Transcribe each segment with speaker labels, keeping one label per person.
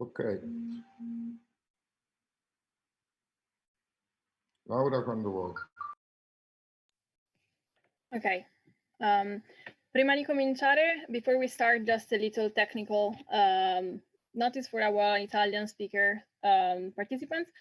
Speaker 1: Ok. Laura, quando vuoi.
Speaker 2: Ok. Prima di cominciare, before we start, just a little technical notice for our Italian speaker participants.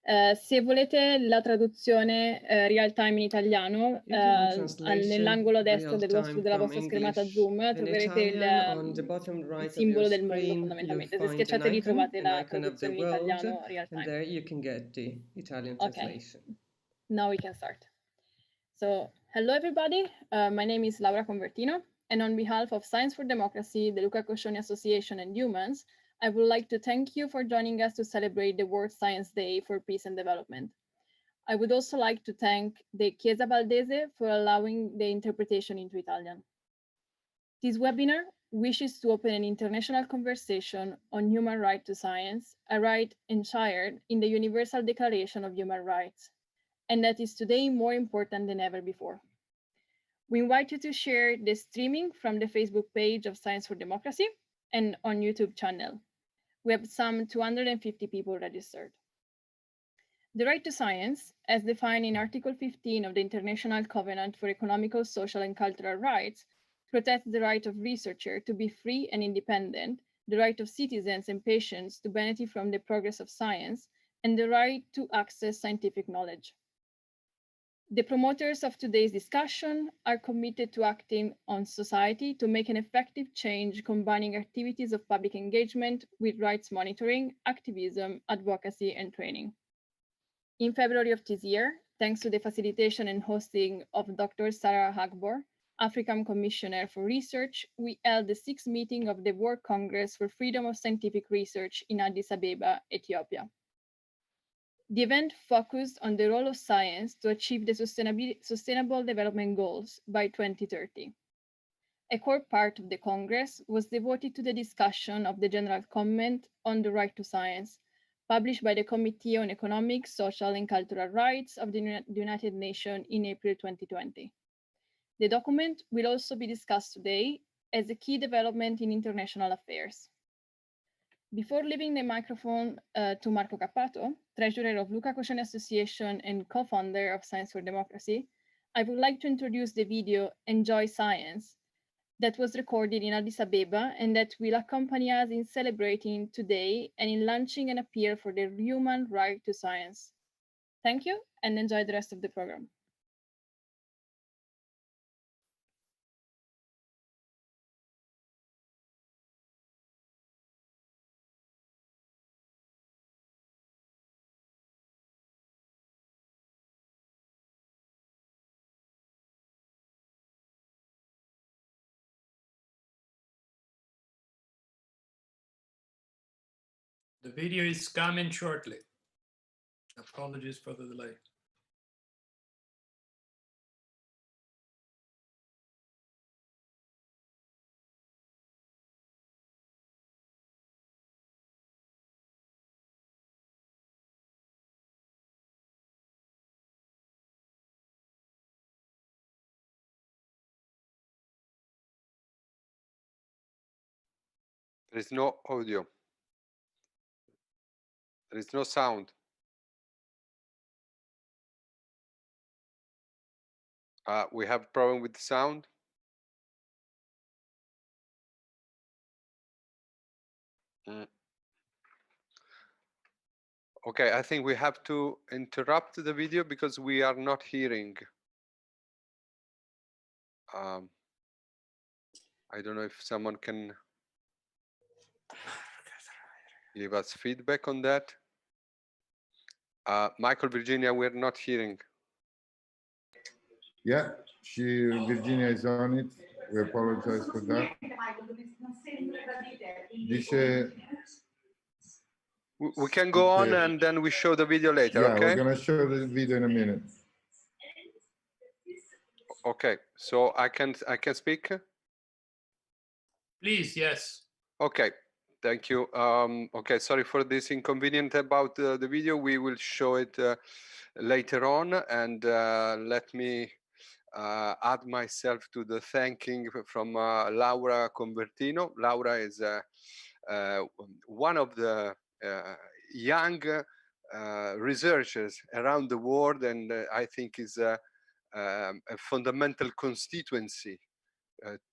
Speaker 2: Se volete la traduzione real time in italiano, nell'angolo destro della vostra schermata Zoom troverete il simbolo del mondo fondamentalmente. Se schiacciate lì trovate la traduzione in italiano real time.
Speaker 3: There you can get the Italian translation.
Speaker 2: Okay, now we can start. So, hello everybody, my name is Laura Convertino, and on behalf of Science for Democracy, the Luca Coscioni Association and Humans, I would like to thank you for joining us to celebrate the World Science Day for Peace and Development. I would also like to thank the Chiesa Valdese for allowing the interpretation into Italian. This webinar wishes to open an international conversation on human right to science, a right enshrined in the Universal Declaration of Human Rights, and that is today more important than ever before. We invite you to share the streaming from the Facebook page of Science for Democracy and on YouTube channel. We have some 250 people registered. The right to science, as defined in Article 15 of the International Covenant for Economical, Social, and Cultural Rights, protects the right of researchers to be free and independent, the right of citizens and patients to benefit from the progress of science, and the right to access scientific knowledge. The promoters of today's discussion are committed to acting on society to make an effective change, combining activities of public engagement with rights monitoring, activism, advocacy, and training. In February of this year, thanks to the facilitation and hosting of Dr. Sarah Hagbor, African Commissioner for Research, we held the 6th meeting of the World Congress for Freedom of Scientific Research in Addis Ababa, Ethiopia. The event focused on the role of science to achieve the Sustainable Development Goals by 2030. A core part of the Congress was devoted to the discussion of the General Comment on the Right to Science, published by the Committee on Economic, Social, and Cultural Rights of the United Nations in April 2020. The document will also be discussed today as a key development in international affairs. Before leaving the microphone to Marco Cappato, treasurer of Luca Coscioni Association and co-founder of Science for Democracy, I would like to introduce the video Enjoy Science that was recorded in Addis Ababa and that will accompany us in celebrating today and in launching an appeal for the human right to science. Thank you and enjoy the rest of the program.
Speaker 4: The video is coming shortly. Apologies for the delay.
Speaker 5: There is no audio. There is no sound. We have a problem with the sound. Okay, I think we have to interrupt the video because we are not hearing. I don't know if someone can give us feedback on that. Michael, Virginia, we're not hearing.
Speaker 1: Yeah, Virginia is on it. We apologize for that. Dice,
Speaker 5: we can go on and then we show the video later,
Speaker 1: yeah,
Speaker 5: okay?
Speaker 1: We're going to show the video in a minute.
Speaker 5: Okay, so I can speak?
Speaker 4: Please, yes.
Speaker 5: Okay, thank you. Okay, sorry for this inconvenience about the video. We will show it later on, and let me add myself to the thanking from Laura Convertino. Laura is one of the young researchers around the world, and I think is a fundamental constituency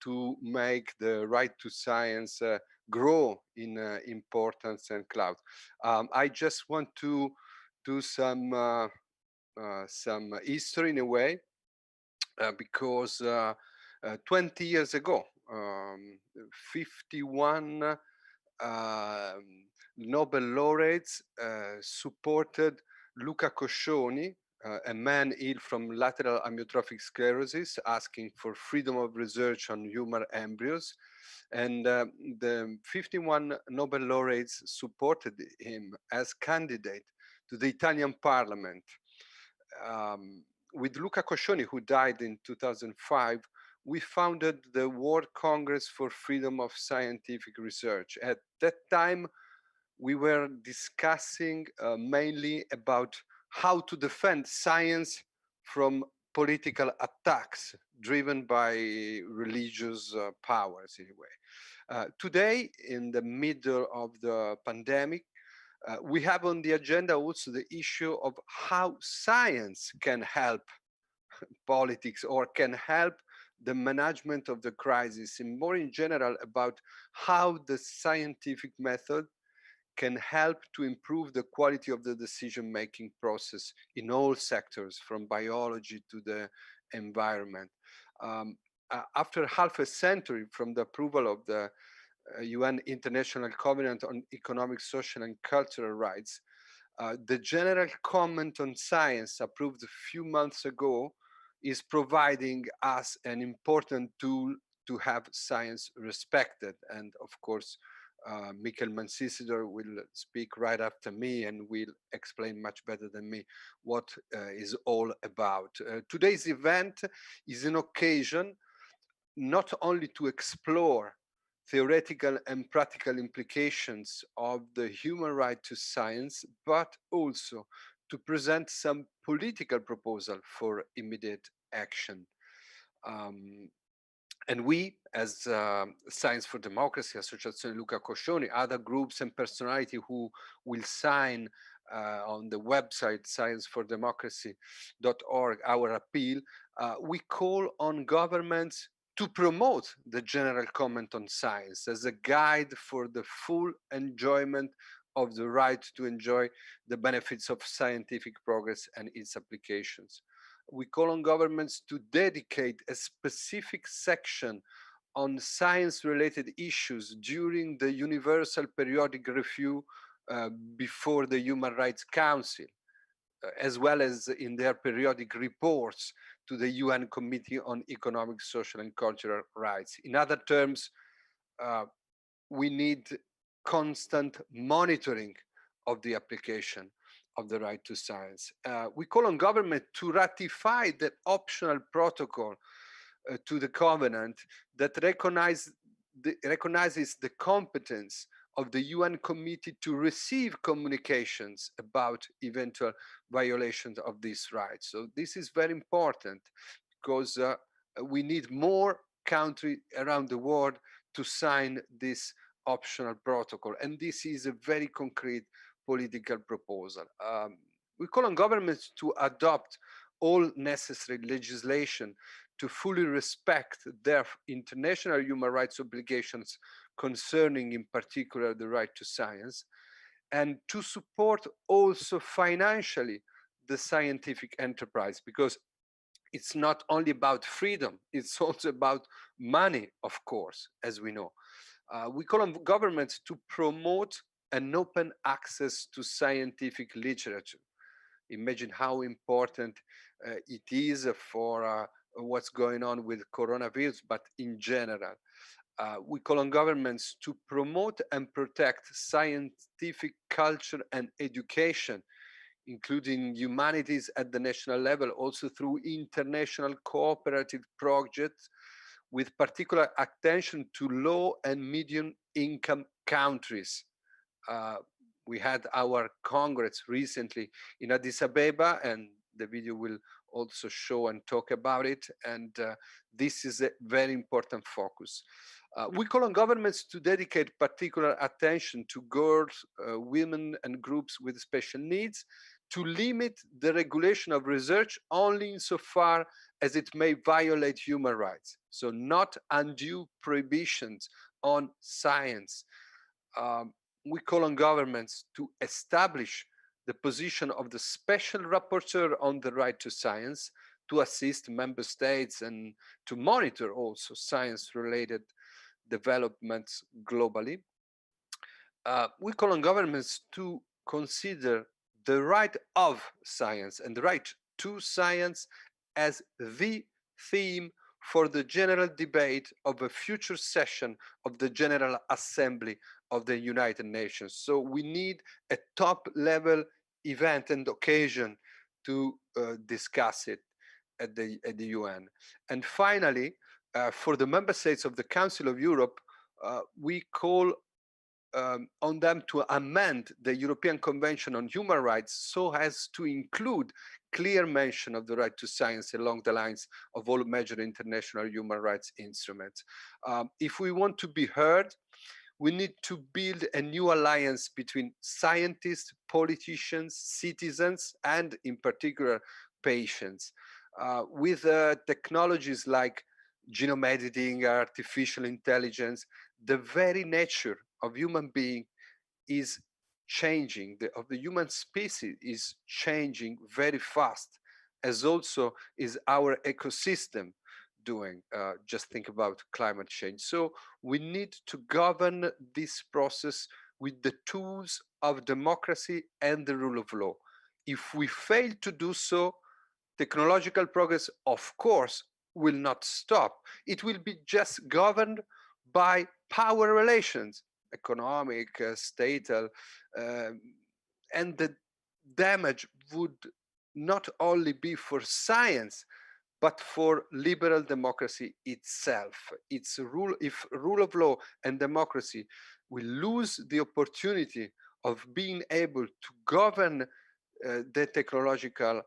Speaker 5: to make the right to science grow in importance and clout. I just want to do some history in a way, because 20 years ago, 51 Nobel laureates supported Luca Coscioni, a man ill from lateral amyotrophic sclerosis, asking for freedom of research on human embryos. And the 51 Nobel laureates supported him as candidate to the Italian parliament. With Luca Coscioni, who died in 2005, we founded the World Congress for Freedom of Scientific Research. At that time, we were discussing mainly about how to defend science from political attacks driven by religious powers in a way. Today, in the middle of the pandemic, we have on the agenda also the issue of how science can help politics or can help the management of the crisis, and more in general about how the scientific method can help to improve the quality of the decision-making process in all sectors, from biology to the environment. After half a century from the approval of the UN International Covenant on Economic, Social and Cultural Rights, the general comment on science approved a few months ago is providing us an important tool to have science respected. And of course, Mikel Mancisidor will speak right after me and will explain much better than me what is all about. Today's event is an occasion not only to explore theoretical and practical implications of the human right to science, but also to present some political proposal for immediate action. And we, as Science for Democracy, Associazione Luca Coscioni, other groups and personality who will sign on the website sciencefordemocracy.org our appeal, we call on governments to promote the general comment on science as a guide for the full enjoyment of the right to enjoy the benefits of scientific progress and its applications. We call on governments to dedicate a specific section on science-related issues during the Universal Periodic Review before the Human Rights Council, as well as in their periodic reports to the UN Committee on Economic, Social and Cultural Rights. In other terms, we need constant monitoring of the application of the right to science. We call on government to ratify the optional protocol to the covenant that recognizes the competence of the UN committee to receive communications about eventual violations of these rights. So this is very important because we need more countries around the world to sign this optional protocol. And this is a very concrete political proposal. We call on governments to adopt all necessary legislation to fully respect their international human rights obligations concerning, in particular, the right to science, and to support also financially the scientific enterprise, because it's not only about freedom, it's also about money, of course, as we know. We call on governments to promote an open access to scientific literature. Imagine how important it is for what's going on with coronavirus, but in general. We call on governments to promote and protect scientific culture and education, including humanities at the national level, also through international cooperative projects, with particular attention to low and medium income countries. We had our Congress recently in Addis Ababa, and the video will also show and talk about it. And this is a very important focus. We call on governments to dedicate particular attention to girls, women, and groups with special needs, to limit the regulation of research only insofar as it may violate human rights. So not undue prohibitions on science. We call on governments to establish the position of the special rapporteur on the right to science, to assist member states and to monitor also science-related developments globally. We call on governments to consider the right of science and the right to science as the theme for the general debate of a future session of the General Assembly of the United Nations. So we need a top-level event and occasion to discuss it at the UN. And finally, for the member states of the Council of Europe, we call on them to amend the European Convention on Human Rights so as to include clear mention of the right to science along the lines of all major international human rights instruments. If we want to be heard, we need to build a new alliance between scientists, politicians, citizens, and in particular, patients. With technologies like genome editing, artificial intelligence, the very nature of human being is changing, of the human species is changing very fast, as also is our ecosystem doing. Just think about climate change. So we need to govern this process with the tools of democracy and the rule of law. If we fail to do so, technological progress, of course, will not stop. It will be just governed by power relations, economic, statal, and the damage would not only be for science, but for liberal democracy itself. It's if rule of law and democracy will lose the opportunity of being able to govern the technological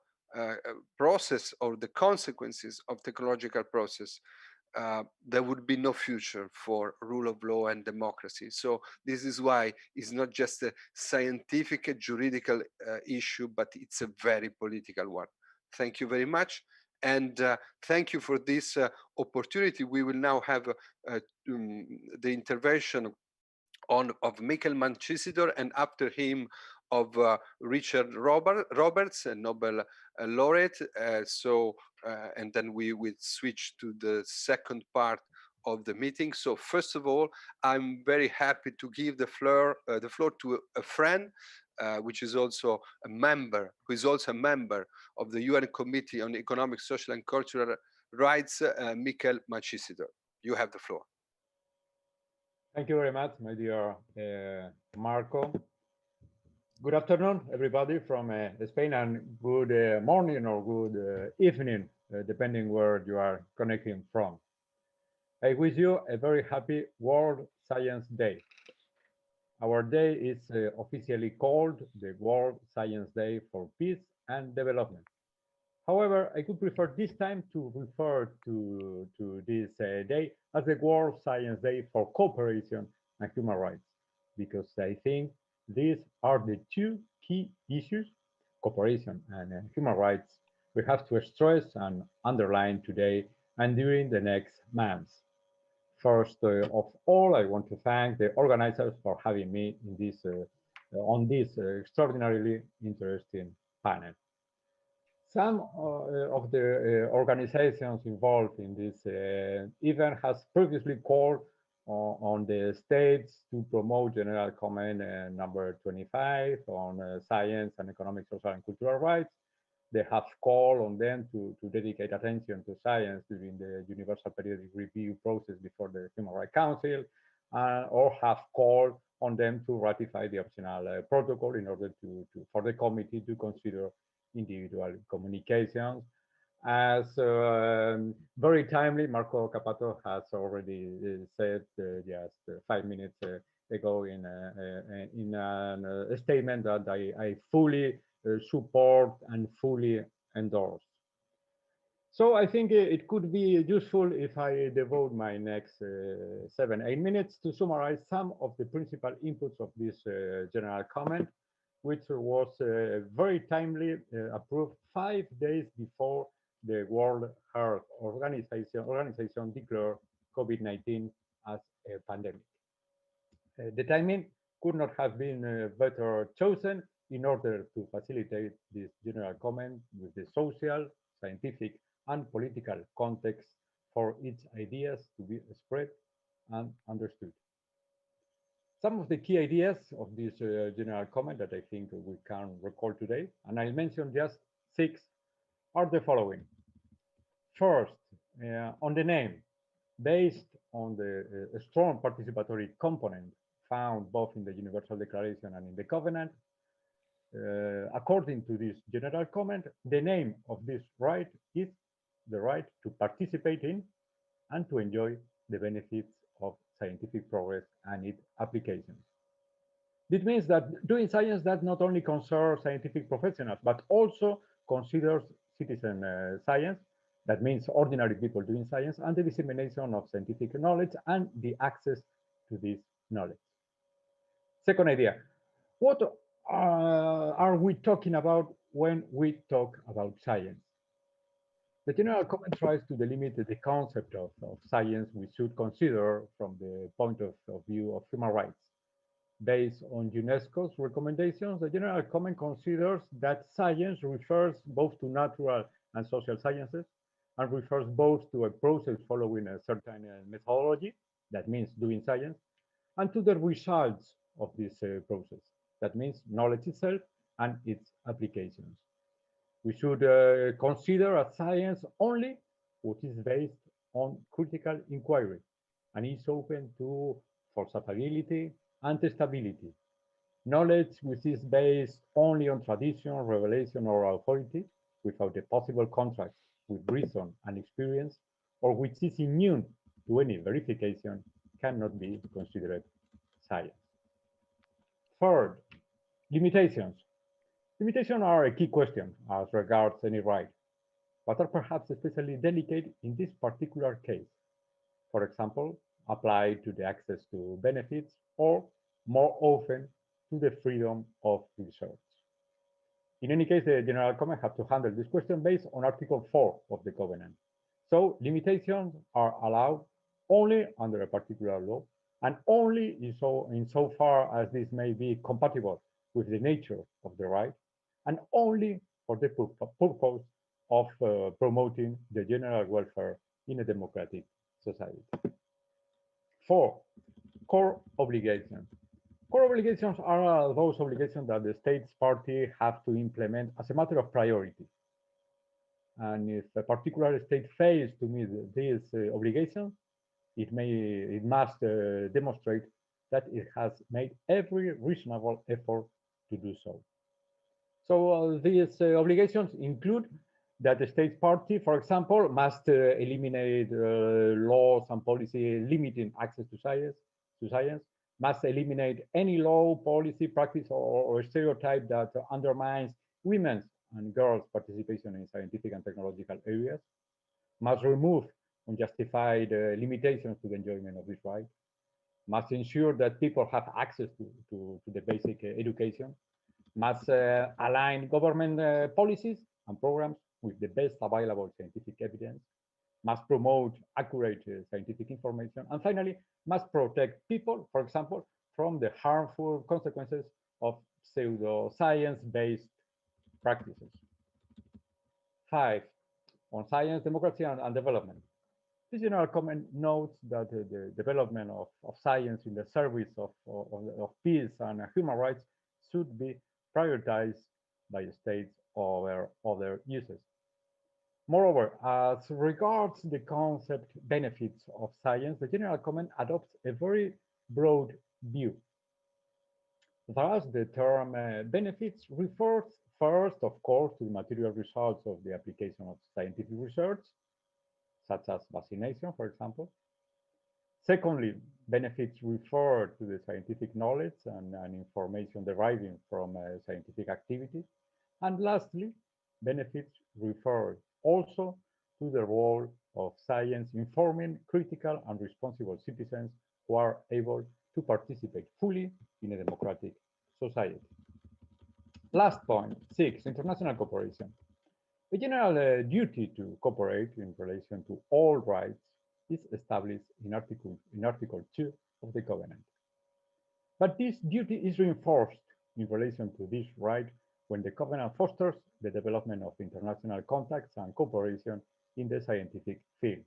Speaker 5: process or the consequences of technological process, there would be no future for rule of law and democracy. So this is why it's not just a scientific, juridical issue, but it's a very political one. Thank you very much. And thank you for this opportunity. We will now have the intervention of Mikel Mancisidor, and after him of Richard Roberts, a Nobel laureate. And then we will switch to the second part of the meeting. So first of all, I'm very happy to give the floor to a friend, which is also a member, who is also a member of the UN Committee on Economic, Social and Cultural Rights, Mikel Mancisidor. You have the floor.
Speaker 6: Thank you very much, my dear Marco. Good afternoon, everybody from Spain, and good morning or good evening, depending where you are connecting from. I wish you a very happy World Science Day. Our day is officially called the World Science Day for Peace and Development. However, I could prefer this time to refer to this day as the World Science Day for Cooperation and Human Rights, because I think these are the two key issues, cooperation and human rights, we have to stress and underline today and during the next months. First of all, I want to thank the organizers for having me in this on this extraordinarily interesting panel. Some of the organizations involved in this event has previously called on the states to promote General Comment number 25 on science and economic, social and cultural rights. They have called on them to dedicate attention to science during the Universal Periodic Review process before the Human Rights Council, or have called on them to ratify the optional protocol in order for the committee to consider individual communications. As very timely, Marco Cappato has already said just 5 minutes ago in a statement that I fully support and fully endorse. So I think it could be useful if I devote my next 7-8 minutes to summarize some of the principal inputs of this general comment, which was very timely approved 5 days before the World Health Organization declared COVID-19 as a pandemic. The timing could not have been better chosen in order to facilitate this general comment with the social, scientific, and political context for its ideas to be spread and understood. Some of the key ideas of this general comment that I think we can recall today, and I'll mention just 6, are the following. First, on the name, based on the strong participatory component found both in the Universal Declaration and in the Covenant, according to this general comment, the name of this right is the right to participate in and to enjoy the benefits of scientific progress and its applications. This means that doing science does not only concern scientific professionals, but also considers citizen science. That means ordinary people doing science and the dissemination of scientific knowledge and the access to this knowledge. Second idea, what are we talking about when we talk about science? The general comment tries to delimit the concept of science we should consider from the point of view of human rights. Based on UNESCO's recommendations, the general comment considers that science refers both to natural and social sciences and refers both to a process following a certain methodology, that means doing science, and to the results of this process, that means knowledge itself and its applications. We should consider as science only what is based on critical inquiry and is open to falsifiability and testability. Knowledge which is based only on tradition, revelation, or authority, without a possible contract with reason and experience, or which is immune to any verification, cannot be considered science. Third, limitations. Limitations are a key question as regards any right, but are perhaps especially delicate in this particular case. For example, applied to the access to benefits or more often to the freedom of research. In any case, the general comment has to handle this question based on Article 4 of the Covenant. So limitations are allowed only under a particular law and only insofar as this may be compatible with the nature of the right and only for the purpose of promoting the general welfare in a democratic society. 4, core obligations. Core obligations are those obligations that the state's party have to implement as a matter of priority. And if a particular state fails to meet these obligations, it must demonstrate that it has made every reasonable effort to do so. So these obligations include that the state party, for example, must eliminate laws and policy limiting access to science, must eliminate any law, policy, practice, or stereotype that undermines women's and girls' participation in scientific and technological areas, must remove unjustified limitations to the enjoyment of this right, must ensure that people have access to the basic education, must align government policies and programs with the best available scientific evidence, must promote accurate scientific information, and finally, must protect people, for example, from the harmful consequences of pseudoscience-based practices. 5, on science, democracy, and development. This general comment notes that the development of science in the service of peace and human rights should be prioritized by states over other uses. Moreover, as regards the concept benefits of science, the general comment adopts a very broad view. Thus, the term benefits refers first, of course, to the material results of the application of scientific research, such as vaccination, for example. Secondly, benefits refer to the scientific knowledge and information deriving from scientific activity. And lastly, benefits refer also to the role of science informing critical and responsible citizens who are able to participate fully in a democratic society. Last point, 6, international cooperation. The general duty to cooperate in relation to all rights is established in Article 2 of the Covenant. But this duty is reinforced in relation to this right when the Covenant fosters the development of international contacts and cooperation in the scientific field.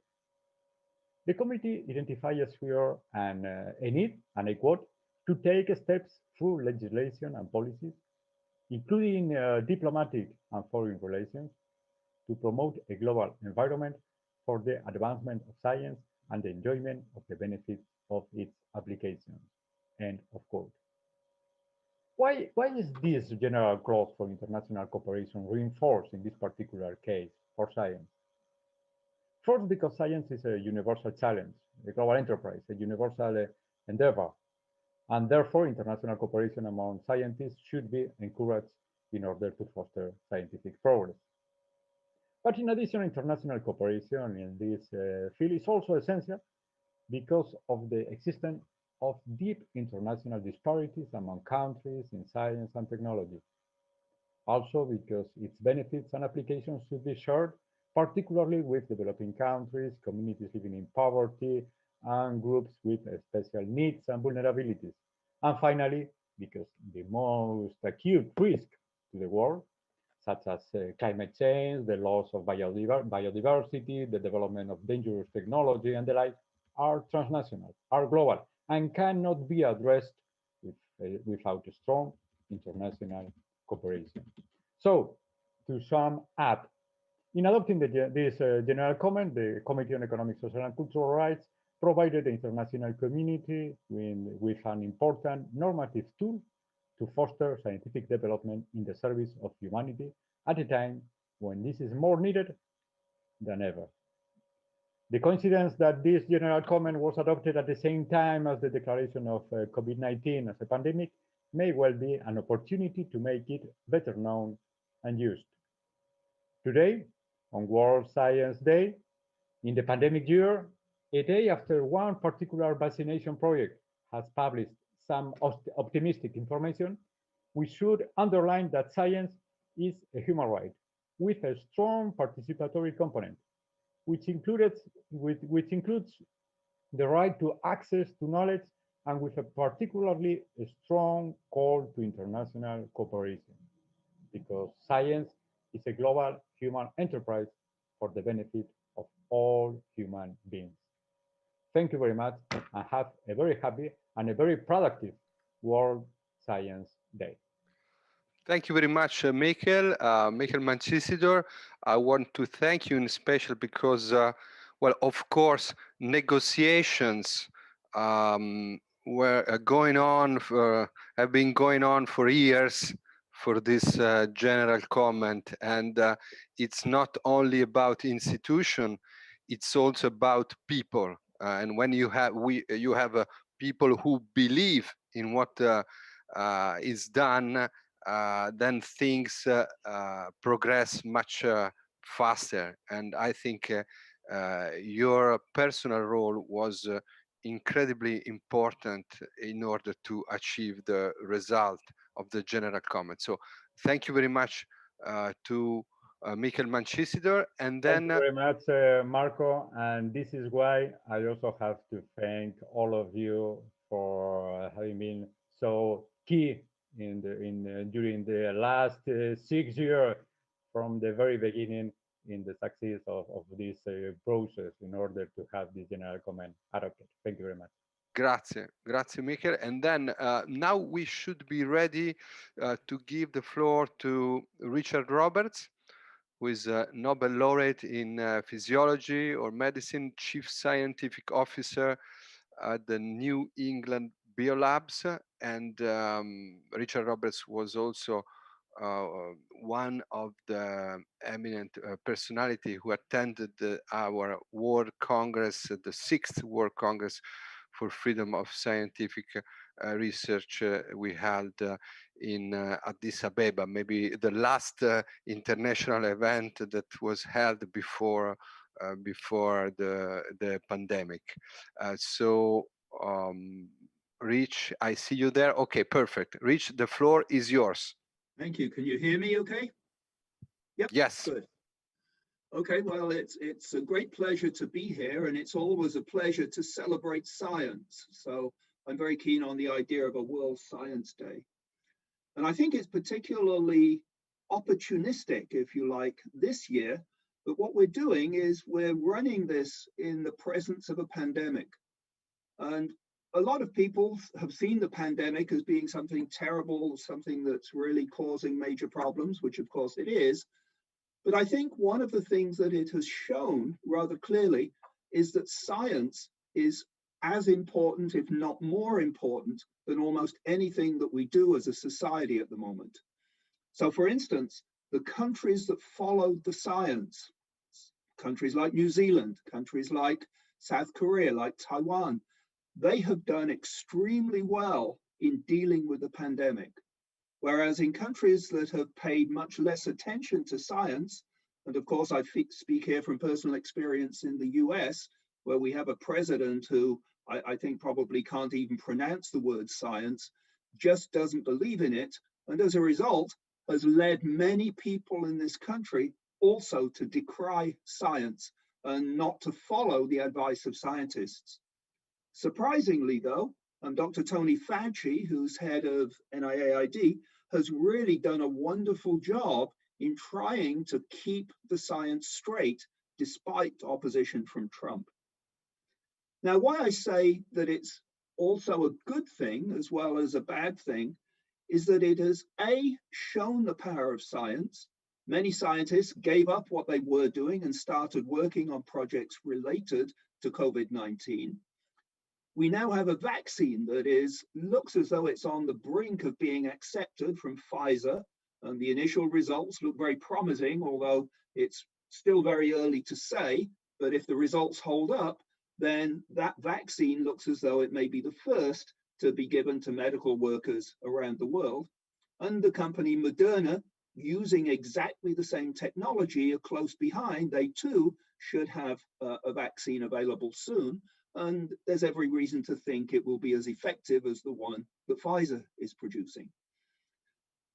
Speaker 6: The committee identifies here a need, and I quote, to take steps through legislation and policies, including diplomatic and foreign relations, to promote a global environment for the advancement of science and the enjoyment of the benefits of its applications. End of quote. Why is this general clause for international cooperation reinforced in this particular case for science? First, because science is a universal challenge, a global enterprise, a universal endeavor, and therefore international cooperation among scientists should be encouraged in order to foster scientific progress. But in addition, international cooperation in this field is also essential because of the existence of deep international disparities among countries in science and technology. Also because its benefits and applications should be shared, particularly with developing countries, communities living in poverty, and groups with special needs and vulnerabilities. And finally, because the most acute risk to the world, such as climate change, the loss of biodiversity, the development of dangerous technology, and the like, are transnational, are global, and cannot be addressed without a strong international cooperation. So, to sum up, in adopting this general comment, the Committee on Economic, Social, and Cultural Rights provided the international community with an important normative tool to foster scientific development in the service of humanity at a time when this is more needed than ever. The coincidence that this general comment was adopted at the same time as the declaration of COVID-19 as a pandemic may well be an opportunity to make it better known and used. Today, on World Science Day, in the pandemic year, a day after one particular vaccination project has published some optimistic information, we should underline that science is a human right with a strong participatory component, which includes the right to access to knowledge and with a particularly strong call to international cooperation, because science is a global human enterprise for the benefit of all human beings. Thank you very much, and have a very happy and a very productive World Science Day.
Speaker 5: Thank you very much, Mikel. Mikel Mancisidor, I want to thank you in special because, well, of course, negotiations were going on have been going on for years for this general comment, and it's not only about institution, it's also about people. And when you have people who believe in what is done, then things progress much faster. And I think your personal role was incredibly important in order to achieve the result of the general comment. So thank you very much to Mikel Mancisidor. And then
Speaker 6: thank you very much, Marco. And this is why I also have to thank all of you for having been so key during the last 6 years from the very beginning in the success of this process in order to have the general comment adopted. Thank you very much.
Speaker 5: Grazie, Mikel. And then now we should be ready to give the floor to Richard Roberts, who is a Nobel laureate in physiology or medicine, chief scientific officer at the New England Biolabs. And Richard Roberts was also one of the eminent personality who attended our World Congress, the 6th World Congress for Freedom of Scientific research we held in Addis Ababa, maybe the last international event that was held before the pandemic. Rich, I see you there. Okay, perfect. Rich, the floor is yours.
Speaker 7: Thank you. Can you hear me okay? Yep.
Speaker 5: Yes.
Speaker 7: Good. Okay, well, it's a great pleasure to be here, and it's always a pleasure to celebrate science. So I'm very keen on the idea of a World Science Day. And I think it's particularly opportunistic, if you like, this year. But what we're doing is we're running this in the presence of a pandemic. And a lot of people have seen the pandemic as being something terrible, something that's really causing major problems, which of course it is. But I think one of the things that it has shown rather clearly is that science is as important, if not more important, than almost anything that we do as a society at the moment. So for instance, the countries that followed the science, countries like New Zealand, countries like South Korea, like Taiwan, they have done extremely well in dealing with the pandemic. Whereas in countries that have paid much less attention to science, and of course I speak here from personal experience in the US, where we have a president who I think probably can't even pronounce the word science, just doesn't believe in it, and as a result has led many people in this country also to decry science and not to follow the advice of scientists. Surprisingly though, Dr. Tony Fauci, who's head of NIAID, has really done a wonderful job in trying to keep the science straight despite opposition from Trump. Now, why I say that it's also a good thing as well as a bad thing is that it has shown the power of science. Many scientists gave up what they were doing and started working on projects related to COVID-19. We now have a vaccine that looks as though it's on the brink of being accepted from Pfizer, and the initial results look very promising, although it's still very early to say. But if the results hold up, then that vaccine looks as though it may be the first to be given to medical workers around the world. And the company Moderna, using exactly the same technology, are close behind. They too should have a vaccine available soon. And there's every reason to think it will be as effective as the one that Pfizer is producing.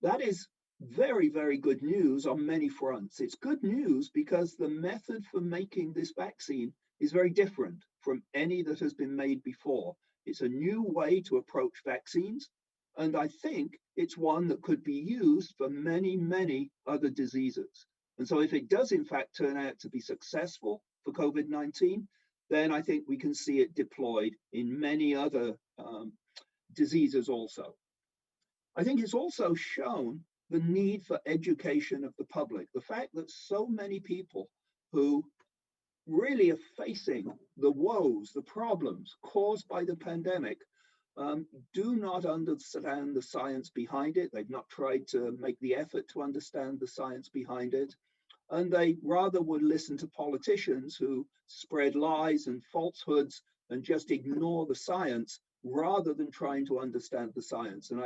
Speaker 7: That is very, very good news on many fronts. It's good news because the method for making this vaccine is very different from any that has been made before. It's a new way to approach vaccines, and I think it's one that could be used for many, many other diseases. And so if it does in fact turn out to be successful for COVID-19, then I think we can see it deployed in many other diseases also. I think it's also shown the need for education of the public. The fact that so many people who really are facing the woes, the problems caused by the pandemic, do not understand the science behind it. They've not tried to make the effort to understand the science behind it. And they rather would listen to politicians who spread lies and falsehoods and just ignore the science rather than trying to understand the science. And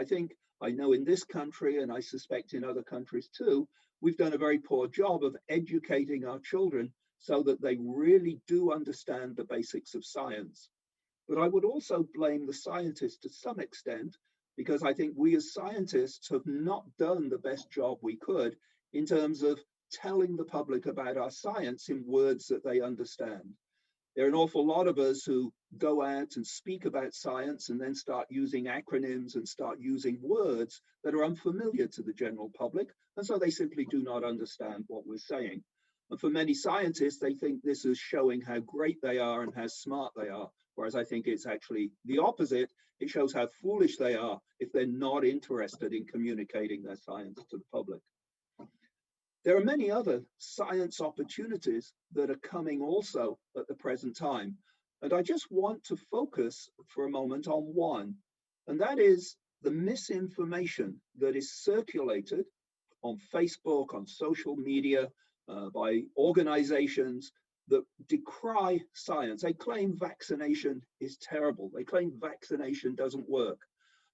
Speaker 7: I know in this country, and I suspect in other countries too, we've done a very poor job of educating our children so that they really do understand the basics of science. But I would also blame the scientists to some extent, because I think we as scientists have not done the best job we could in terms of telling the public about our science in words that they understand. There are an awful lot of us who go out and speak about science and then start using acronyms and start using words that are unfamiliar to the general public, and so they simply do not understand what we're saying. And for many scientists, they think this is showing how great they are and how smart they are, whereas I think it's actually the opposite. It shows how foolish they are if they're not interested in communicating their science to the public. There are many other science opportunities that are coming also at the present time. And I just want to focus for a moment on one, and that is the misinformation that is circulated on Facebook, on social media, by organizations that decry science. They claim vaccination is terrible. They claim vaccination doesn't work.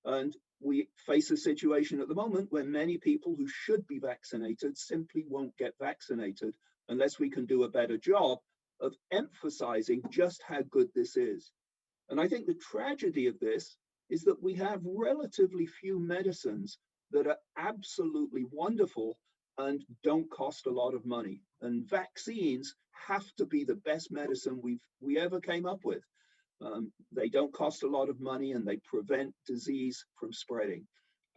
Speaker 7: And we face a situation at the moment where many people who should be vaccinated simply won't get vaccinated unless we can do a better job of emphasizing just how good this is. And I think the tragedy of this is that we have relatively few medicines that are absolutely wonderful and don't cost a lot of money. And vaccines have to be the best medicine we ever came up with. They don't cost a lot of money and they prevent disease from spreading.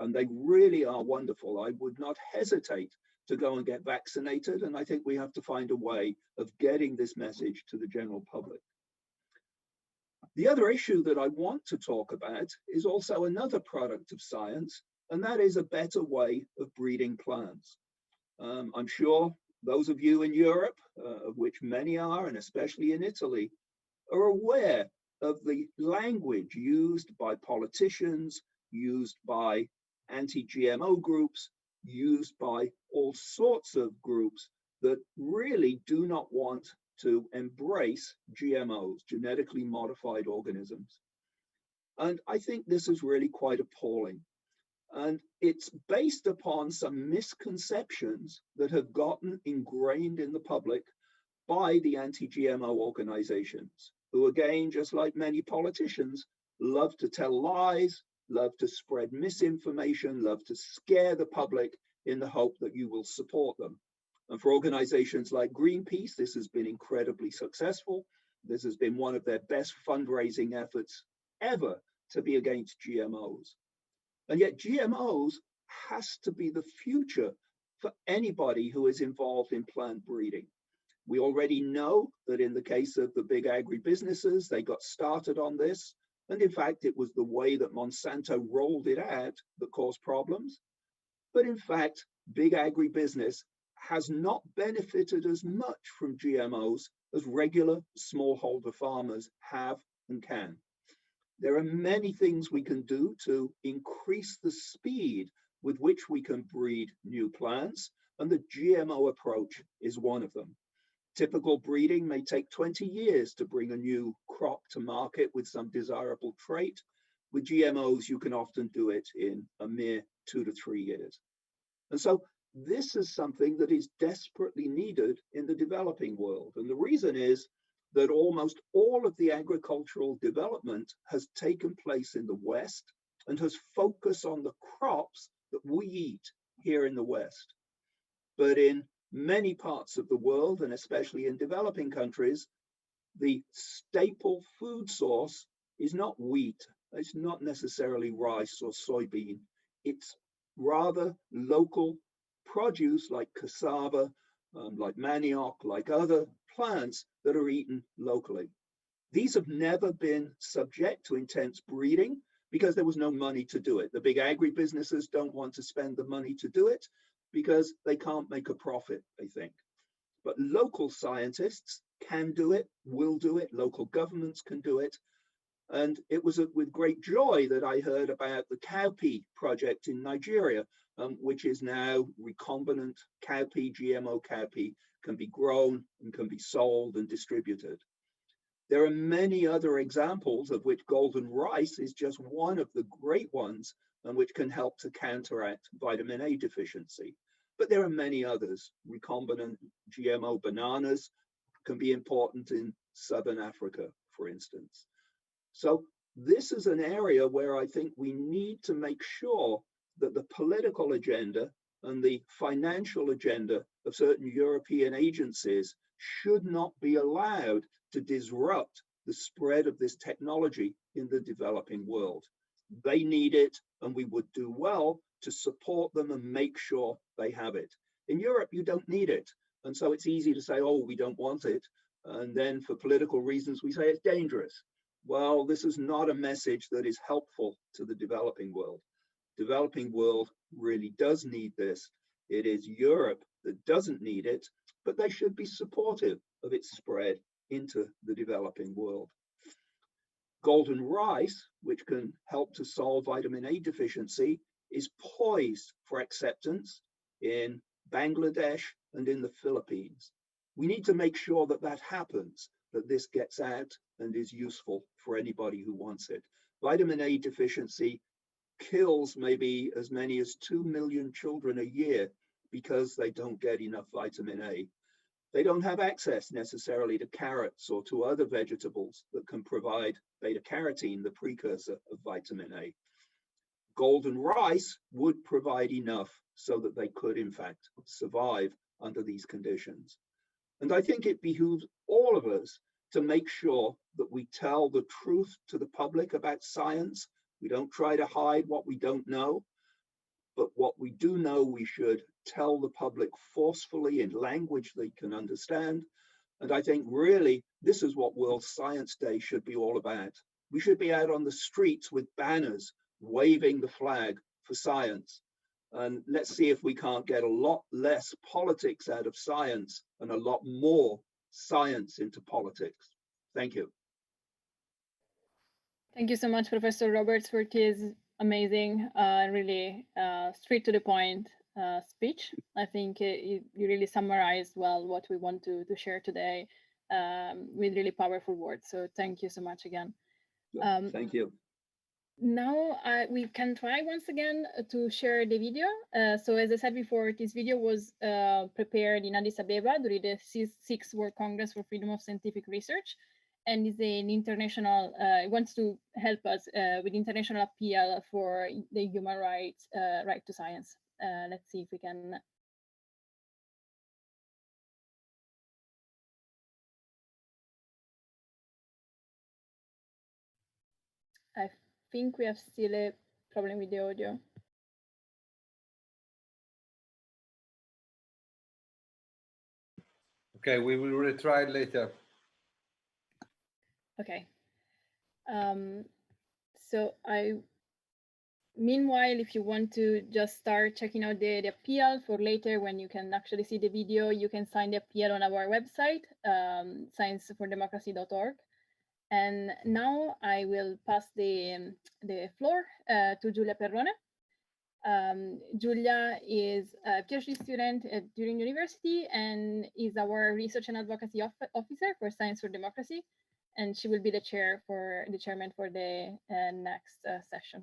Speaker 7: And they really are wonderful. I would not hesitate to go and get vaccinated. And I think we have to find a way of getting this message to the general public. The other issue that I want to talk about is also another product of science, and that is a better way of breeding plants. I'm sure those of you in Europe, of which many are, and especially in Italy, are aware of the language used by politicians, used by anti-GMO groups, used by all sorts of groups that really do not want to embrace GMOs, genetically modified organisms. And I think this is really quite appalling. And it's based upon some misconceptions that have gotten ingrained in the public by the anti-GMO organizations, who again, just like many politicians, love to tell lies, love to spread misinformation, love to scare the public in the hope that you will support them. And for organizations like Greenpeace, this has been incredibly successful. This has been one of their best fundraising efforts ever to be against GMOs. And yet GMOs has to be the future for anybody who is involved in plant breeding. We already know that in the case of the big agribusinesses, they got started on this. And in fact, it was the way that Monsanto rolled it out that caused problems. But in fact, big agribusiness has not benefited as much from GMOs as regular smallholder farmers have and can. There are many things we can do to increase the speed with which we can breed new plants, and the GMO approach is one of them. Typical breeding may take 20 years to bring a new crop to market with some desirable trait. With GMOs, you can often do it in a mere 2 to 3 years. And so this is something that is desperately needed in the developing world. And the reason is that almost all of the agricultural development has taken place in the West and has focused on the crops that we eat here in the West. But in many parts of the world, and especially in developing countries, the staple food source is not wheat. It's not necessarily rice or soybean. It's rather local produce like cassava, like manioc, like other plants that are eaten locally. These have never been subject to intense breeding because there was no money to do it. The big agribusinesses don't want to spend the money to do it because they can't make a profit, they think. But local scientists can do it, will do it, local governments can do it. And it was with great joy that I heard about the cowpea project in Nigeria, which is now recombinant cowpea, GMO cowpea, can be grown and can be sold and distributed. There are many other examples of which golden rice is just one of the great ones and which can help to counteract vitamin A deficiency. But there are many others. Recombinant GMO bananas can be important in Southern Africa, for instance. So this is an area where I think we need to make sure that the political agenda and the financial agenda of certain European agencies should not be allowed to disrupt the spread of this technology in the developing world. They need it, and we would do well to support them and make sure they have it. In Europe, you don't need it. And so it's easy to say, oh, we don't want it. And then for political reasons, we say it's dangerous. Well, this is not a message that is helpful to the developing world. Developing world really does need this. It is Europe that doesn't need it, but they should be supportive of its spread into the developing world. Golden rice, which can help to solve vitamin A deficiency, is poised for acceptance in Bangladesh and in the Philippines. We need to make sure that that happens, that this gets out and is useful for anybody who wants it. Vitamin A deficiency kills maybe as many as 2 million children a year because they don't get enough vitamin A. They don't have access necessarily to carrots or to other vegetables that can provide beta carotene, the precursor of vitamin A. Golden rice would provide enough so that they could, in fact, survive under these conditions. And I think it behooves all of us to make sure that we tell the truth to the public about science. We don't try to hide what we don't know, but what we do know, we should tell the public forcefully in language they can understand. And I think really this is what World Science Day should be all about. We should be out on the streets with banners waving the flag for science. And let's see if we can't get a lot less politics out of science and a lot more science into politics. Thank you.
Speaker 2: Thank you so much, Professor Roberts, for his amazing, really straight to the point speech. I think you really summarized well what we want to share today with really powerful words. So thank you so much again.
Speaker 7: Thank you.
Speaker 2: Now we can try once again to share the video. So as I said before, this video was prepared in Addis Ababa during the 6th World Congress for Freedom of Scientific Research, and is an international, it wants to help us with international appeal for the human rights, right to science. Let's see if we can. I think we have still a problem with the audio.
Speaker 5: Okay, we will retry later.
Speaker 2: Okay. So meanwhile, if you want to just start checking out the appeal for later when you can actually see the video, you can sign the appeal on our website, sciencefordemocracy.org. And now I will pass the floor to Giulia Perrone. Giulia is a PhD student at Turin University and is our research and advocacy officer for Science for Democracy. And she will be the chairman for the next session.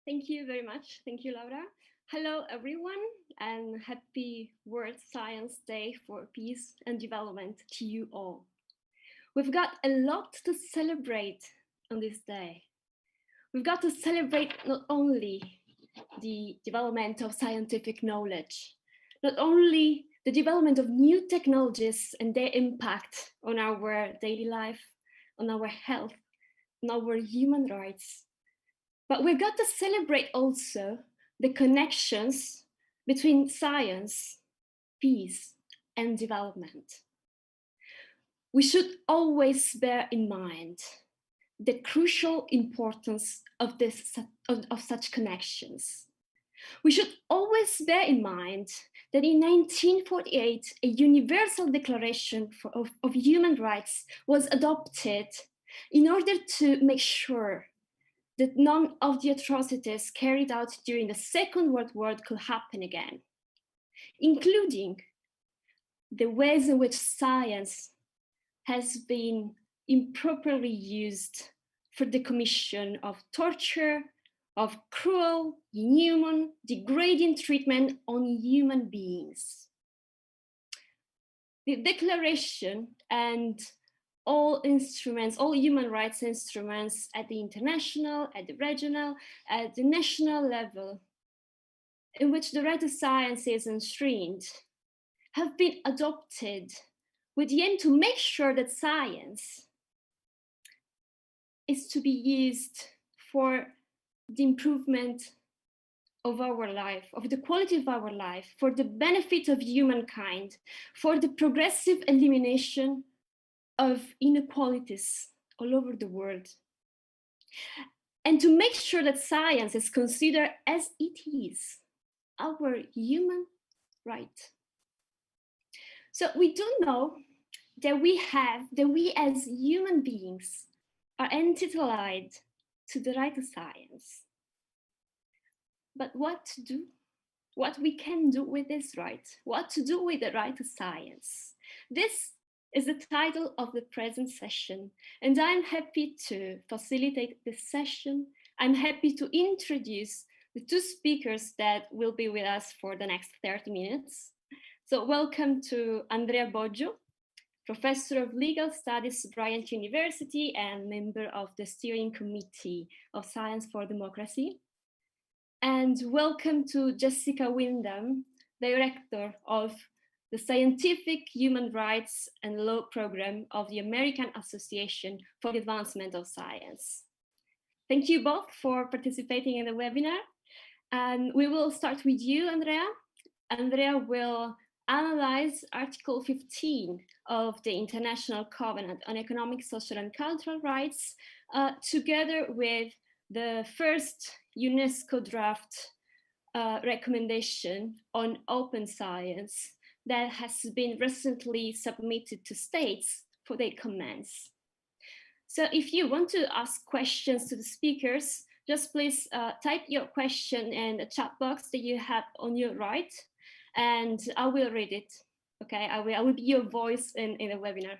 Speaker 8: Thank you very much. Thank you, Laura. Hello, everyone, and happy World Science Day for Peace and Development to you all. We've got a lot to celebrate on this day. We've got to celebrate not only the development of scientific knowledge, not only the development of new technologies and their impact on our daily life, on our health, on our human rights, but we've got to celebrate also the connections between science, peace, and development. We should always bear in mind the crucial importance of such connections. We should always bear in mind that in 1948, a Universal Declaration of Human Rights was adopted in order to make sure that none of the atrocities carried out during the Second World War could happen again, including the ways in which science has been improperly used for the commission of torture, of cruel, inhuman, degrading treatment on human beings. The declaration and all instruments, all human rights instruments at the international, at the regional, at the national level, in which the right to science is enshrined, have been adopted with the aim to make sure that science is to be used for the improvement of our life, of the quality of our life, for the benefit of humankind, for the progressive elimination of inequalities all over the world, and to make sure that science is considered as it is, our human right. So we do know that we as human beings are entitled to the right to science. But what to do? What we can do with this right? What to do with the right to science? This is the title of the present session, and I'm happy to facilitate this session I'm happy to introduce the two speakers that will be with us for the next 30 minutes. So welcome to Andrea Boggio, Professor of Legal Studies, Bryant University, and member of the Steering Committee of Science for Democracy. And welcome to Jessica Windham, Director of the Scientific Human Rights and Law Program of the American Association for the Advancement of Science. Thank you both for participating in the webinar. And we will start with you, Andrea. Andrea will analyze Article 15 of the International Covenant on Economic, Social, and Cultural Rights, together with the first UNESCO draft recommendation on open science that has been recently submitted to states for their comments. So if you want to ask questions to the speakers, just please type your question in the chat box that you have on your right, and I will read it. Okay, I will be your voice in the webinar.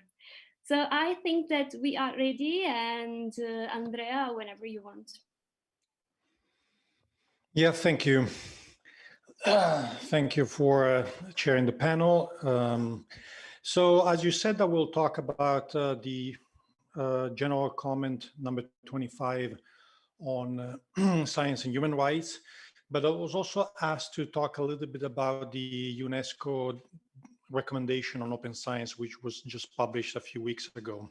Speaker 8: So I think that we are ready, and Andrea, whenever you want.
Speaker 9: Yeah, thank you. Thank you for chairing the panel. So as you said, I will talk about the general comment number 25 on science and human rights, but I was also asked to talk a little bit about the UNESCO recommendation on open science, which was just published a few weeks ago.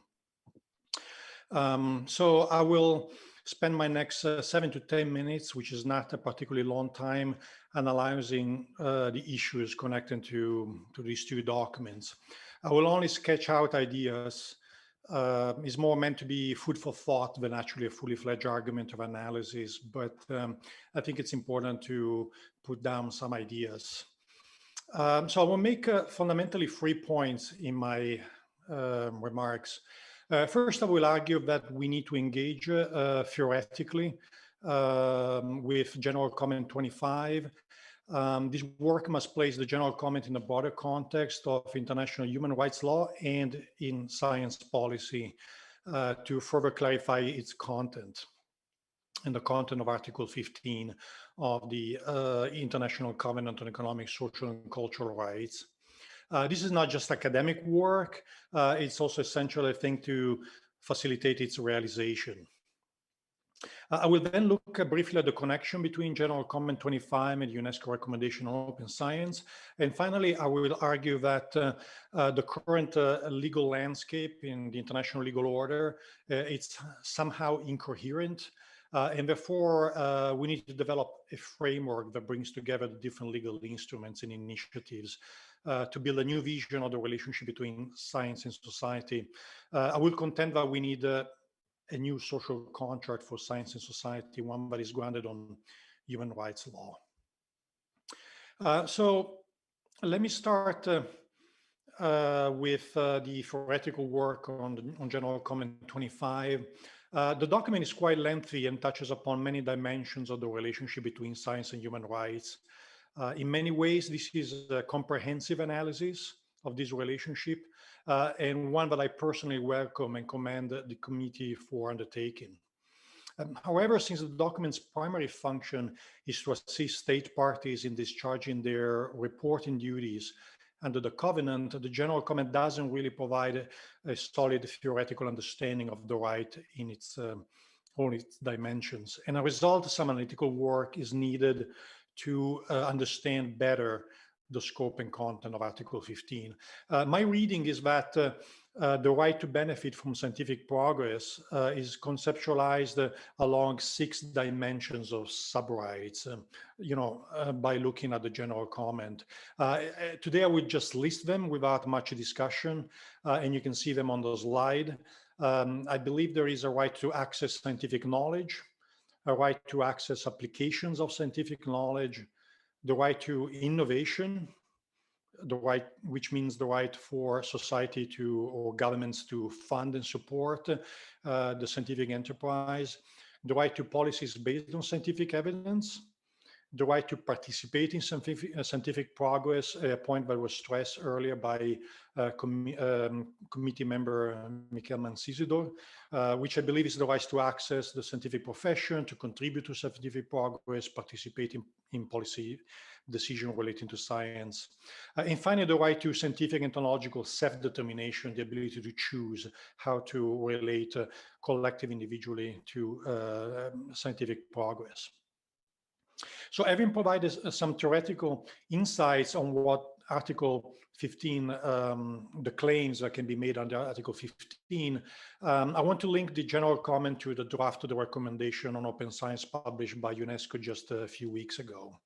Speaker 9: So I will spend my next 7 to 10 minutes, which is not a particularly long time, analyzing the issues connected to these two documents. I will only sketch out ideas. It's more meant to be food for thought than actually a fully fledged argument of analysis, but I think it's important to put down some ideas. So I will make fundamentally 3 points in my remarks. First, I will argue that we need to engage theoretically with General Comment 25. This work must place the General Comment in a broader context of international human rights law and in science policy to further clarify its content and the content of Article 15 of the International Covenant on Economic, Social, and Cultural Rights. This is not just academic work, it's also essential, I think, to facilitate its realization. I will then look briefly at the connection between General Comment 25 and UNESCO recommendation on open science. And finally, I will argue that the current legal landscape in the international legal order, it's somehow incoherent. And therefore, we need to develop a framework that brings together the different legal instruments and initiatives to build a new vision of the relationship between science and society. I will contend that we need a new social contract for science and society, one that is grounded on human rights law. So let me start with the theoretical work on General Comment 25. The document is quite lengthy and touches upon many dimensions of the relationship between science and human rights. In many ways, this is a comprehensive analysis of this relationship and one that I personally welcome and commend the committee for undertaking. However, since the document's primary function is to assist state parties in discharging their reporting duties under the covenant, the general comment doesn't really provide a solid theoretical understanding of the right in all its dimensions. And as a result, some analytical work is needed to understand better the scope and content of Article 15. My reading is that the right to benefit from scientific progress is conceptualized along 6 dimensions of sub-rights, by looking at the general comment. Today, I would just list them without much discussion, and you can see them on the slide. I believe there is a right to access scientific knowledge, a right to access applications of scientific knowledge, the right to innovation, which means the right for society or governments to fund and support the scientific enterprise, the right to policies based on scientific evidence, the right to participate in scientific progress, a point that was stressed earlier by committee member Mikel Mancisidor, which I believe is the right to access the scientific profession, to contribute to scientific progress, participate in policy decision relating to science. And finally, the right to scientific and technological self-determination, the ability to choose how to relate collective individually to scientific progress. So having provided some theoretical insights on what Article 15, the claims that can be made under Article 15, I want to link the general comment to the draft of the recommendation on open science published by UNESCO just a few weeks ago.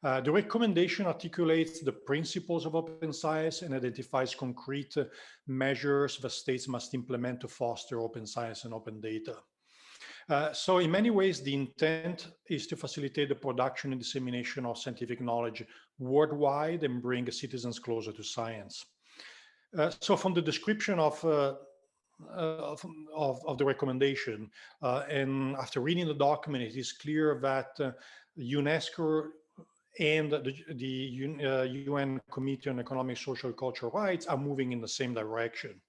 Speaker 9: The recommendation articulates the principles of open science and identifies concrete measures that states must implement to foster open science and open data. So in many ways, the intent is to facilitate the production and dissemination of scientific knowledge worldwide and bring citizens closer to science. So from the description of the recommendation, and after reading the document, it is clear that UNESCO and the UN Committee on Economic, Social, and Cultural Rights are moving in the same direction.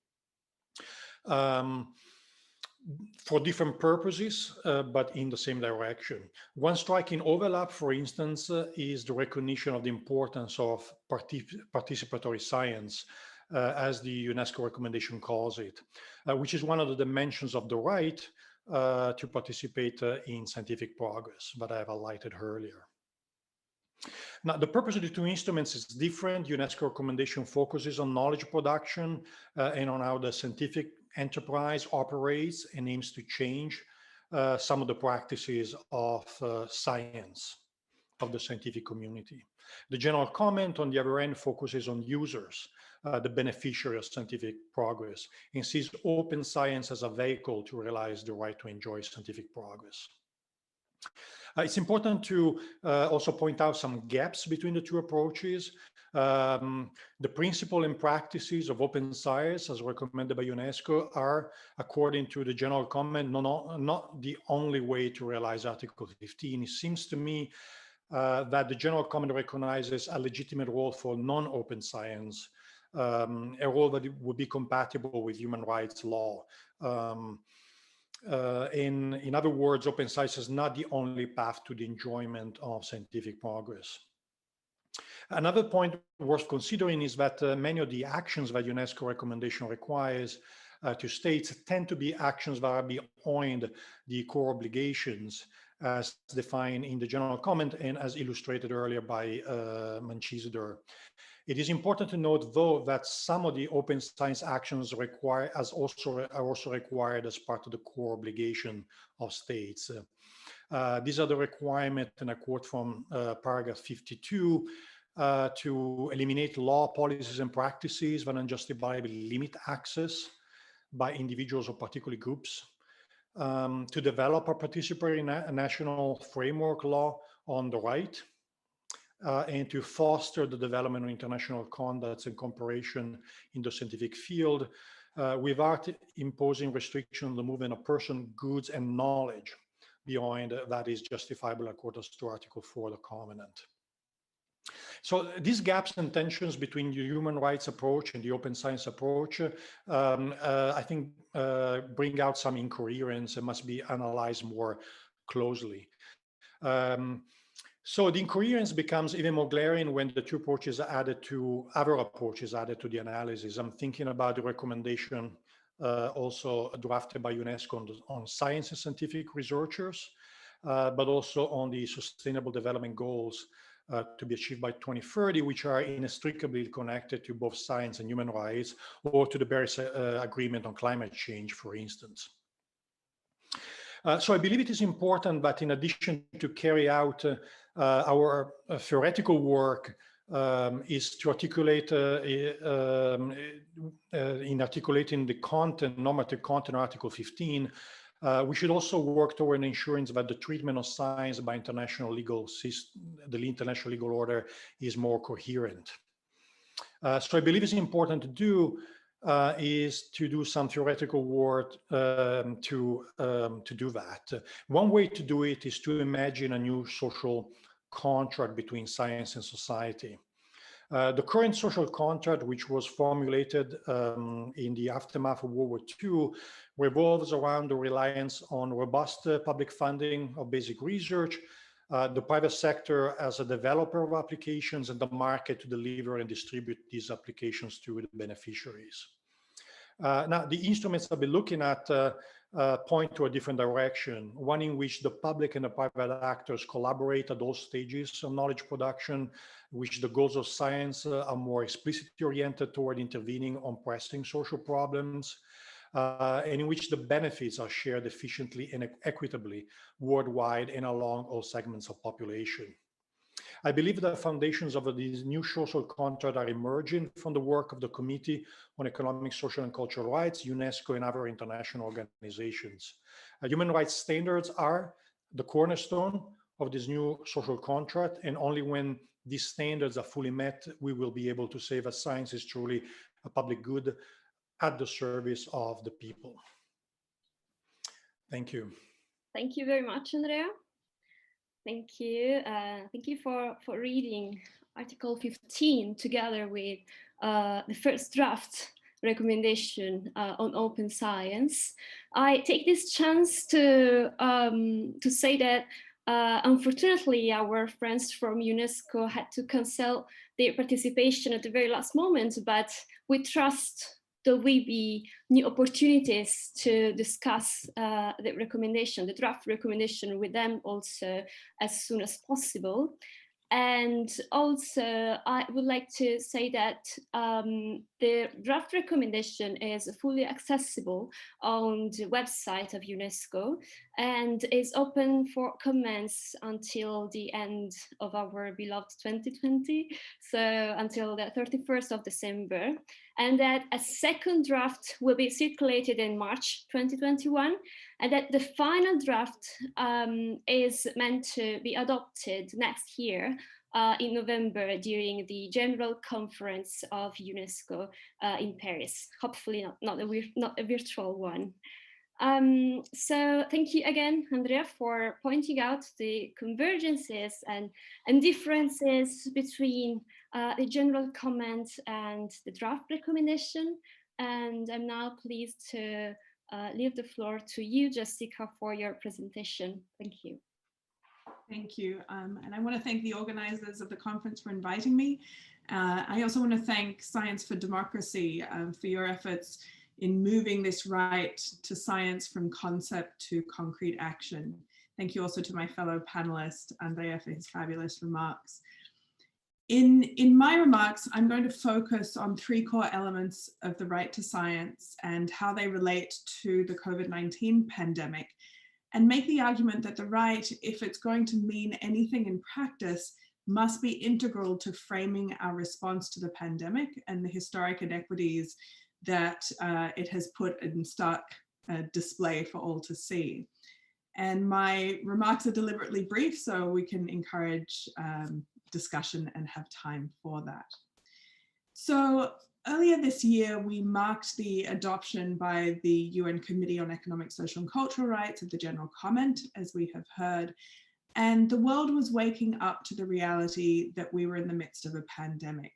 Speaker 9: For different purposes, but in the same direction. One striking overlap, for instance, is the recognition of the importance of participatory science, as the UNESCO recommendation calls it, which is one of the dimensions of the right to participate in scientific progress that I have highlighted earlier. Now, the purpose of the two instruments is different. UNESCO recommendation focuses on knowledge production and on how the scientific enterprise operates and aims to change some of the practices of science, of the scientific community. The general comment, on the other end, focuses on users, the beneficiary of scientific progress, and sees open science as a vehicle to realize the right to enjoy scientific progress. It's important to also point out some gaps between the two approaches. The principle and practices of open science, as recommended by UNESCO, are, according to the general comment, not the only way to realize Article 15. It seems to me that the general comment recognizes a legitimate role for non-open science, a role that would be compatible with human rights law. In other words, open science is not the only path to the enjoyment of scientific progress. Another point worth considering is that many of the actions that UNESCO recommendation requires to states tend to be actions that are beyond the core obligations as defined in the general comment and as illustrated earlier by Mancisidor. It is important to note, though, that some of the open science actions are also required as part of the core obligation of states. These are the requirements, and I quote from paragraph 52, to eliminate law, policies, and practices that unjustifiably limit access by individuals or particular groups, to develop a participatory national framework law on the right, and to foster the development of international conduct and cooperation in the scientific field without imposing restriction on the movement of person, goods, and knowledge beyond that is justifiable according to Article 4 of the Covenant. So these gaps and tensions between the human rights approach and the open science approach, I think, bring out some incoherence and must be analyzed more closely. So the incoherence becomes even more glaring when the two approaches are added to other approaches added to the analysis. I'm thinking about the recommendation also drafted by UNESCO on science and scientific researchers, but also on the Sustainable Development Goals to be achieved by 2030, which are inextricably connected to both science and human rights, or to the Paris Agreement on climate change, for instance. So I believe it is important that in addition to carry out our theoretical work is to articulate in articulating the content, normative content of Article 15, we should also work toward ensuring that the treatment of science by international legal system, the international legal order, is more coherent. So I believe it's important to do is to do some theoretical work to do that. One way to do it is to imagine a new social contract between science and society. The current social contract, which was formulated in the aftermath of World War II, revolves around the reliance on robust public funding of basic research, the private sector as a developer of applications, and the market to deliver and distribute these applications to the beneficiaries. Now, the instruments I'll be looking at point to a different direction, one in which the public and the private actors collaborate at all stages of knowledge production, which the goals of science are more explicitly oriented toward intervening on pressing social problems, and in which the benefits are shared efficiently and equitably worldwide and along all segments of population. I believe the foundations of these new social contracts are emerging from the work of the Committee on Economic, Social and Cultural Rights, UNESCO and other international organizations. Human rights standards are the cornerstone of this new social contract, and only when these standards are fully met, we will be able to say that science is truly a public good at the service of the people. Thank you.
Speaker 8: Thank you very much, Andrea. Thank you. Thank you for reading Article 15 together with the first draft recommendation on open science. I take this chance to say that unfortunately our friends from UNESCO had to cancel their participation at the very last moment, but we trust there will be new opportunities to discuss the recommendation, the draft recommendation with them also as soon as possible. And also, I would like to say that the draft recommendation is fully accessible on the website of UNESCO and is open for comments until the end of our beloved 2020, so until the 31st of December. And that a second draft will be circulated in March 2021, and that the final draft is meant to be adopted next year in November during the General Conference of UNESCO in Paris. Hopefully not a virtual one. So thank you again, Andrea, for pointing out the convergences and differences between the general comment and the draft recommendation. And I'm now pleased to leave the floor to you, Jessica, for your presentation. Thank you.
Speaker 10: Thank you. And I want to thank the organizers of the conference for inviting me. I also want to thank Science for Democracy for your efforts in moving this right to science from concept to concrete action. Thank you also to my fellow panelist, Andrea, for his fabulous remarks. In my remarks, I'm going to focus on three core elements of the right to science and how they relate to the COVID-19 pandemic, and make the argument that the right, if it's going to mean anything in practice, must be integral to framing our response to the pandemic and the historic inequities that it has put in stark display for all to see. And my remarks are deliberately brief so we can encourage discussion and have time for that. So earlier this year, we marked the adoption by the UN Committee on Economic, Social and Cultural Rights of the General Comment, as we have heard, and the world was waking up to the reality that we were in the midst of a pandemic.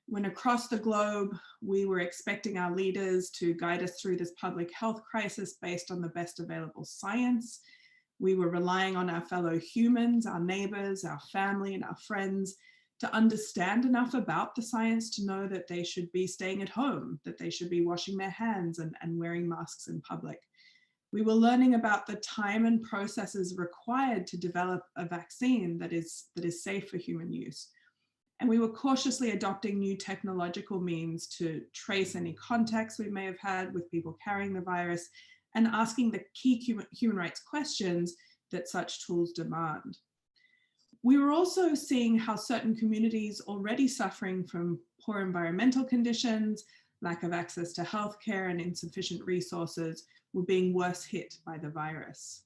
Speaker 10: When across the globe, we were expecting our leaders to guide us through this public health crisis based on the best available science, we were relying on our fellow humans, our neighbors, our family, and our friends to understand enough about the science to know that they should be staying at home, that they should be washing their hands and wearing masks in public. We were learning about the time and processes required to develop a vaccine that is safe for human use. And we were cautiously adopting new technological means to trace any contacts we may have had with people carrying the virus and asking the key human rights questions that such tools demand. We were also seeing how certain communities already suffering from poor environmental conditions, lack of access to healthcare, and insufficient resources were being worse hit by the virus.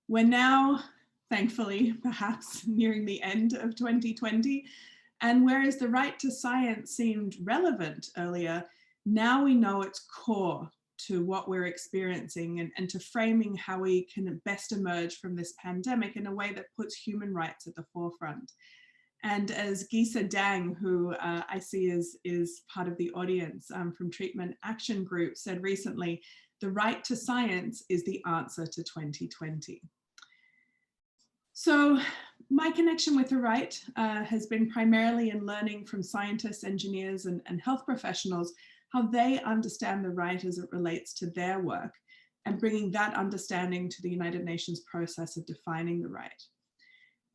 Speaker 10: We're now, thankfully, perhaps nearing the end of 2020, and whereas the right to science seemed relevant earlier, now we know its core to what we're experiencing and to framing how we can best emerge from this pandemic in a way that puts human rights at the forefront. And as Gisa Dang, who I see is part of the audience from Treatment Action Group, said recently, the right to science is the answer to 2020. So my connection with the right has been primarily in learning from scientists, engineers, and health professionals how they understand the right as it relates to their work, and bringing that understanding to the United Nations process of defining the right.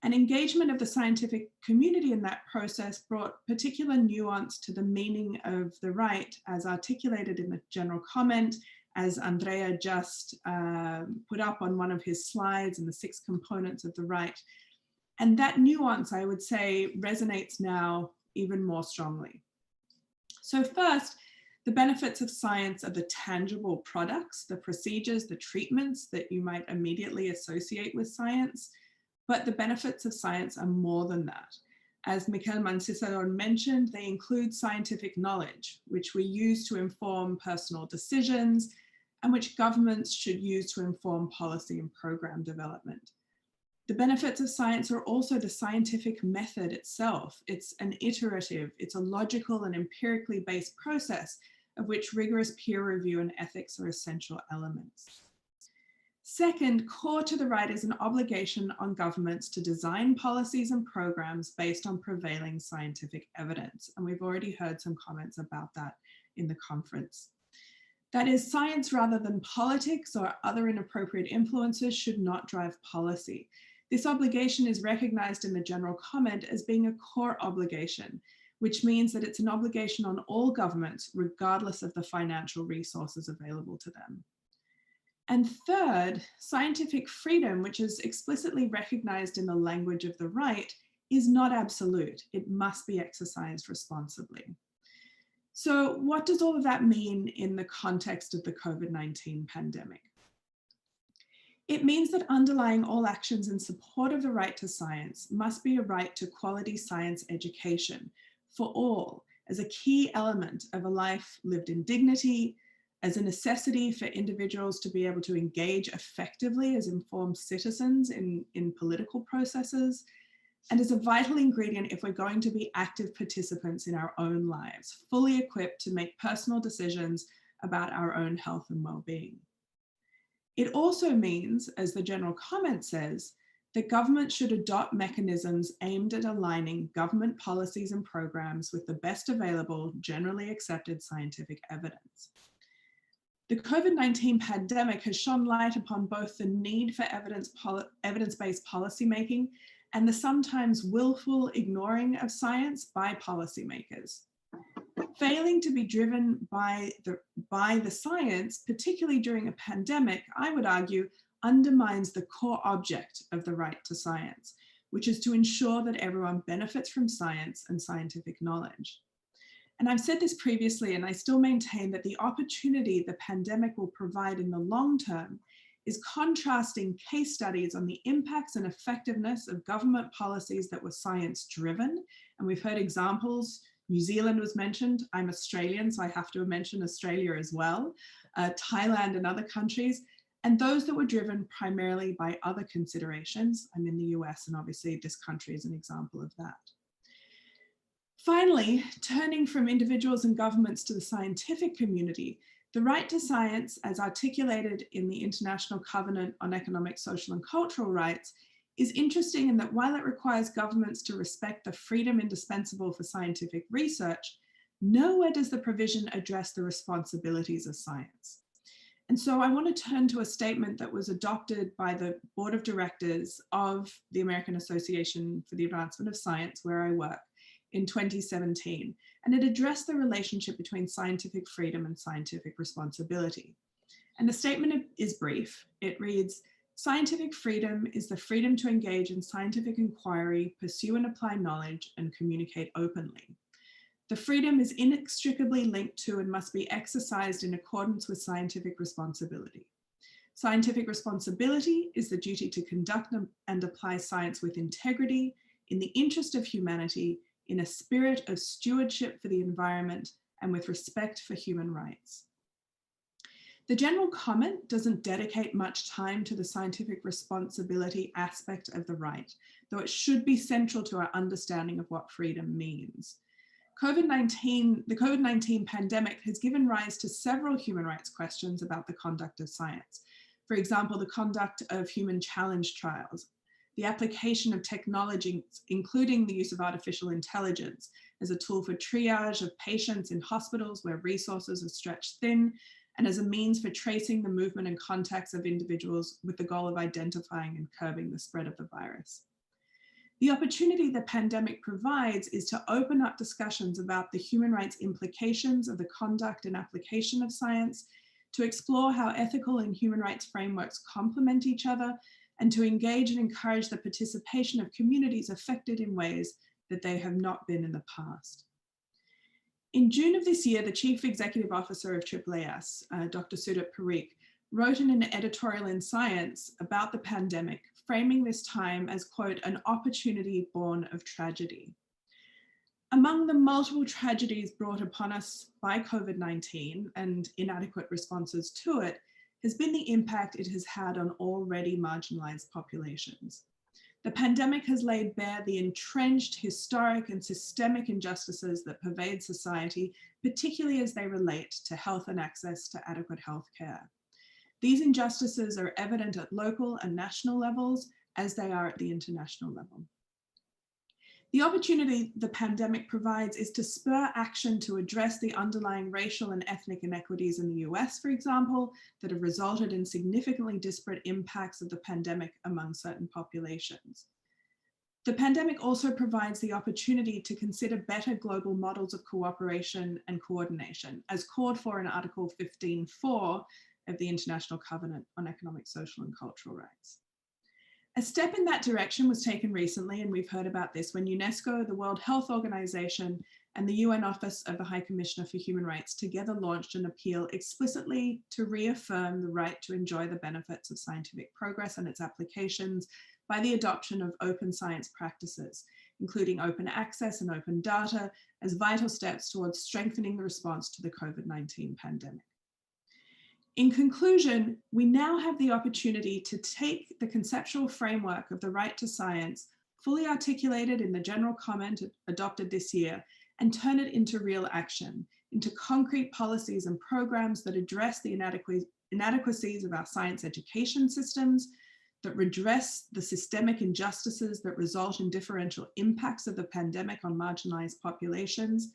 Speaker 10: And engagement of the scientific community in that process brought particular nuance to the meaning of the right as articulated in the general comment, as Andrea just put up on one of his slides, and the 6 components of the right. And that nuance, I would say, resonates now even more strongly. So first, the benefits of science are the tangible products, the procedures, the treatments that you might immediately associate with science. But the benefits of science are more than that. As Mikel Mancisidor mentioned, they include scientific knowledge, which we use to inform personal decisions and which governments should use to inform policy and program development. The benefits of science are also the scientific method itself. It's an iterative, it's a logical and empirically based process of which rigorous peer review and ethics are essential elements. Second, core to the right is an obligation on governments to design policies and programs based on prevailing scientific evidence. And we've already heard some comments about that in the conference. That is, science rather than politics or other inappropriate influences should not drive policy. This obligation is recognized in the general comment as being a core obligation, which means that it's an obligation on all governments, regardless of the financial resources available to them. And third, scientific freedom, which is explicitly recognized in the language of the right, is not absolute. It must be exercised responsibly. So what does all of that mean in the context of the COVID-19 pandemic? It means that underlying all actions in support of the right to science must be a right to quality science education for all as a key element of a life lived in dignity, as a necessity for individuals to be able to engage effectively as informed citizens in political processes, and as a vital ingredient if we're going to be active participants in our own lives, fully equipped to make personal decisions about our own health and well-being. It also means, as the general comment says, that government should adopt mechanisms aimed at aligning government policies and programs with the best available, generally accepted scientific evidence. The COVID-19 pandemic has shone light upon both the need for evidence-based policymaking and the sometimes willful ignoring of science by policymakers. Failing to be driven by the science, particularly during a pandemic, I would argue, undermines the core object of the right to science, which is to ensure that everyone benefits from science and scientific knowledge. And I've said this previously, and I still maintain that the opportunity the pandemic will provide in the long term is contrasting case studies on the impacts and effectiveness of government policies that were science-driven. And we've heard examples. New Zealand was mentioned. I'm Australian, so I have to mention Australia as well, Thailand and other countries, and those that were driven primarily by other considerations. I'm in the US, and obviously this country is an example of that. Finally, turning from individuals and governments to the scientific community, the right to science, as articulated in the International Covenant on Economic, Social and Cultural Rights, is interesting in that while it requires governments to respect the freedom indispensable for scientific research, nowhere does the provision address the responsibilities of science. And so I want to turn to a statement that was adopted by the Board of Directors of the American Association for the Advancement of Science, where I work, in 2017, and it addressed the relationship between scientific freedom and scientific responsibility. And the statement is brief. It reads, "Scientific freedom is the freedom to engage in scientific inquiry, pursue and apply knowledge, and communicate openly. The freedom is inextricably linked to and must be exercised in accordance with scientific responsibility. Scientific responsibility is the duty to conduct and apply science with integrity, in the interest of humanity, in a spirit of stewardship for the environment, and with respect for human rights." The general comment doesn't dedicate much time to the scientific responsibility aspect of the right, though it should be central to our understanding of what freedom means. The COVID-19 pandemic has given rise to several human rights questions about the conduct of science. For example, the conduct of human challenge trials, the application of technology, including the use of artificial intelligence as a tool for triage of patients in hospitals where resources are stretched thin, and as a means for tracing the movement and contacts of individuals with the goal of identifying and curbing the spread of the virus. The opportunity the pandemic provides is to open up discussions about the human rights implications of the conduct and application of science, to explore how ethical and human rights frameworks complement each other, and to engage and encourage the participation of communities affected in ways that they have not been in the past. In June of this year, the Chief Executive Officer of AAAS, Dr. Sudip Parikh, wrote in an editorial in Science about the pandemic, framing this time as, quote, an opportunity born of tragedy. Among the multiple tragedies brought upon us by COVID-19 and inadequate responses to it has been the impact it has had on already marginalized populations. The pandemic has laid bare the entrenched, historic, and systemic injustices that pervade society, particularly as they relate to health and access to adequate health care. These injustices are evident at local and national levels as they are at the international level. The opportunity the pandemic provides is to spur action to address the underlying racial and ethnic inequities in the US, for example, that have resulted in significantly disparate impacts of the pandemic among certain populations. The pandemic also provides the opportunity to consider better global models of cooperation and coordination, as called for in Article 15.4 of the International Covenant on Economic, Social, and Cultural Rights. A step in that direction was taken recently, and we've heard about this, when UNESCO, the World Health Organization, and the UN Office of the High Commissioner for Human Rights together launched an appeal explicitly to reaffirm the right to enjoy the benefits of scientific progress and its applications by the adoption of open science practices, including open access and open data, as vital steps towards strengthening the response to the COVID-19 pandemic. In conclusion, we now have the opportunity to take the conceptual framework of the right to science, fully articulated in the general comment adopted this year, and turn it into real action, into concrete policies and programs that address the inadequacies of our science education systems, that redress the systemic injustices that result in differential impacts of the pandemic on marginalized populations,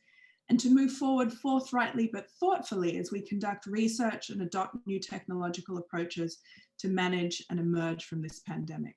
Speaker 10: and to move forward forthrightly but thoughtfully as we conduct research and adopt new technological approaches to manage and emerge from this pandemic.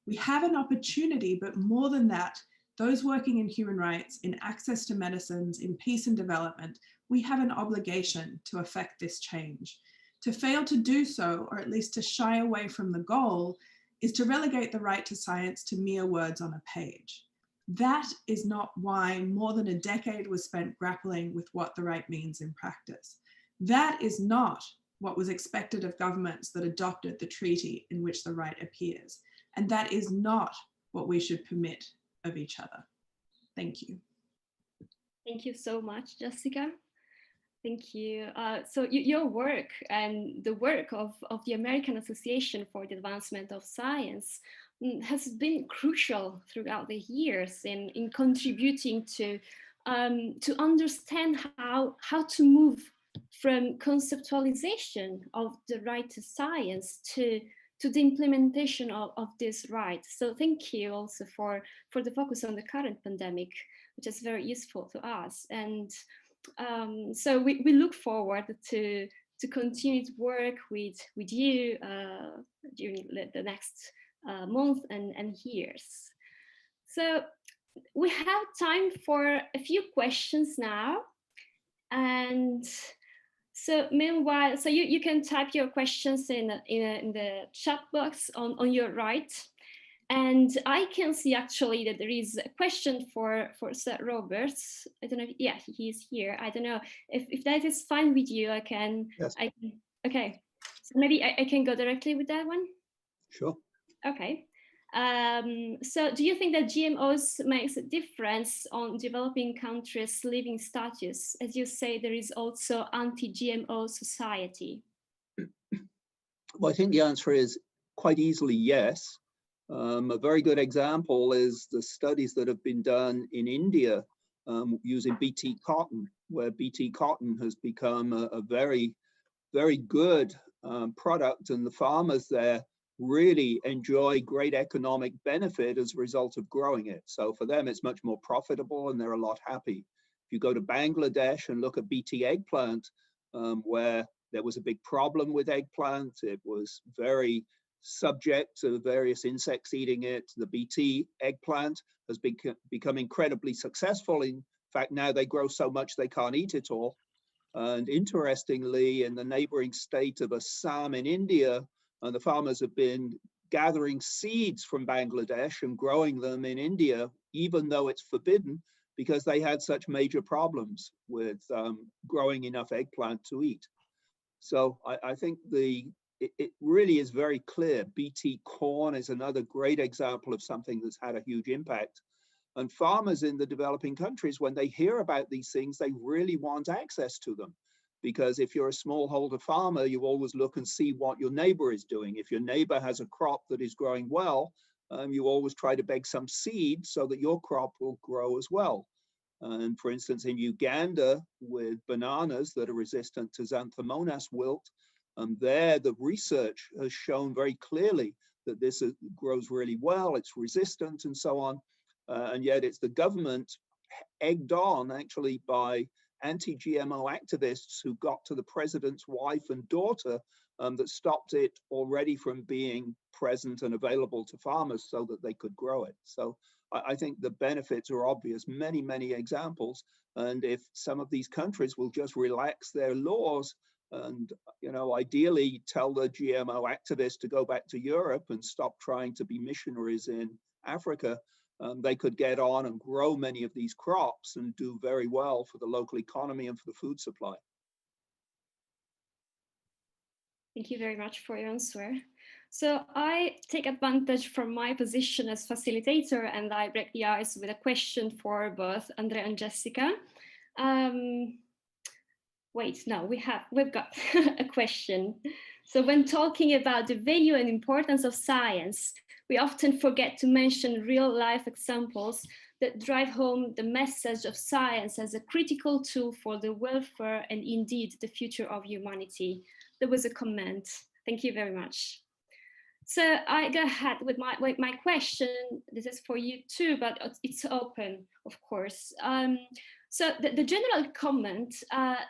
Speaker 10: We have an opportunity, but more than that, those working in human rights, in access to medicines, in peace and development, we have an obligation to affect this change. To fail to do so, or at least to shy away from the goal, is to relegate the right to science to mere words on a page. That is not why more than a decade was spent grappling with what the right means in practice. That is not what was expected of governments that adopted the treaty in which the right appears. And that is not what we should permit of each other. Thank you.
Speaker 8: Thank you so much, Jessica. Thank you. So your work and the work of the American Association for the Advancement of Science has been crucial throughout the years in contributing to understand how to move from conceptualization of the right to science to the implementation of this right. So thank you also for the focus on the current pandemic, which is very useful to us. And so we look forward to continue to work with you during the next month and years. So we have time for a few questions now. And so meanwhile, so you can type your questions in the chat box on your right. And I can see actually that there is a question for Sir Roberts. I don't know. Yeah, he's here. I don't know if that is fine with you. I can. Yes. Okay. So maybe I can go directly with that one.
Speaker 7: Sure.
Speaker 8: Okay. So do you think that GMOs makes a difference on developing countries' living status? As you say, there is also anti-GMO society.
Speaker 7: Well, I think the answer is quite easily yes. A very good example is the studies that have been done in India using BT cotton, where BT cotton has become a very, very good product, and the farmers there really enjoy great economic benefit as a result of growing it. So for them, it's much more profitable and they're a lot happy. If you go to Bangladesh and look at BT eggplant, where there was a big problem with eggplant, it was very subject to various insects eating it. The BT eggplant has become incredibly successful. In fact, now they grow so much they can't eat it all. And interestingly, in the neighboring state of Assam in India, the farmers have been gathering seeds from Bangladesh and growing them in India, even though it's forbidden, because they had such major problems with growing enough eggplant to eat. So I think it really is very clear. BT corn is another great example of something that's had a huge impact. And farmers in the developing countries, when they hear about these things, they really want access to them. Because if you're a smallholder farmer, you always look and see what your neighbor is doing. If your neighbor has a crop that is growing well, you always try to beg some seed so that your crop will grow as well. And for instance, in Uganda, with bananas that are resistant to Xanthomonas wilt, there the research has shown very clearly that this grows really well, it's resistant and so on. And yet it's the government egged on actually by anti-GMO activists who got to the president's wife and daughter that stopped it already from being present and available to farmers so that they could grow it. So I think the benefits are obvious, many, many examples. And if some of these countries will just relax their laws and, you know, ideally tell the GMO activists to go back to Europe and stop trying to be missionaries in Africa, they could get on and grow many of these crops and do very well for the local economy and for the food supply.
Speaker 8: Thank you very much for your answer. So I take advantage from my position as facilitator and I break the ice with a question for both Andrea and Jessica. Wait, no, we've got a question. So when talking about the value and importance of science, we often forget to mention real life examples that drive home the message of science as a critical tool for the welfare and indeed the future of humanity. There was a comment. Thank you very much. So I go ahead with my question. This is for you too, but it's open, of course. So the general comment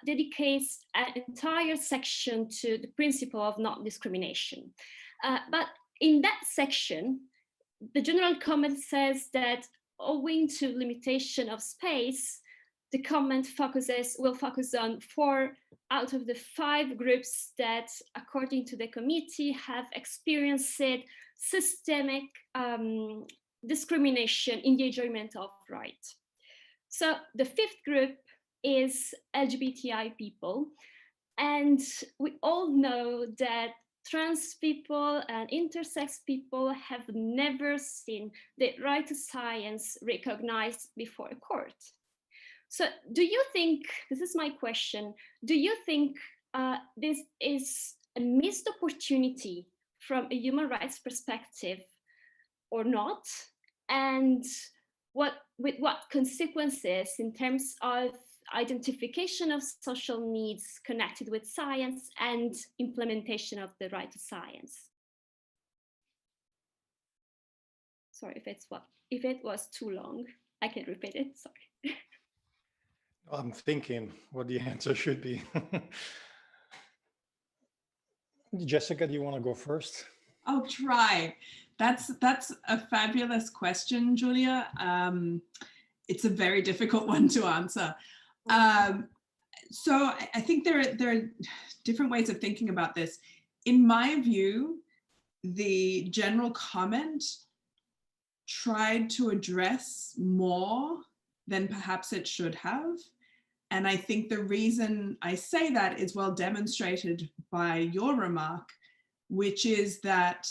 Speaker 8: dedicates an entire section to the principle of non-discrimination. But in that section, the general comment says that owing to limitation of space, the comment will focus on 4 out of the 5 groups that, according to the committee, have experienced systemic discrimination in the enjoyment of rights. So the 5th group is LGBTI people. And we all know that trans people and intersex people have never seen the right to science recognized before a court. So do you think, this is my question, do you think this is a missed opportunity from a human rights perspective or not? And with what consequences in terms of identification of social needs connected with science and implementation of the right to science? Sorry if it was too long, I can repeat it, sorry.
Speaker 9: I'm thinking what the answer should be. Jessica, do you want to go first?
Speaker 10: I'll try. That's a fabulous question, Giulia. It's a very difficult one to answer. So I think there are different ways of thinking about this. In my view, the general comment tried to address more than perhaps it should have. And I think the reason I say that is well demonstrated by your remark, which is that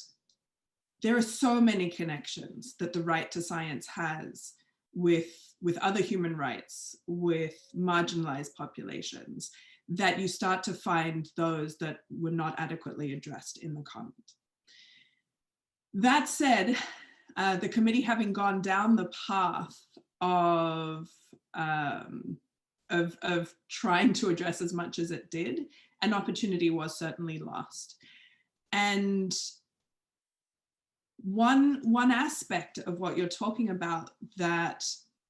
Speaker 10: there are so many connections that the right to science has with other human rights, with marginalized populations, that you start to find those that were not adequately addressed in the comment. That said, the committee having gone down the path of trying to address as much as it did, an opportunity was certainly lost. And one aspect of what you're talking about that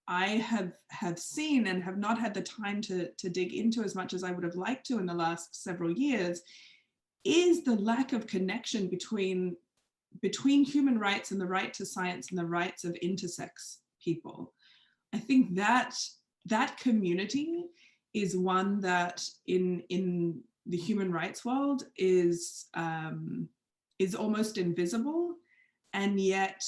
Speaker 10: I have seen and have not had the time to dig into as much as I would have liked to in the last several years is the lack of connection between human rights and the right to science and the rights of intersex people. I think that community is one that in the human rights world is almost invisible, and yet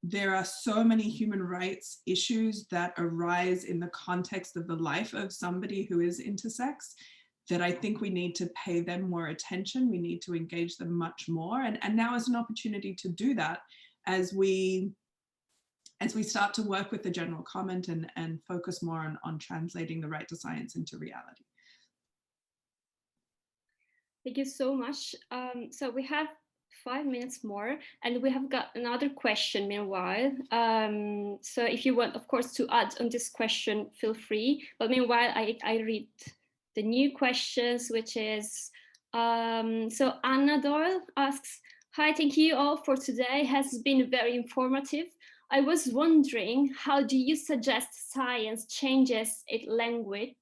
Speaker 10: there are so many human rights issues that arise in the context of the life of somebody who is intersex that I think we need to pay them more attention. We need to engage them much more. And now is an opportunity to do that as we start to work with the general comment and focus more on translating the right to science into reality.
Speaker 8: Thank you so much. So we have 5 minutes more, and we have got another question meanwhile. So if you want, of course, to add on this question, feel free. But meanwhile, I read the new questions, which is, so Anna Doyle asks, hi, thank you all for today. Has been very informative. I was wondering, how do you suggest science changes its language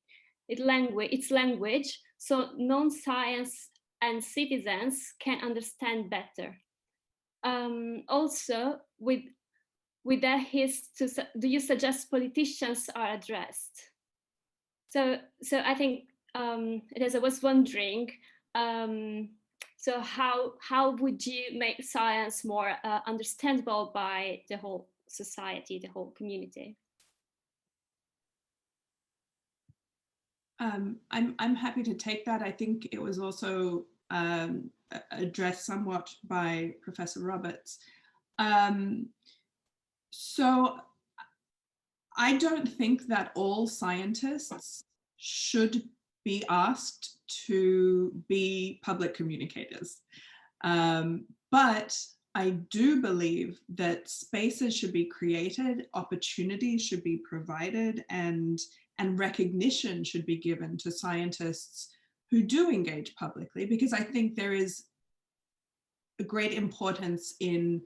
Speaker 8: so non-science and citizens can understand better? Also, with that, do you suggest politicians are addressed? So I think as I was wondering, so how would you make science more understandable by the whole society, the whole community?
Speaker 10: I'm happy to take that. I think it was also addressed somewhat by Professor Roberts. So I don't think that all scientists should be asked to be public communicators. But I do believe that spaces should be created, opportunities should be provided, and recognition should be given to scientists who do engage publicly, because I think there is a great importance in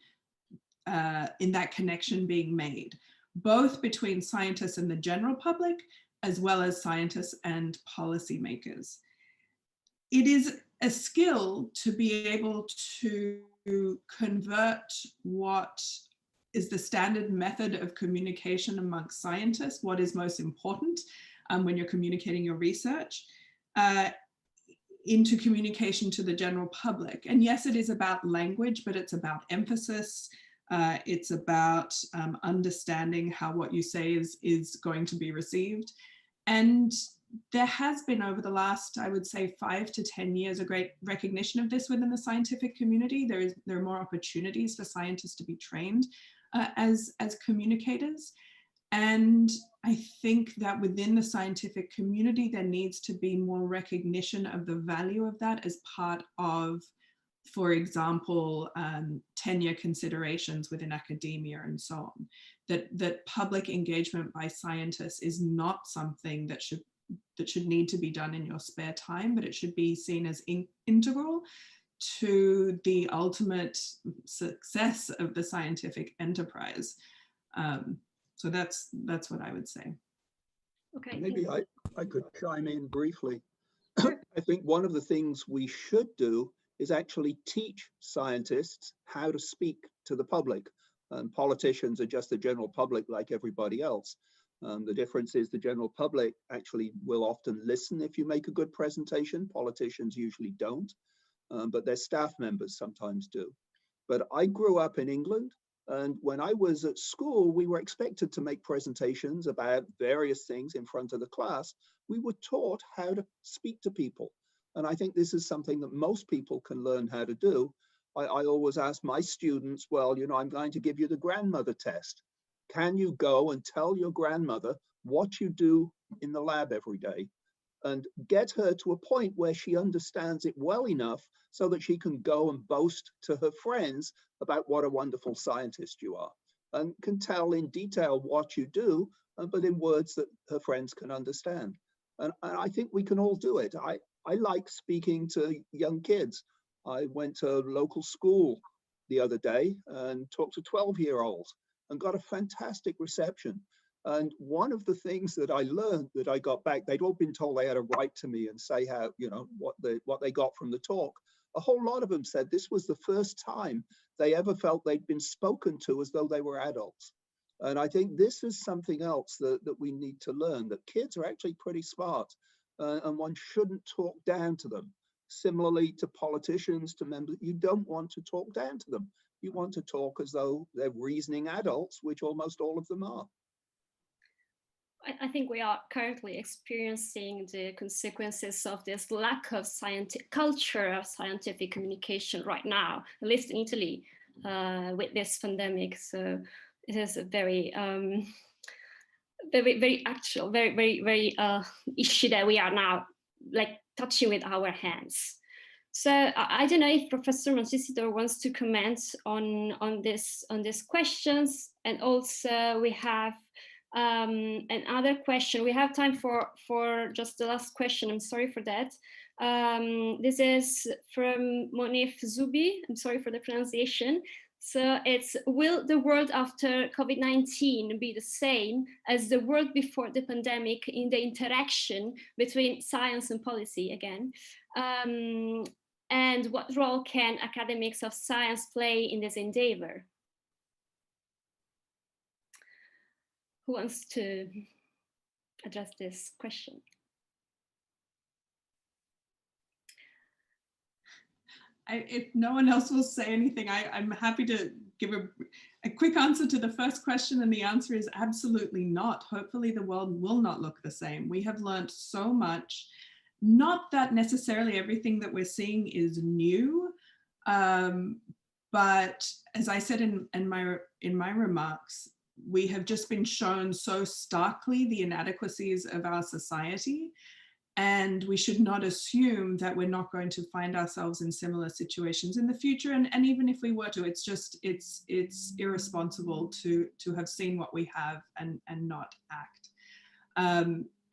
Speaker 10: that connection being made, both between scientists and the general public, as well as scientists and policymakers. It is a skill to be able to convert what is the standard method of communication amongst scientists, what is most important when you're communicating your research, into communication to the general public. And yes, it is about language, but it's about emphasis. It's about understanding how what you say is going to be received. And there has been, over the last, I would say, 5 to 10 years, a great recognition of this within the scientific community. There are more opportunities for scientists to be trained as communicators. And I think that within the scientific community, there needs to be more recognition of the value of that as part of, for example, tenure considerations within academia and so on. That public engagement by scientists is not something that should need to be done in your spare time, but it should be seen as integral to the ultimate success of the scientific enterprise. So that's what I would say.
Speaker 8: Okay.
Speaker 7: Maybe I could chime in briefly. I think one of the things we should do is actually teach scientists how to speak to the public. And politicians are just the general public like everybody else. The difference is the general public actually will often listen if you make a good presentation. Politicians usually don't, but their staff members sometimes do. But I grew up in England, and when I was at school, we were expected to make presentations about various things in front of the class. We were taught how to speak to people. And I think this is something that most people can learn how to do. I always ask my students, well, you know, I'm going to give you the grandmother test. Can you go and tell your grandmother what you do in the lab every day? and get her to a point where she understands it well enough so that she can go and boast to her friends about what a wonderful scientist you are, and can tell in detail what you do, but in words that her friends can understand. And I think we can all do it. I like speaking to young kids. I went to a local school the other day and talked to 12-year-olds and got a fantastic reception. And one of the things that I learned that I got back, they'd all been told they had to write to me and say how, you know, what they got from the talk. A whole lot of them said this was the first time they ever felt they'd been spoken to as though they were adults. And I think this is something else that we need to learn, that kids are actually pretty smart, and one shouldn't talk down to them. Similarly to politicians, to members, you don't want to talk down to them. You want to talk as though they're reasoning adults, which almost all of them are.
Speaker 8: I think we are currently experiencing the consequences of this lack of scientific culture of scientific communication right now, at least in Italy, with this pandemic. So it is a very, very actual, very issue that we are now like touching with our hands. So I don't know if Professor Mancisidor wants to comment on these questions, and also we have another question. We have time for just the last question. I'm sorry for that. This is from Monif Zubi. I'm sorry for the pronunciation. So it's, will the world after COVID-19 be the same as the world before the pandemic in the interaction between science and policy again? And what role can academics of science play in this endeavor? Who wants to address this question?
Speaker 10: If no one else will say anything, I'm happy to give a quick answer to the first question, and the answer is absolutely not. Hopefully the world will not look the same. We have learned so much, not that necessarily everything that we're seeing is new, but as I said in my remarks, we have just been shown so starkly the inadequacies of our society. And we should not assume that we're not going to find ourselves in similar situations in the future. And even if we were to, it's irresponsible to have seen what we have and not act.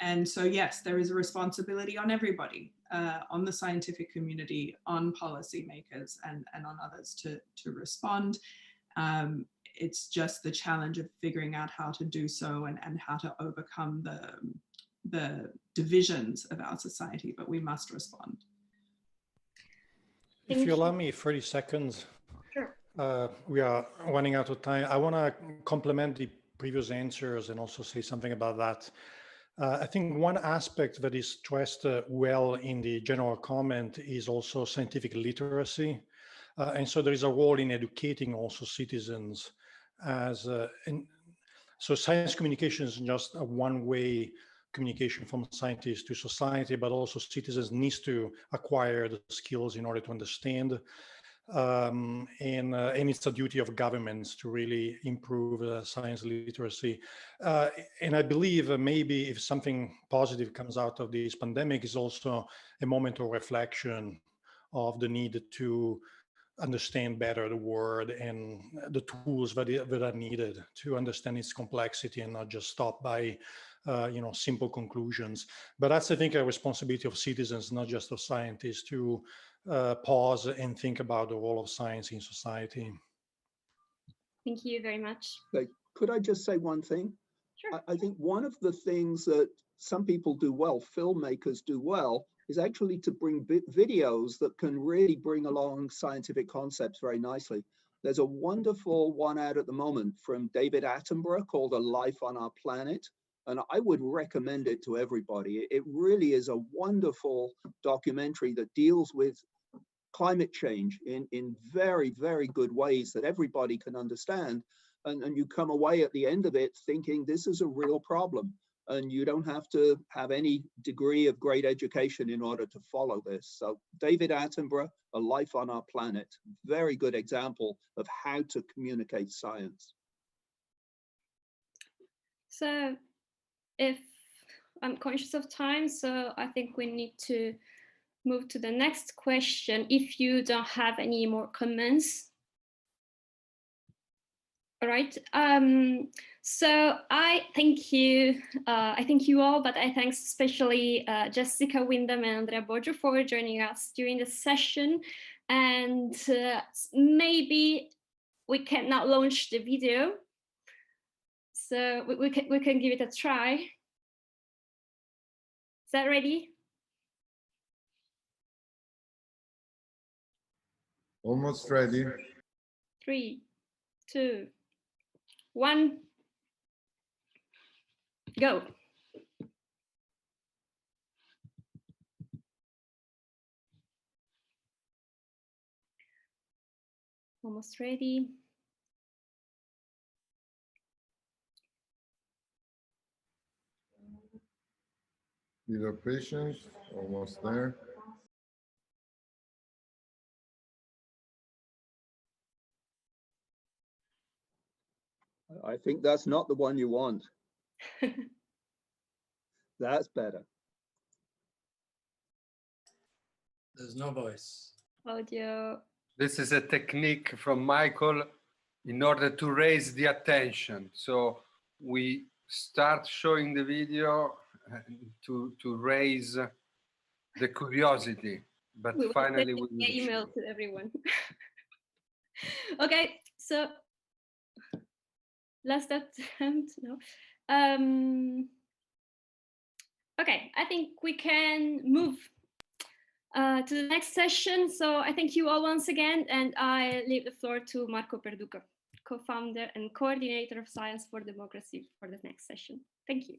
Speaker 10: And so, yes, there is a responsibility on everybody, on the scientific community, on policymakers, and on others to respond. It's just the challenge of figuring out how to do so and how to overcome the divisions of our society, but we must respond.
Speaker 9: If you allow me 30 seconds,
Speaker 8: sure.
Speaker 9: We are running out of time. I want to complement the previous answers and also say something about that. I think one aspect that is stressed well in the general comment is also scientific literacy. And so there is a role in educating also citizens as, so science communication is just a one-way communication from scientists to society, but also citizens needs to acquire the skills in order to understand. And it's a duty of governments to really improve science literacy. And I believe maybe if something positive comes out of this pandemic is also a moment of reflection of the need to understand better the world and the tools that are needed to understand its complexity and not just stop by simple conclusions. But that's, I think, a responsibility of citizens, not just of scientists, to pause and think about the role of science in society.
Speaker 8: Thank you very much.
Speaker 7: Could I just say one thing?
Speaker 8: Sure.
Speaker 7: I think one of the things that some people do well, filmmakers do well, is actually to bring videos that can really bring along scientific concepts very nicely. There's a wonderful one out at the moment from David Attenborough called A Life on Our Planet. And I would recommend it to everybody. It really is a wonderful documentary that deals with climate change in very, very good ways that everybody can understand. And you come away at the end of it thinking this is a real problem. And you don't have to have any degree of great education in order to follow this. So David Attenborough, A Life on Our Planet, very good example of how to communicate science.
Speaker 8: So if I'm conscious of time, so I think we need to move to the next question if you don't have any more comments. All right. So I thank you all, but I thank especially Jessica Windham and Andrea Boggio for joining us during the session. And maybe we can now launch the video. So we can give it a try. Is that ready?
Speaker 1: Almost ready.
Speaker 8: 3, 2, 1, go. Almost ready.
Speaker 1: Little patience, almost there.
Speaker 7: I think that's not the one you want. That's better.
Speaker 4: There's no voice.
Speaker 8: Audio.
Speaker 5: This is a technique from Michael in order to raise the attention. So we start showing the video to raise the curiosity, but finally we will
Speaker 8: email to everyone. Okay, so last attempt. No. Okay, I think we can move to the next session. So I thank you all once again, and I leave the floor to Marco Perduca, co-founder and coordinator of Science for Democracy, for the next session. Thank you.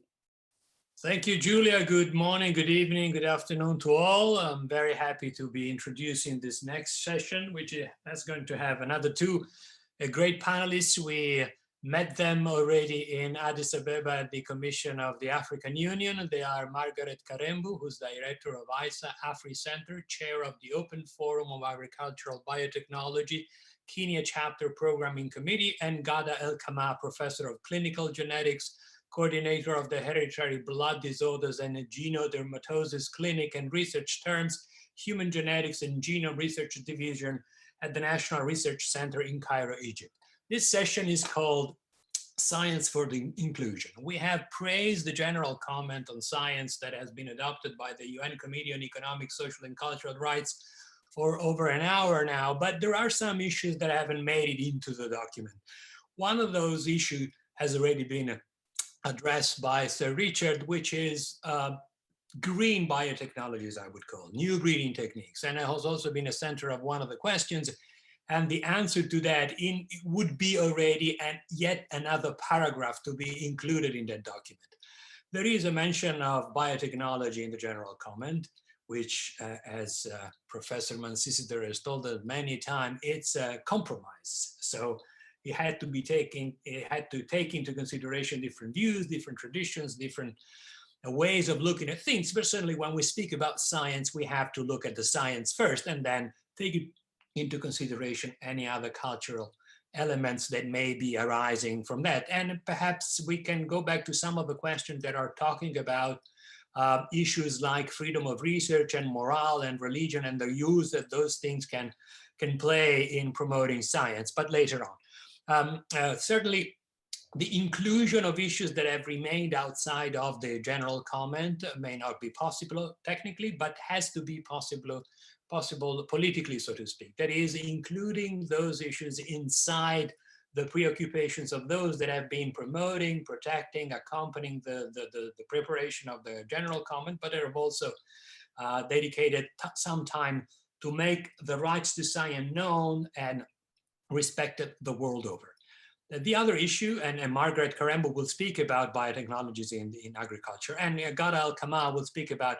Speaker 4: Thank you, Giulia. Good morning, good evening, good afternoon to all. I'm very happy to be introducing this next session, which is going to have another two great panelists. We met them already in Addis Ababa at the Commission of the African Union. They are Margaret Karembu, who's director of ISAAA AfriCenter, chair of the Open Forum of Agricultural Biotechnology, Kenya Chapter Programming Committee, and Ghada Kamah, professor of clinical genetics, coordinator of the Hereditary Blood Disorders and Genodermatoses Clinic and Research Terms, Human Genetics and Genome Research Division at the National Research Center in Cairo, Egypt. This session is called Science for the Inclusion. We have praised the general comment on science that has been adopted by the UN Committee on Economic, Social, and Cultural Rights for over an hour now, but there are some issues that haven't made it into the document. One of those issues has already been addressed by Sir Richard, which is green biotechnologies, I would call, new breeding techniques. And it has also been a center of one of the questions. And the answer to that would be already yet another paragraph to be included in that document. There is a mention of biotechnology in the general comment, which, as Professor Mancisidor has told us many times, it's a compromise. So it had to take into consideration different views, different traditions, different ways of looking at things. But certainly when we speak about science, we have to look at the science first and then take it into consideration any other cultural elements that may be arising from that. And perhaps we can go back to some of the questions that are talking about issues like freedom of research and morale and religion and the use that those things can play in promoting science, but later on. Certainly, the inclusion of issues that have remained outside of the general comment may not be possible technically, but has to be possible politically, so to speak. That is, including those issues inside the preoccupations of those that have been promoting, protecting, accompanying the preparation of the general comment, but have also dedicated some time to make the rights to science known and respected the world over. The other issue, and Margaret Karembu will speak about biotechnologies in agriculture, and Ghada Kamah will speak about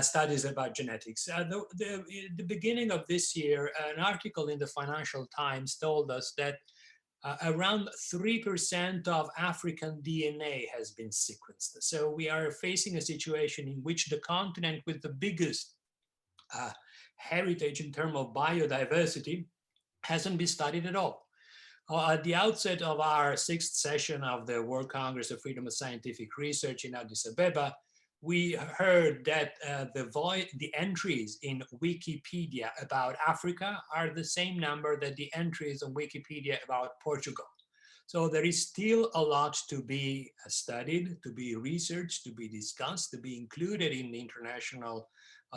Speaker 4: studies about genetics. The beginning of this year, an article in the Financial Times told us that around 3% of African DNA has been sequenced. So we are facing a situation in which the continent with the biggest heritage in terms of biodiversity hasn't been studied at all. At the outset of our 6th session of the World Congress of Freedom of Scientific Research in Addis Ababa, we heard that the entries in Wikipedia about Africa are the same number that the entries on Wikipedia about Portugal. So there is still a lot to be studied, to be researched, to be discussed, to be included in the international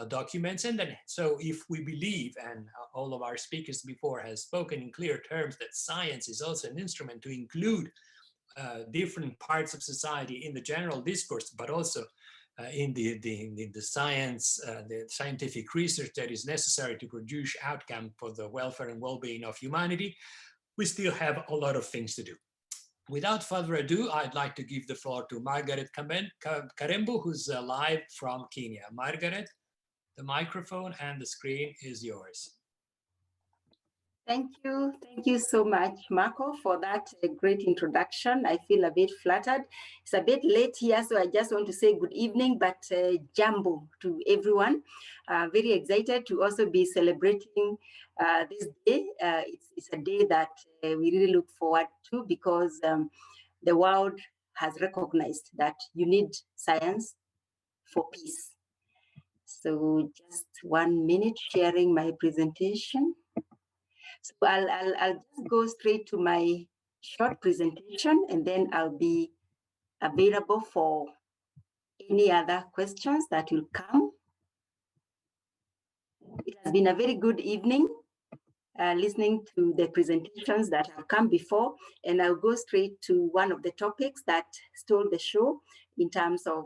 Speaker 4: documents. And then, so if we believe, and all of our speakers before has spoken in clear terms, that science is also an instrument to include different parts of society in the general discourse, but also in the science, the scientific research that is necessary to produce outcome for the welfare and well-being of humanity, we still have a lot of things to do. Without further ado, I'd like to give the floor to Margaret Karembu, who's live from Kenya. Margaret, the microphone and the screen is yours.
Speaker 11: Thank you so much, Marco, for that great introduction. I feel a bit flattered. It's a bit late here, so I just want to say good evening, but jambo to everyone. Very excited to also be celebrating this day. It's a day that we really look forward to because the world has recognized that you need science for peace. So just 1 minute sharing my presentation. So I'll just go straight to my short presentation and then I'll be available for any other questions that will come. It has been a very good evening listening to the presentations that have come before, and I'll go straight to one of the topics that stole the show in terms of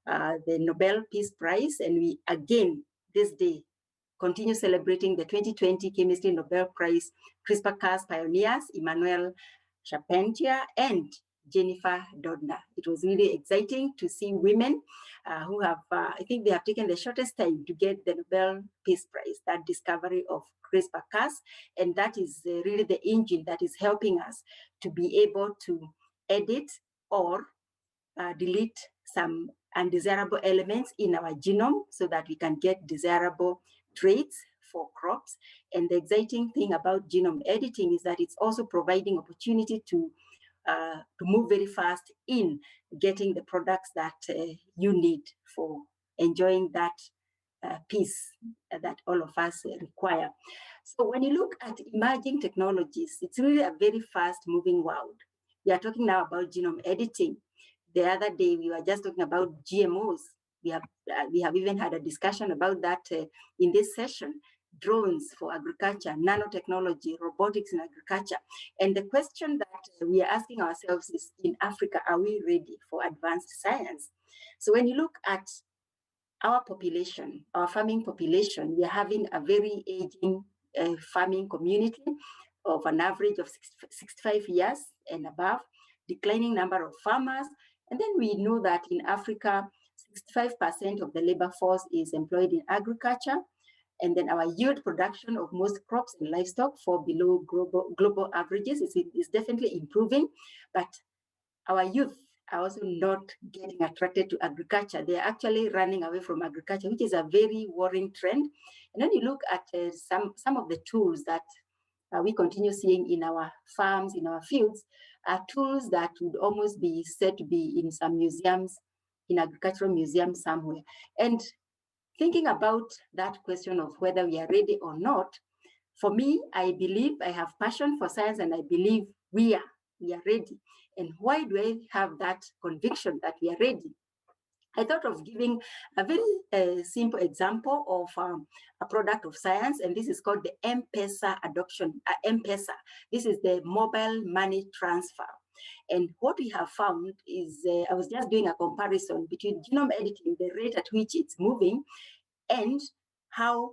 Speaker 11: the Nobel Peace Prize. And we again this day continue celebrating the 2020 Chemistry Nobel Prize CRISPR-Cas pioneers, Emmanuel Charpentier and Jennifer Doudna. It was really exciting to see women who have, I think they have taken the shortest time to get the Nobel Peace Prize, that discovery of CRISPR-Cas, and that is really the engine that is helping us to be able to edit or delete some undesirable elements in our genome so that we can get desirable traits for crops. And the exciting thing about genome editing is that it's also providing opportunity to move very fast in getting the products that you need for enjoying that peace that all of us require. So when you look at emerging technologies, it's really a very fast moving world. We are talking now about genome editing. The other day we were just talking about GMOs. We have even had a discussion about that in this session. Drones for agriculture, nanotechnology, robotics in agriculture. And the question that we are asking ourselves is, in Africa, are we ready for advanced science? So when you look at our population, our farming population, we are having a very aging farming community of an average of 65 years and above, declining number of farmers. And then we know that in Africa, 65% of the labor force is employed in agriculture. And then our yield production of most crops and livestock fall below global averages. It's definitely improving, but our youth are also not getting attracted to agriculture. They're actually running away from agriculture, which is a very worrying trend. And then you look at some of the tools that we continue seeing in our farms, in our fields, are tools that would almost be said to be in some museums, in agricultural museums somewhere. And thinking about that question of whether we are ready or not, for me, I believe I have passion for science and I believe we are ready. And why do I have that conviction that we are ready? I thought of giving a very simple example of a product of science, and this is called the M-Pesa adoption. M-Pesa, this is the mobile money transfer. And what we have found is, I was just doing a comparison between genome editing, the rate at which it's moving, and how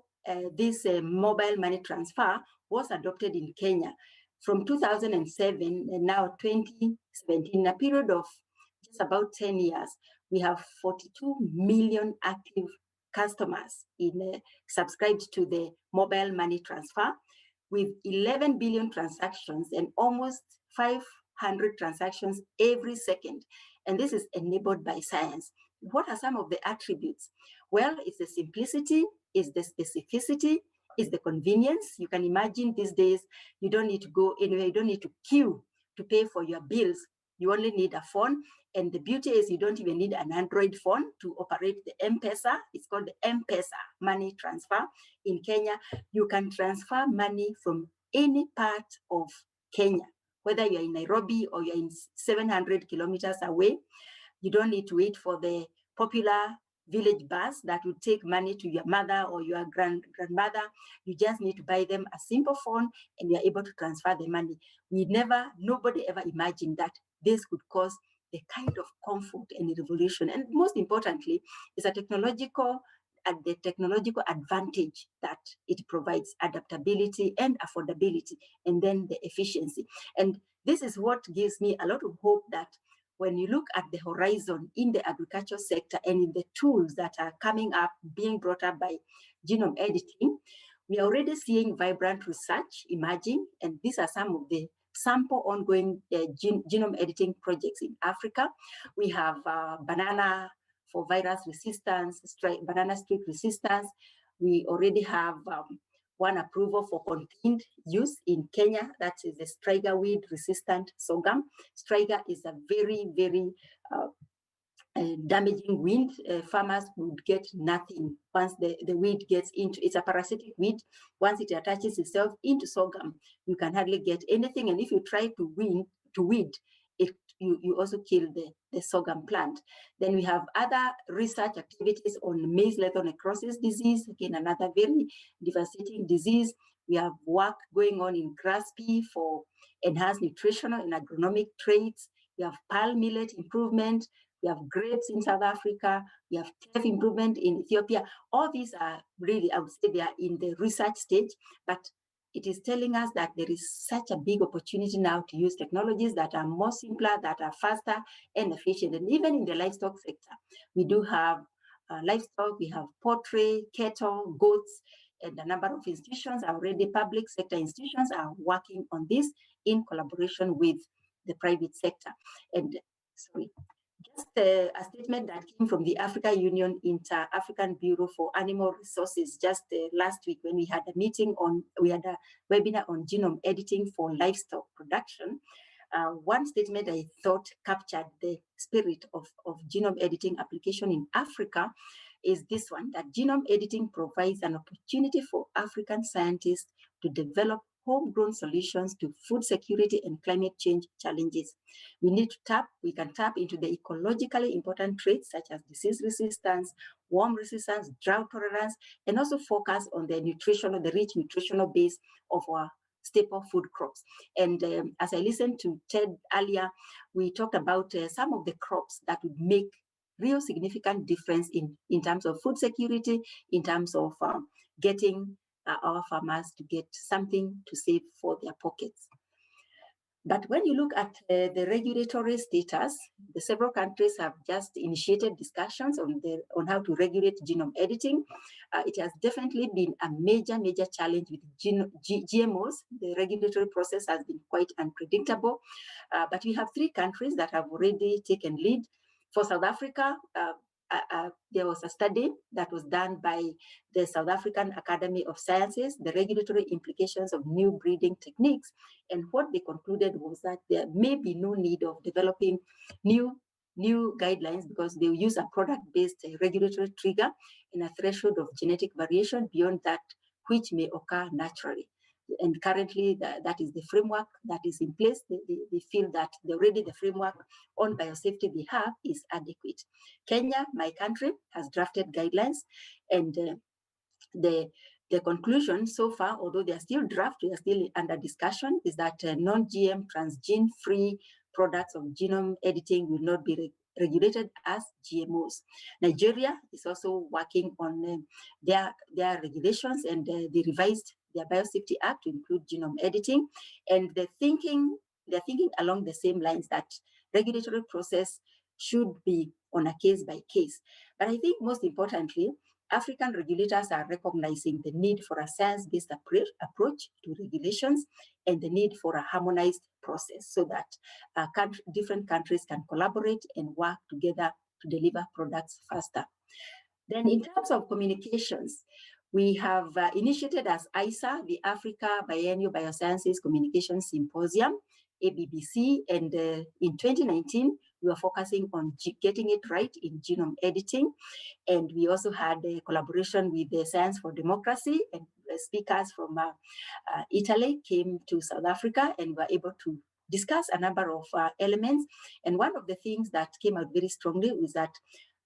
Speaker 11: this mobile money transfer was adopted in Kenya from 2007 and now 2017, in a period of just about 10 years. We have 42 million active customers subscribed to the mobile money transfer, with 11 billion transactions and almost 500 transactions every second. And this is enabled by science. What are some of the attributes? Well, it's the simplicity, it's the specificity, it's the convenience. You can imagine these days, you don't need to go anywhere, you don't need to queue to pay for your bills. You only need a phone. And the beauty is you don't even need an Android phone to operate the M-Pesa. It's called the M-Pesa money transfer. In Kenya, you can transfer money from any part of Kenya, whether you're in Nairobi or you're in 700 kilometers away. You don't need to wait for the popular village bus that would take money to your mother or your grandmother. You just need to buy them a simple phone and you're able to transfer the money. Nobody ever imagined that this could cause the kind of comfort and revolution. And most importantly, it's the technological advantage that it provides, adaptability and affordability, and then the efficiency. And this is what gives me a lot of hope that when you look at the horizon in the agriculture sector and in the tools that are coming up, being brought up by genome editing, we are already seeing vibrant research emerging. And these are some of the sample ongoing genome editing projects in Africa. We have banana for virus resistance, banana streak resistance. We already have one approval for contained use in Kenya. That is the striga weed resistant sorghum. Striga is a very, very damaging weed. Farmers would get nothing once the weed gets into, it's a parasitic weed. Once it attaches itself into sorghum, you can hardly get anything. And if you try to weed it, you also kill the sorghum plant. Then we have other research activities on maize lethal necrosis disease, again, another very devastating disease. We have work going on in grass pea for enhanced nutritional and agronomic traits. We have pearl millet improvement. We have grapes in South Africa. We have teff improvement in Ethiopia. All these are really, I would say they are in the research stage, but it is telling us that there is such a big opportunity now to use technologies that are more simpler, that are faster and efficient. And even in the livestock sector, we do have livestock, we have poultry, cattle, goats, and a number of institutions, already public sector institutions, are working on this in collaboration with the private sector. And sorry, just a statement that came from the Africa Union Inter-African Bureau for Animal Resources just last week when we had a webinar on genome editing for livestock production. One statement I thought captured the spirit of genome editing application in Africa is this one, that genome editing provides an opportunity for African scientists to develop homegrown solutions to food security and climate change challenges. We can tap into the ecologically important traits such as disease resistance, worm resistance, drought tolerance, and also focus on the rich nutritional base of our staple food crops. And as I listened to Ted earlier, we talked about some of the crops that would make real significant difference in terms of food security, in terms of getting our farmers to get something to save for their pockets. But when you look at the regulatory status, the several countries have just initiated discussions on how to regulate genome editing. It has definitely been a major challenge with GMOs. The regulatory process has been quite unpredictable, but we have 3 countries that have already taken lead. For South Africa, there was a study that was done by the South African Academy of Sciences, the regulatory implications of new breeding techniques. And what they concluded was that there may be no need of developing new guidelines because they will use a product-based regulatory trigger and a threshold of genetic variation beyond that which may occur naturally. And currently, that is the framework that is in place. They feel that already the framework on biosafety they have is adequate. Kenya, my country, has drafted guidelines, and the conclusion so far, although they are still draft, they are still under discussion, is that non-GM transgene-free products of genome editing will not be regulated as GMOs. Nigeria is also working on their regulations, and they revised their Biosafety Act to include genome editing. And they're thinking along the same lines that regulatory process should be on a case by case. But I think most importantly, African regulators are recognizing the need for a science-based approach to regulations and the need for a harmonized process so that different countries can collaborate and work together to deliver products faster. Then in terms of communications, we have initiated as ISAAA, the Africa Biennial Biosciences Communication Symposium ABBC, and in 2019, we were focusing on getting it right in genome editing. And we also had a collaboration with the Science for Democracy, and speakers from Italy came to South Africa and were able to discuss a number of elements. And one of the things that came out very strongly was that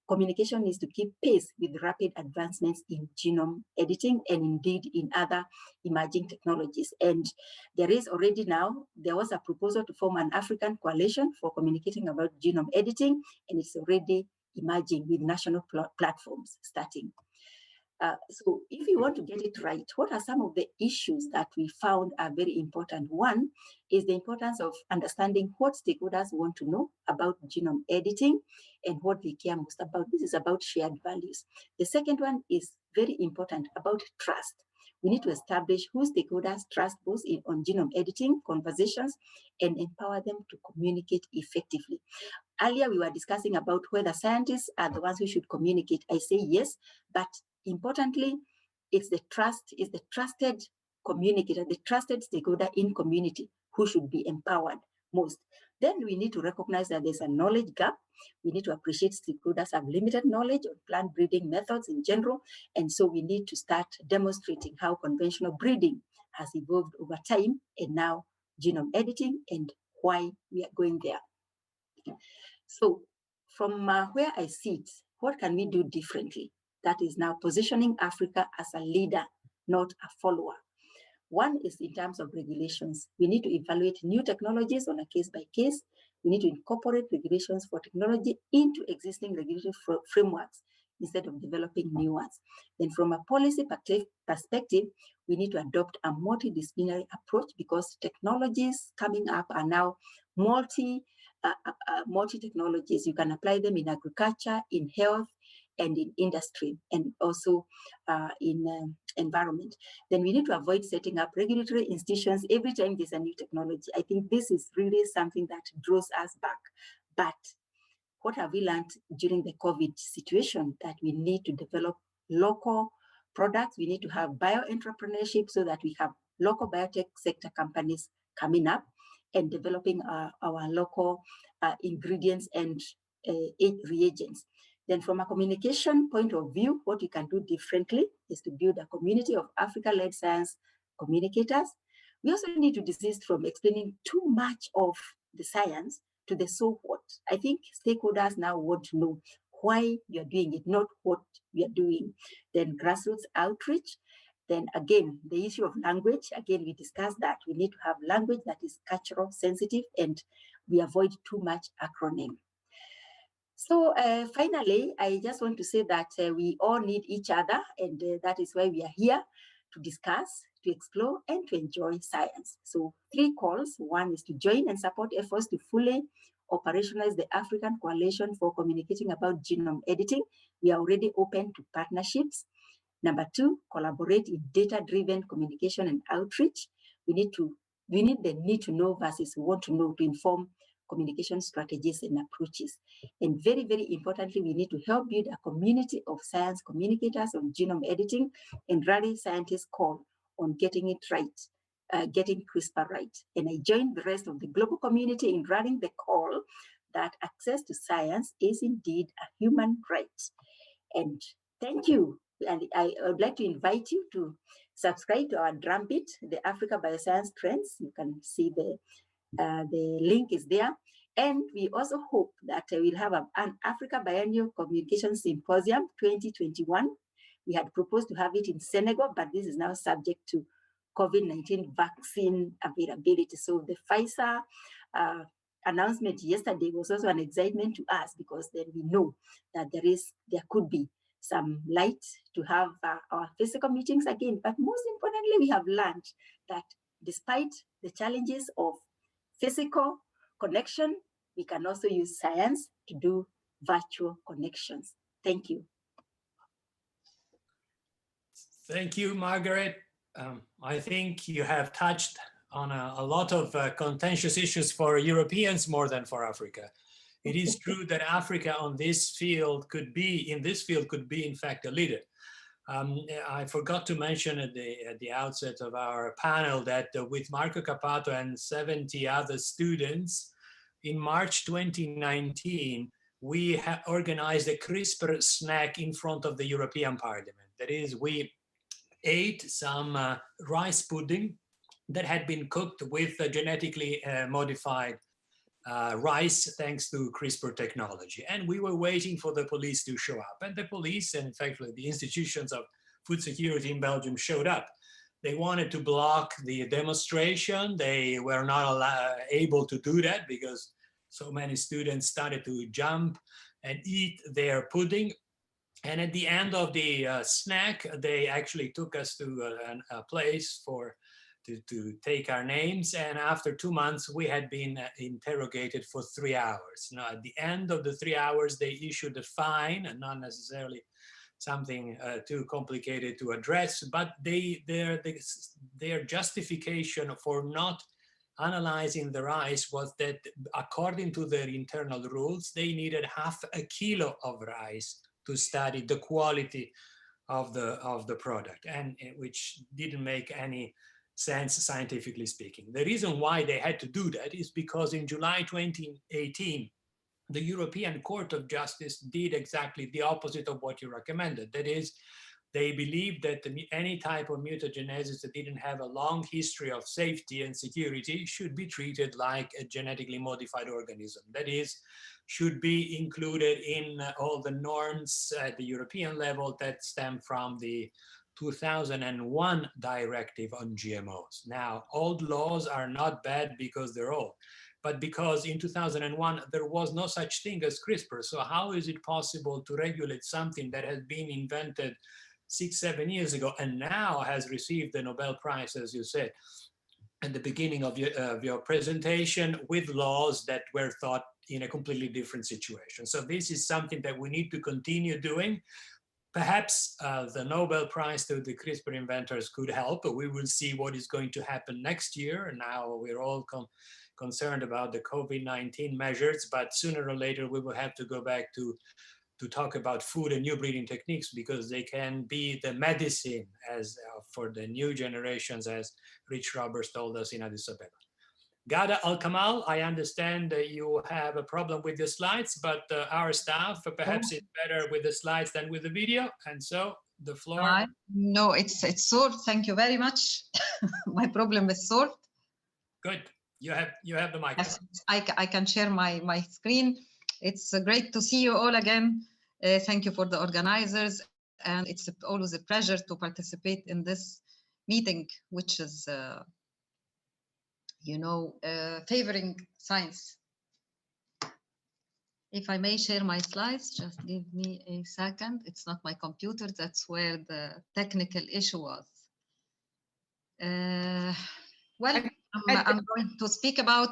Speaker 11: communication needs to keep pace with rapid advancements in genome editing and indeed in other emerging technologies. And there was a proposal to form an African coalition for communicating about genome editing, and it's already emerging with national platforms starting. So if you want to get it right, what are some of the issues that we found are very important? One is the importance of understanding what stakeholders want to know about genome editing and what they care most about. This is about shared values. The second one is very important, about trust. We need to establish who stakeholders trust both on genome editing conversations and empower them to communicate effectively. Earlier, we were discussing about whether scientists are the ones who should communicate. I say yes, but importantly, it's the trusted communicator, the trusted stakeholder in community who should be empowered most. Then we need to recognize that there's a knowledge gap. We need to appreciate stakeholders have limited knowledge on plant breeding methods in general. And so we need to start demonstrating how conventional breeding has evolved over time, and now genome editing and why we are going there. So from where I sit, what can we do differently? That is now positioning Africa as a leader, not a follower. One is in terms of regulations. We need to evaluate new technologies on a case by case. We need to incorporate regulations for technology into existing regulatory frameworks instead of developing new ones. Then from a policy perspective, we need to adopt a multidisciplinary approach because technologies coming up are now multi-technologies. You can apply them in agriculture, in health, and in industry, and also in environment. Then we need to avoid setting up regulatory institutions every time there's a new technology. I think this is really something that draws us back. But what have we learned during the COVID situation? That we need to develop local products. We need to have bio-entrepreneurship so that we have local biotech sector companies coming up and developing our local ingredients and reagents. Then from a communication point of view, what we can do differently is to build a community of Africa-led science communicators. We also need to desist from explaining too much of the science to the so what. I think stakeholders now want to know why you're doing it, not what you're doing. Then grassroots outreach. Then again, the issue of language, again, we discussed that we need to have language that is cultural sensitive and we avoid too much acronym. So finally, I just want to say that we all need each other, and that is why we are here to discuss, to explore, and to enjoy science. So 3 calls. One is to join and support efforts to fully operationalize the African Coalition for Communicating about Genome Editing. We are already open to partnerships. Number 2, collaborate in data-driven communication and outreach. We need the need to know versus want to know to inform communication strategies and approaches. And very, very importantly, we need to help build a community of science communicators on genome editing and rally scientists' call on getting it right, getting CRISPR right. And I join the rest of the global community in rallying the call that access to science is indeed a human right. And thank you. And I would like to invite you to subscribe to our drumbeat, the Africa Bioscience Trends. You can see the link is there. And we also hope that we'll have an Africa Biennial Communication Symposium 2021. We had proposed to have it in Senegal, but this is now subject to COVID-19 vaccine availability. So the Pfizer announcement yesterday was also an excitement to us because then we know that there could be some light to have our physical meetings again. But most importantly, we have learned that despite the challenges of physical connection, we can also use science to do virtual connections. Thank you.
Speaker 4: Thank you, Margaret. I think you have touched on a lot of contentious issues for Europeans more than for Africa. It is true that Africa on this field could be, in fact, a leader. I forgot to mention at the outset of our panel that with Marco Cappato and 70 other students, in March 2019, we organized a CRISPR snack in front of the European Parliament. That is, we ate some rice pudding that had been cooked with genetically modified rice thanks to CRISPR technology. And we were waiting for the police to show up. And the police, and in fact, the institutions of food security in Belgium showed up. They wanted to block the demonstration. They were not able to do that because so many students started to jump and eat their pudding. And at the end of the snack, they actually took us to a place to take our names. And after 2 months, we had been interrogated for 3 hours. Now, at the end of the 3 hours, they issued a fine, and not necessarily something too complicated to address, but their justification for not analyzing the rice was that according to their internal rules, they needed 1/2 kilo of rice to study the quality of the product, and which didn't make any sense scientifically speaking. The reason why they had to do that is because in July 2018, the European Court of Justice did exactly the opposite of what you recommended. That is, they believed that any type of mutagenesis that didn't have a long history of safety and security should be treated like a genetically modified organism. That is, should be included in all the norms at the European level that stem from the 2001 directive on GMOs. Now, old laws are not bad because they're old, but because in 2001, there was no such thing as CRISPR. So how is it possible to regulate something that has been invented 6-7 years ago and now has received the Nobel Prize, as you said, at the beginning of your presentation, with laws that were thought in a completely different situation? So this is something that we need to continue doing. Perhaps the Nobel Prize to the CRISPR inventors could help. We will see what is going to happen next year. Now we're all concerned about the COVID-19 measures, but sooner or later we will have to go back to talk about food and new breeding techniques, because they can be the medicine as for the new generations, as Rich Roberts told us in Addis Ababa. Ghada Al-Kamal, I understand that you have a problem with the slides, but our staff perhaps is better with the slides than with the video. And so the floor.
Speaker 12: No, it's solved. Thank you very much. My problem is solved.
Speaker 4: Good. You have the microphone.
Speaker 12: Yes, I can share my screen. It's great to see you all again. Thank you for the organizers. And it's always a pleasure to participate in this meeting, which is favoring science. If I may share my slides, just give me a second. It's not my computer. That's where the technical issue was. I'm going to speak about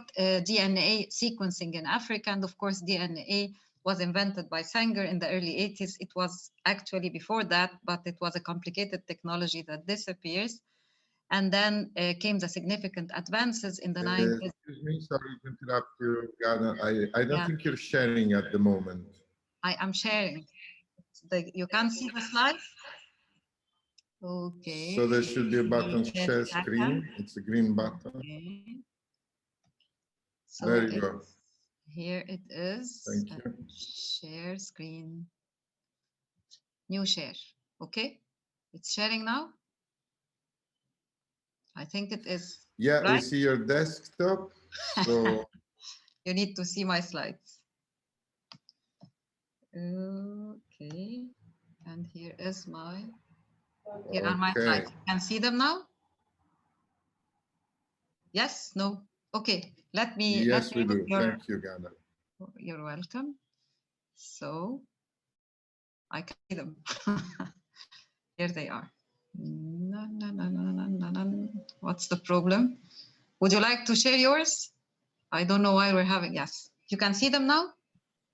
Speaker 12: DNA sequencing in Africa. And of course, DNA was invented by Sanger in the early 80s. It was actually before that, but it was a complicated technology that disappears. And then came the significant advances in the 90s.
Speaker 1: Excuse me, sorry to interrupt you, Ghada. I don't think you're sharing at the moment.
Speaker 12: I am sharing. You can't see the slides? Okay.
Speaker 1: So there should be a button, share screen. It's a green button.
Speaker 12: Okay. So
Speaker 1: there you go.
Speaker 12: Here it is.
Speaker 1: Thank you.
Speaker 12: Share screen. New share. Okay. It's sharing now. I think it is.
Speaker 1: Yeah,
Speaker 12: right?
Speaker 1: we see your desktop. So
Speaker 12: you need to see my slides. Okay. And here is my. Here are my slides. You can see them now? Yes? No? Okay. Let me.
Speaker 1: Yes, we do. Thank you, Ghada.
Speaker 12: You're welcome. So I can see them. Here they are. No. What's the problem? Would you like to share yours? I don't know why we're having. Yes. You can see them now?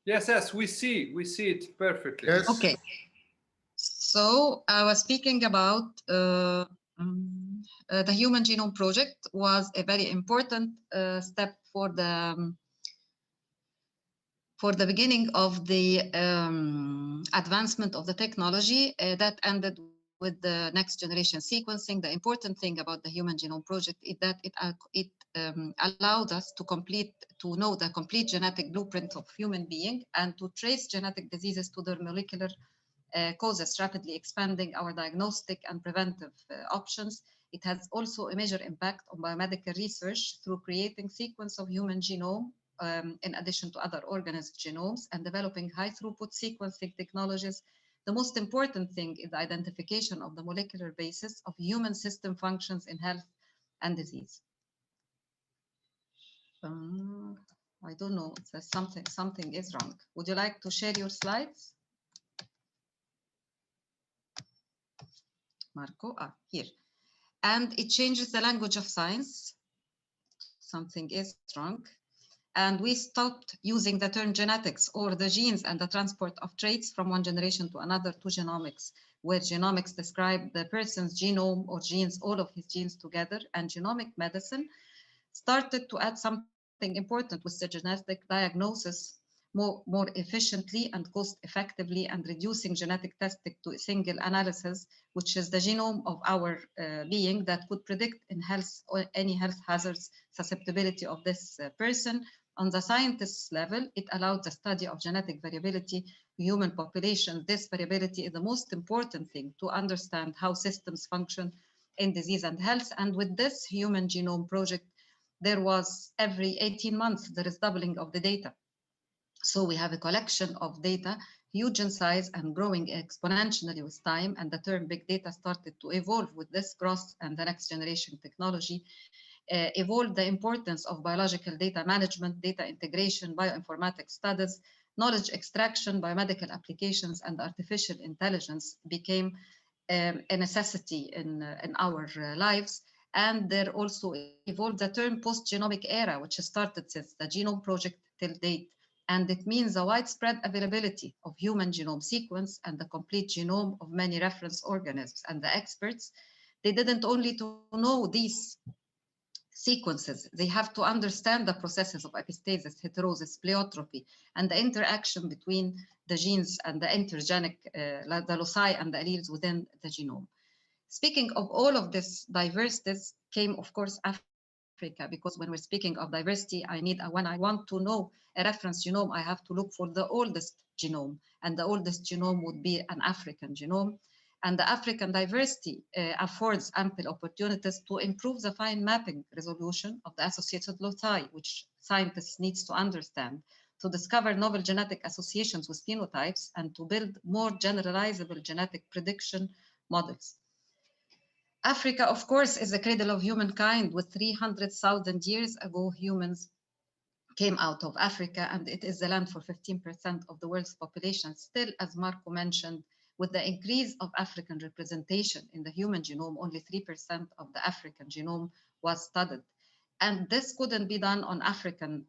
Speaker 5: Yes, we see it perfectly.
Speaker 1: Yes.
Speaker 12: Okay. So I was speaking about the Human Genome Project was a very important step for the beginning of the advancement of the technology that ended with the next generation sequencing. The important thing about the Human Genome Project is that it allowed us to know the complete genetic blueprint of human being and to trace genetic diseases to their molecular causes, rapidly expanding our diagnostic and preventive options. It has also a major impact on biomedical research through creating sequence of human genome in addition to other organism genomes and developing high throughput sequencing technologies. The most important thing is the identification of the molecular basis of human system functions in health and disease. I don't know, it says something is wrong. Would you like to share your slides? Marco, here. And it changes the language of science. Something is wrong. And we stopped using the term genetics or the genes and the transport of traits from one generation to another to genomics, where genomics describe the person's genome or genes, all of his genes together, and genomic medicine started to add something important with the genetic diagnosis more efficiently and cost effectively, and reducing genetic testing to a single analysis, which is the genome of our being that could predict in health or any health hazards susceptibility of this person. On the scientist's level, it allowed the study of genetic variability, human population. This variability is the most important thing to understand how systems function in disease and health. And with this Human Genome Project, there was every 18 months, there is doubling of the data. So we have a collection of data, huge in size and growing exponentially with time. And the term big data started to evolve with this growth, and the next generation technology evolved the importance of biological data management, data integration, bioinformatics studies, knowledge extraction, biomedical applications, and artificial intelligence became a necessity in our lives. And there also evolved the term post-genomic era, which started since the Genome Project till date. And it means a widespread availability of human genome sequence and the complete genome of many reference organisms. And the experts, they didn't only to know these sequences, they have to understand the processes of epistasis, heterosis, pleiotropy, and the interaction between the genes and the intergenic, the loci and the alleles within the genome. Speaking of all of this diversities came, of course, Africa, because when we're speaking of diversity, when I want to know a reference genome, I have to look for the oldest genome, and the oldest genome would be an African genome. And the African diversity affords ample opportunities to improve the fine mapping resolution of the associated loci, which scientists need to understand, to discover novel genetic associations with phenotypes, and to build more generalizable genetic prediction models. Africa, of course, is the cradle of humankind. With 300,000 years ago, humans came out of Africa, and it is the land for 15% of the world's population. Still, as Marco mentioned, with the increase of African representation in the human genome, only 3% of the African genome was studied. And this couldn't be done on African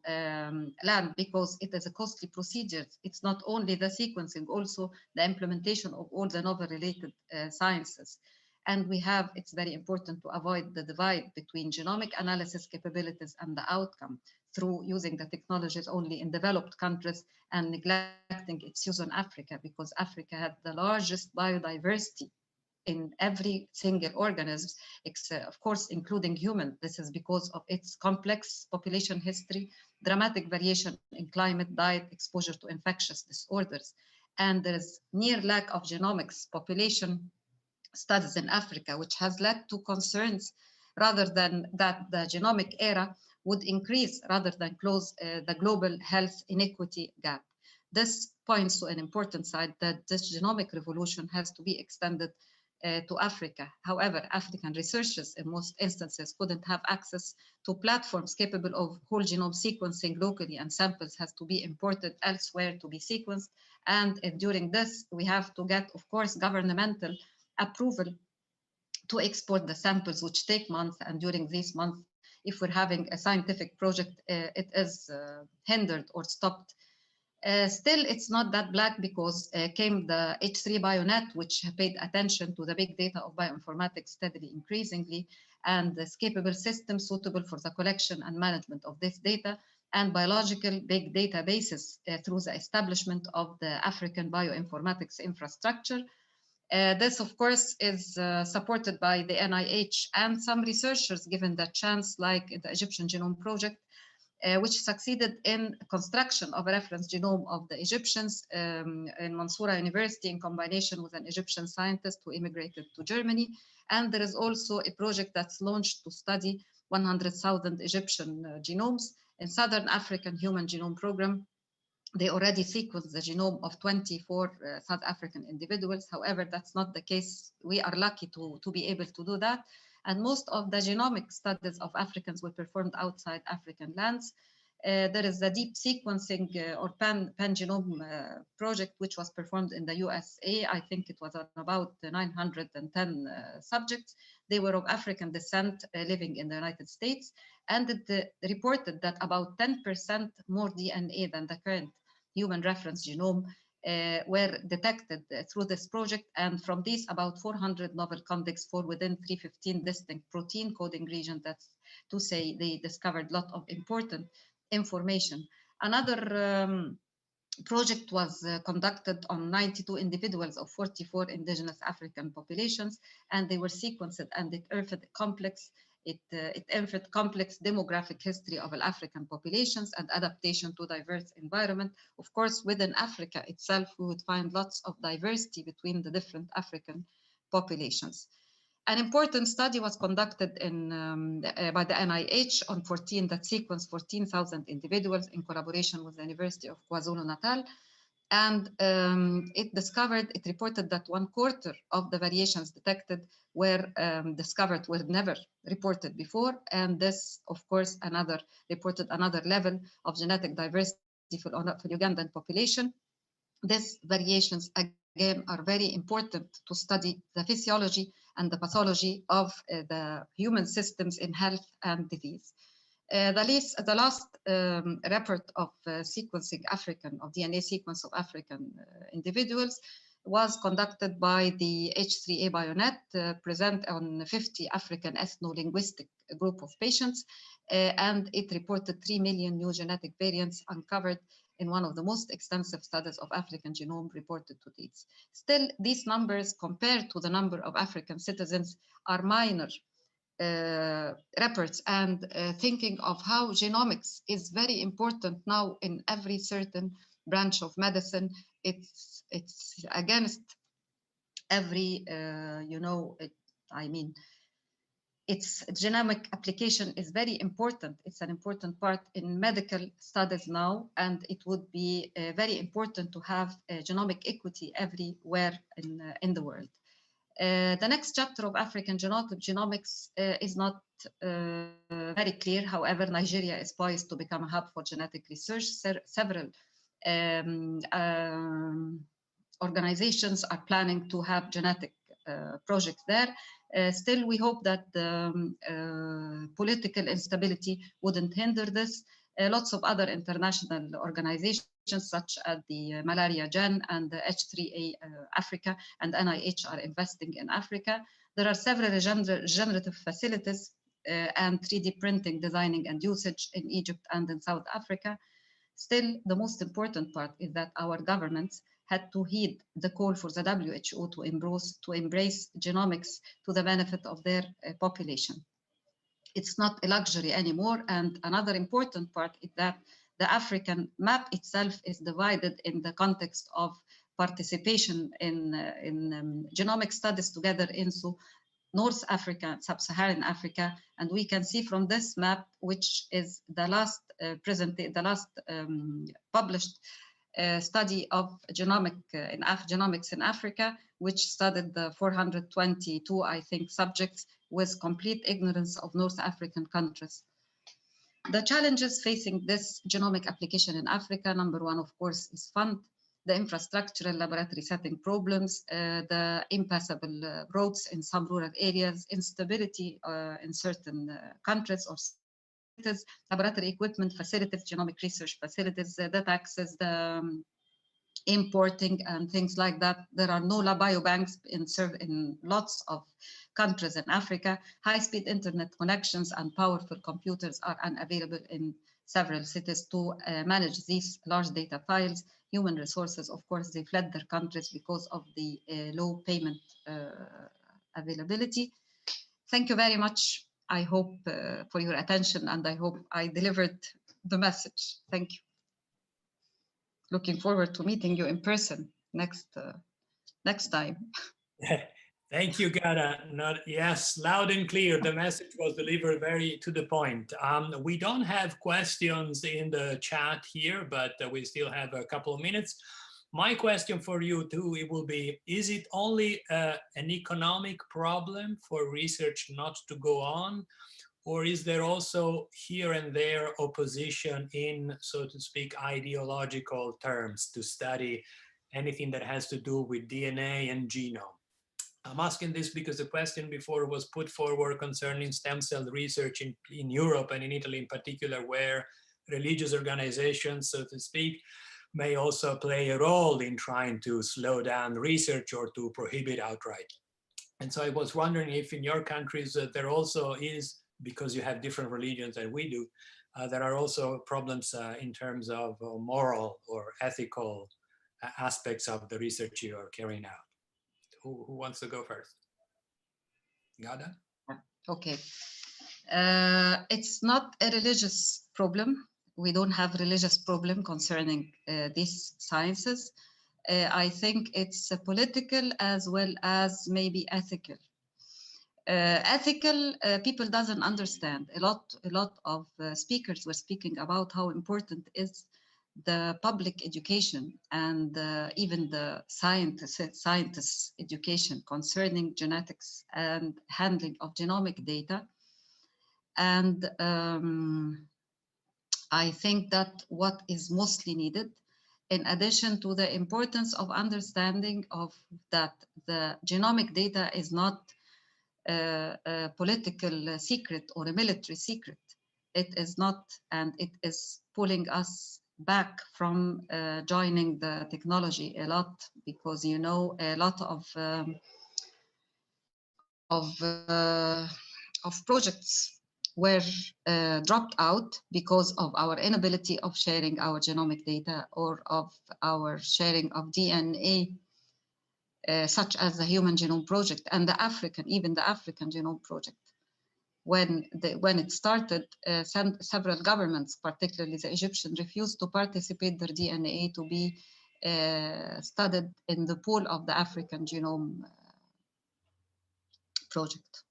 Speaker 12: land because it is a costly procedure. It's not only the sequencing, also the implementation of all the novel related sciences. And it's very important to avoid the divide between genomic analysis capabilities and the outcome through using the technologies only in developed countries and neglecting its use in Africa, because Africa had the largest biodiversity in every single organism, of course, including human. This is because of its complex population history, dramatic variation in climate, diet, exposure to infectious disorders. And there is near lack of genomics population studies in Africa, which has led to concerns rather than that the genomic era would increase rather than close the global health inequity gap. This points to an important side that this genomic revolution has to be extended to Africa. However, African researchers in most instances couldn't have access to platforms capable of whole genome sequencing locally, and samples has to be imported elsewhere to be sequenced. And during this, we have to get, of course, governmental approval to export the samples, which take months. And during these months, if we're having a scientific project, it is hindered or stopped. Still, it's not that black, because came the H3 BioNet, which paid attention to the big data of bioinformatics steadily increasingly, and the scalable system suitable for the collection and management of this data, and biological big databases through the establishment of the African bioinformatics infrastructure. This, of course, is supported by the NIH and some researchers given the chance, like the Egyptian Genome Project, which succeeded in construction of a reference genome of the Egyptians in Mansoura University in combination with an Egyptian scientist who immigrated to Germany. And there is also a project that's launched to study 100,000 Egyptian genomes in Southern African Human Genome Program. They already sequenced the genome of 24 South African individuals. However, that's not the case. We are lucky to be able to do that. And most of the genomic studies of Africans were performed outside African lands. There is a deep sequencing or pan-genome project, which was performed in the USA. I think it was on about 910 subjects. They were of African descent living in the United States. And it reported that about 10% more DNA than the current human reference genome were detected through this project, and from these about 400 novel conjugates fall within 315 distinct protein coding regions. That's to say they discovered a lot of important information. Another project was conducted on 92 individuals of 44 indigenous African populations, and they were sequenced, and it earthed complex demographic history of African populations and adaptation to diverse environment. Of course, within Africa itself, we would find lots of diversity between the different African populations. An important study was conducted by the NIH on 14 that sequenced 14,000 individuals in collaboration with the University of KwaZulu-Natal. And it reported that 1/4 of the variations detected were discovered were never reported before. And this, of course, reported another level of genetic diversity for Ugandan population. These variations, again, are very important to study the physiology and the pathology of the human systems in health and disease. The last report of sequencing of DNA sequence of African individuals was conducted by the H3A Bionet, present on 50 African ethno-linguistic group of patients, and it reported 3 million new genetic variants uncovered in one of the most extensive studies of African genome reported to date. Still, these numbers compared to the number of African citizens are minor reports, and thinking of how genomics is very important now in every certain branch of medicine, it's against every, its genomic application is very important. It's an important part in medical studies now, and it would be very important to have genomic equity everywhere in the world. The next chapter of African genomics is not very clear. However, Nigeria is poised to become a hub for genetic research. Several organizations are planning to have genetic projects there. Still, we hope that the political instability wouldn't hinder this. Lots of other international organizations such as the Malaria Gen and the H3A Africa and NIH are investing in Africa. There are several regenerative facilities and 3D printing, designing and usage in Egypt and in South Africa. Still, the most important part is that our governments had to heed the call for the WHO to embrace genomics to the benefit of their population. It's not a luxury anymore. And another important part is that the African map itself is divided in the context of participation in genomic studies together into North Africa, Sub-Saharan Africa. And we can see from this map, which is the last published study of genomics in Africa, which studied the 422, I think, subjects with complete ignorance of North African countries. The challenges facing this genomic application in Africa, number one, of course, is fund, the infrastructural laboratory setting problems, the impassable roads in some rural areas, instability in certain countries or cities, laboratory equipment facilities, genomic research facilities, the taxes, the importing and things like that. There are no biobanks in lots of countries in Africa. High-speed internet connections and powerful computers are unavailable in several cities to manage these large data files. human resources, of course, they fled their countries because of the low payment availability. Thank you very much. I hope for your attention, and I hope I delivered the message. Thank you. Looking forward to meeting you in person next time.
Speaker 4: Thank you, Ghada. Yes, loud and clear. The message was delivered very to the point. We don't have questions in the chat here, but we still have a couple of minutes. My question for you too, it will be, is it only an economic problem for research not to go on? Or is there also here and there opposition in, so to speak, ideological terms to study anything that has to do with DNA and genome? I'm asking this because the question before was put forward concerning stem cell research in Europe and in Italy in particular, where religious organizations, so to speak, may also play a role in trying to slow down research or to prohibit outright. And so I was wondering if in your countries there also is, because you have different religions than we do, there are also problems in terms of moral or ethical aspects of the research you are carrying out. Who wants to go first? Ghada?
Speaker 12: Okay. It's not a religious problem. We don't have religious problem concerning these sciences. I think it's political as well as maybe ethical. Ethical, people doesn't understand. A lot of speakers were speaking about how important is the public education and even the scientists education concerning genetics and handling of genomic data. And I think that what is mostly needed, in addition to the importance of understanding of that the genomic data is not a political secret or a military secret. It is not, and it is pulling us back from joining the technology a lot, because you know a lot of projects were dropped out because of our inability of sharing our genomic data or of our sharing of DNA, such as the Human Genome Project and the even the African Genome Project. When it started, several governments, particularly the Egyptian, refused to participate their DNA to be studied in the pool of the African Genome Project.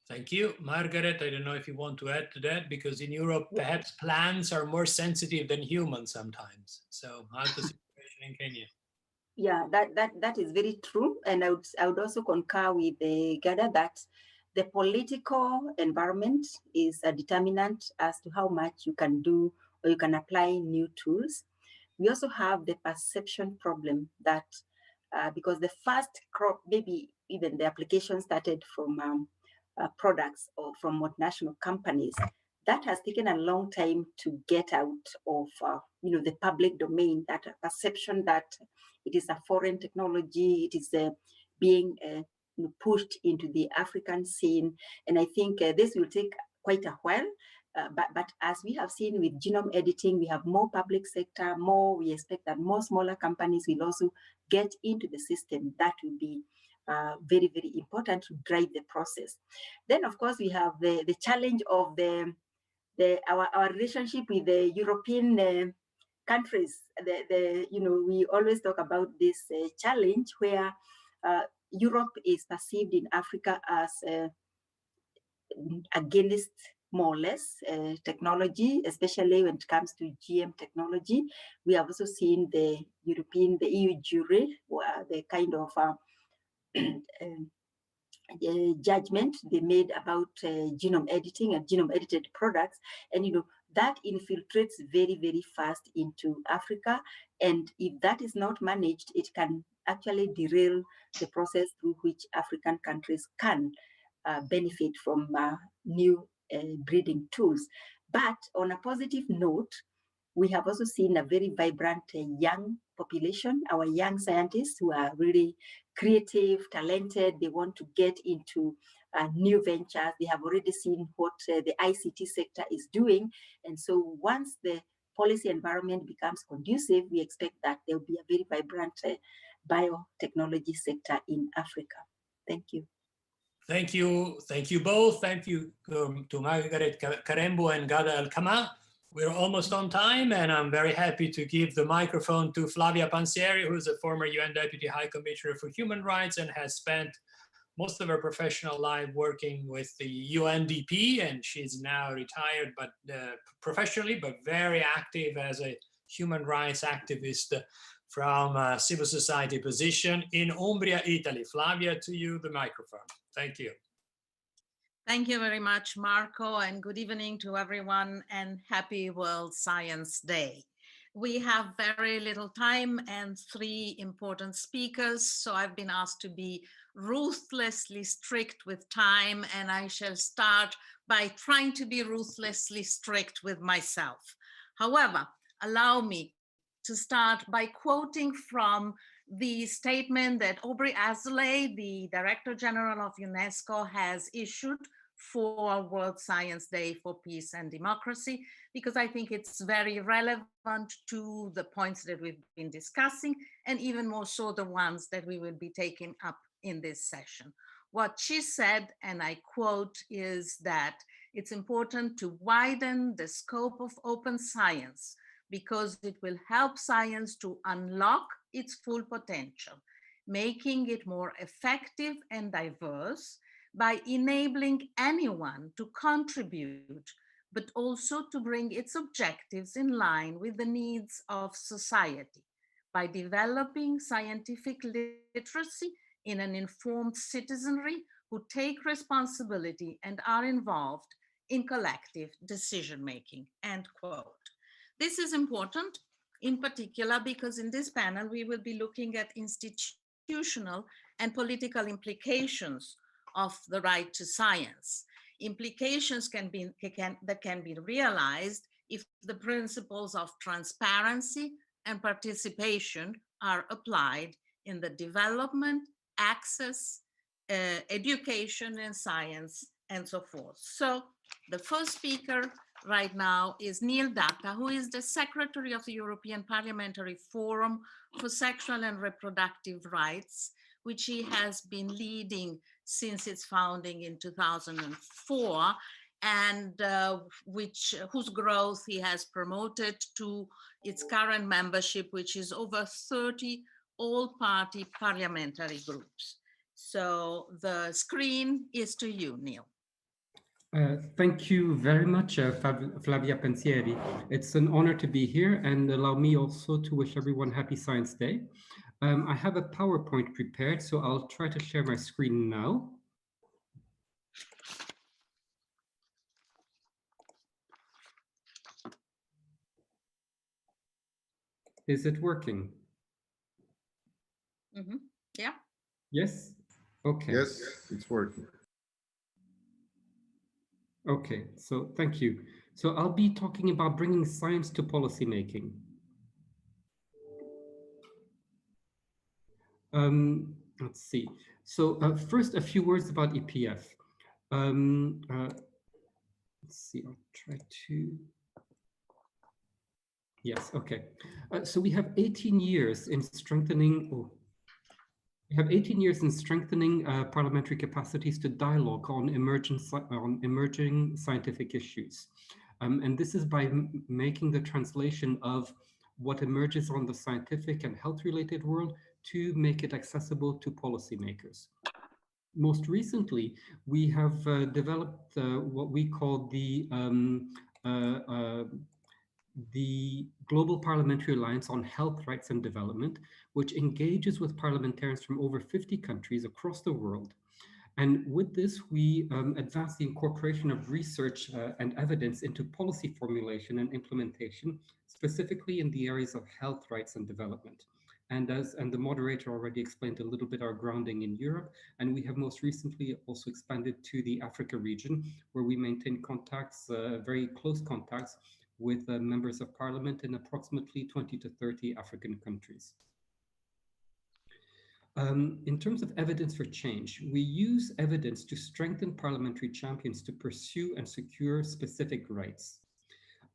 Speaker 4: Thank you. Margaret, I don't know if you want to add to that, because in Europe, perhaps plants are more sensitive than humans sometimes. So how's the situation in Kenya?
Speaker 11: Yeah, that is very true. And I would also concur with Ghada that the political environment is a determinant as to how much you can do or you can apply new tools. We also have the perception problem that because the first crop, maybe even the application started from products or from multinational companies, that has taken a long time to get out of the public domain, that perception that it is a foreign technology, it is being pushed into the African scene. And I think this will take quite a while. But as we have seen with genome editing, we have more public sector, we expect that more smaller companies will also get into the system. That will be very, very important to drive the process. Then, of course, we have the challenge of our relationship with the European countries. We always talk about this challenge where Europe is perceived in Africa as against more or less technology, especially when it comes to GM technology. We have also seen the EU jury, where the kind of judgment they made about genome editing and genome edited products, and that infiltrates very, very fast into Africa. And if that is not managed, it can actually derail the process through which African countries can benefit from new breeding tools. But on a positive note, we have also seen a very vibrant young population, our young scientists who are really creative, talented. They want to get into new ventures. They have already seen what the ICT sector is doing. And so once the policy environment becomes conducive, we expect that there will be a very vibrant biotechnology sector in Africa. Thank you.
Speaker 4: Thank you. Thank you both. Thank you to Margaret, Karembu, and Ghada Kamah. We're almost on time, and I'm very happy to give the microphone to Flavia Pansieri, who is a former UN Deputy High Commissioner for Human Rights and has spent most of her professional life working with the UNDP, and she's now retired, but professionally, but very active as a human rights activist from a civil society position in Umbria, Italy. Flavia, to you, the microphone. Thank you.
Speaker 13: Thank you very much, Marco, and good evening to everyone, and happy World Science Day. We have very little time and 3 important speakers, so I've been asked to be ruthlessly strict with time, and I shall start by trying to be ruthlessly strict with myself. However, allow me to start by quoting from the statement that Aubrey Azoulay, the Director General of UNESCO, has issued for World Science Day for Peace and Democracy, because I think it's very relevant to the points that we've been discussing, and even more so the ones that we will be taking up in this session. What she said, and I quote, is that it's important to widen the scope of open science because it will help science to unlock its full potential, making it more effective and diverse by enabling anyone to contribute, but also to bring its objectives in line with the needs of society, by developing scientific literacy in an informed citizenry who take responsibility and are involved in collective decision-making, end quote. This is important in particular because in this panel we will be looking at institutional and political implications of the right to science. Implications that can be realized if the principles of transparency and participation are applied in the development, access, education in science, and so forth. So the first speaker right now is Neil Datta, who is the Secretary of the European Parliamentary Forum for Sexual and Reproductive Rights, which he has been leading since its founding in 2004, and whose growth he has promoted to its current membership, which is over 30 all-party parliamentary groups. So the screen is to you, Neil.
Speaker 14: Thank you very much, Flavia Pansieri. It's an honor to be here, and allow me also to wish everyone Happy Science Day. I have a PowerPoint prepared, so I'll try to share my screen now. Is it working?
Speaker 13: Mm-hmm. Yeah.
Speaker 14: Yes? Okay.
Speaker 1: Yes, it's working.
Speaker 14: Okay, so thank you. So I'll be talking about bringing science to policymaking. Let's see. So first, a few words about EPF. Let's see, I'll try to... Yes, okay. So we have 18 years in strengthening... We have 18 years in strengthening parliamentary capacities to dialogue on emerging scientific issues. And this is by making the translation of what emerges on the scientific and health-related world to make it accessible to policymakers. Most recently, we have developed what we call the Global Parliamentary Alliance on Health, Rights and Development, which engages with parliamentarians from over 50 countries across the world. And with this, we advance the incorporation of research and evidence into policy formulation and implementation, specifically in the areas of health, rights and development. And the moderator already explained a little bit our grounding in Europe, and we have most recently also expanded to the Africa region, where we maintain contacts, very close contacts, with members of parliament in approximately 20 to 30 African countries. In terms of evidence for change, we use evidence to strengthen parliamentary champions to pursue and secure specific rights.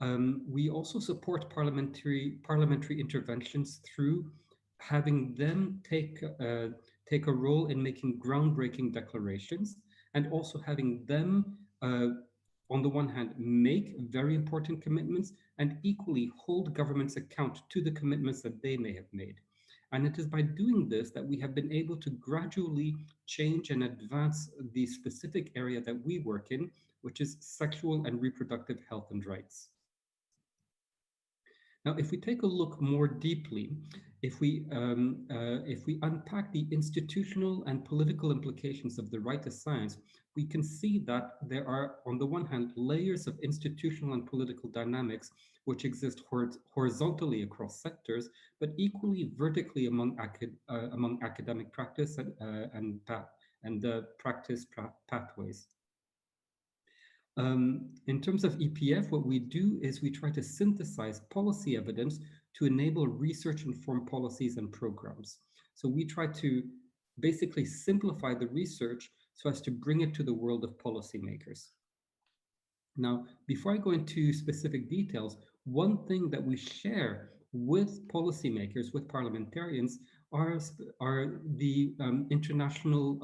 Speaker 14: We also support parliamentary interventions through having them take a role in making groundbreaking declarations, and also having them, on the one hand, make very important commitments, and equally hold governments account to the commitments that they may have made. And it is by doing this that we have been able to gradually change and advance the specific area that we work in, which is sexual and reproductive health and rights. Now, if we take a look more deeply, if we unpack the institutional and political implications of the right to science, we can see that there are, on the one hand, layers of institutional and political dynamics which exist horizontally across sectors, but equally vertically among academic practice and practice pathways. In terms of EPF, what we do is we try to synthesize policy evidence to enable research-informed policies and programs. So we try to basically simplify the research so as to bring it to the world of policymakers. Now, before I go into specific details, one thing that we share with policymakers, with parliamentarians, are the international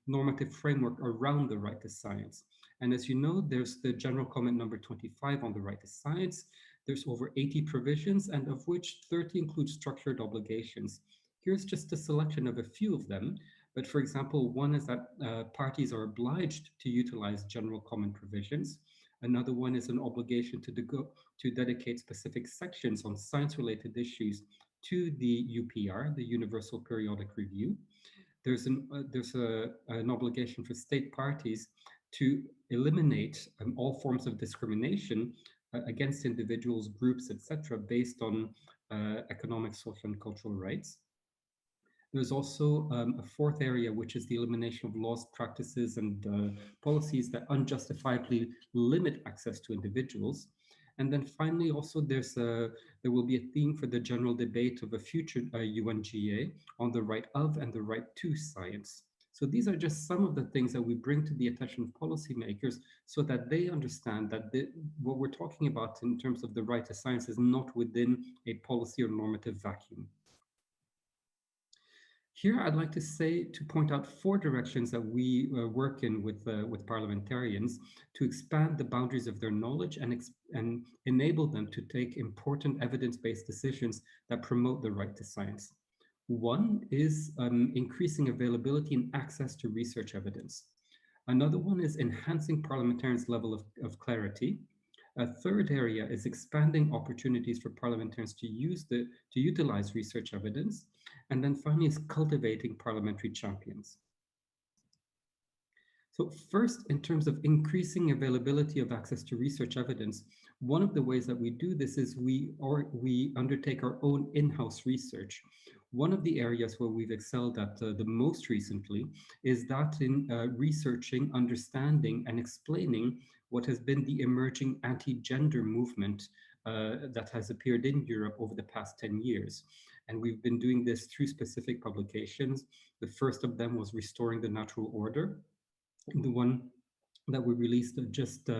Speaker 14: normative framework around the right to science. And as you know, there's the general comment number 25 on the right to science. There's over 80 provisions, and of which 30 include structured obligations. Here's just a selection of a few of them. But for example, one is that parties are obliged to utilize general comment provisions. Another one is an obligation to dedicate specific sections on science-related issues to the UPR, the Universal Periodic Review. There's an obligation for state parties to eliminate all forms of discrimination against individuals, groups, etc., based on economic, social, and cultural rights. There's also a fourth area, which is the elimination of laws, practices, and policies that unjustifiably limit access to individuals. And then finally, also there will be a theme for the general debate of a future UNGA on the right of and the right to science. So these are just some of the things that we bring to the attention of policymakers so that they understand that what we're talking about in terms of the right to science is not within a policy or normative vacuum. Here, I'd like to point out 4 directions that we work in with parliamentarians to expand the boundaries of their knowledge and enable them to take important evidence-based decisions that promote the right to science. One is increasing availability and access to research evidence. Another one is enhancing parliamentarians' level of clarity. A third area is expanding opportunities for parliamentarians to utilize research evidence. And then finally is cultivating parliamentary champions. So first, in terms of increasing availability of access to research evidence, one of the ways that we do this is we undertake our own in-house research. One of the areas where we've excelled at the most recently is that in researching, understanding, and explaining what has been the emerging anti-gender movement that has appeared in Europe over the past 10 years. And we've been doing this through specific publications. The first of them was Restoring the Natural Order, the one that we released just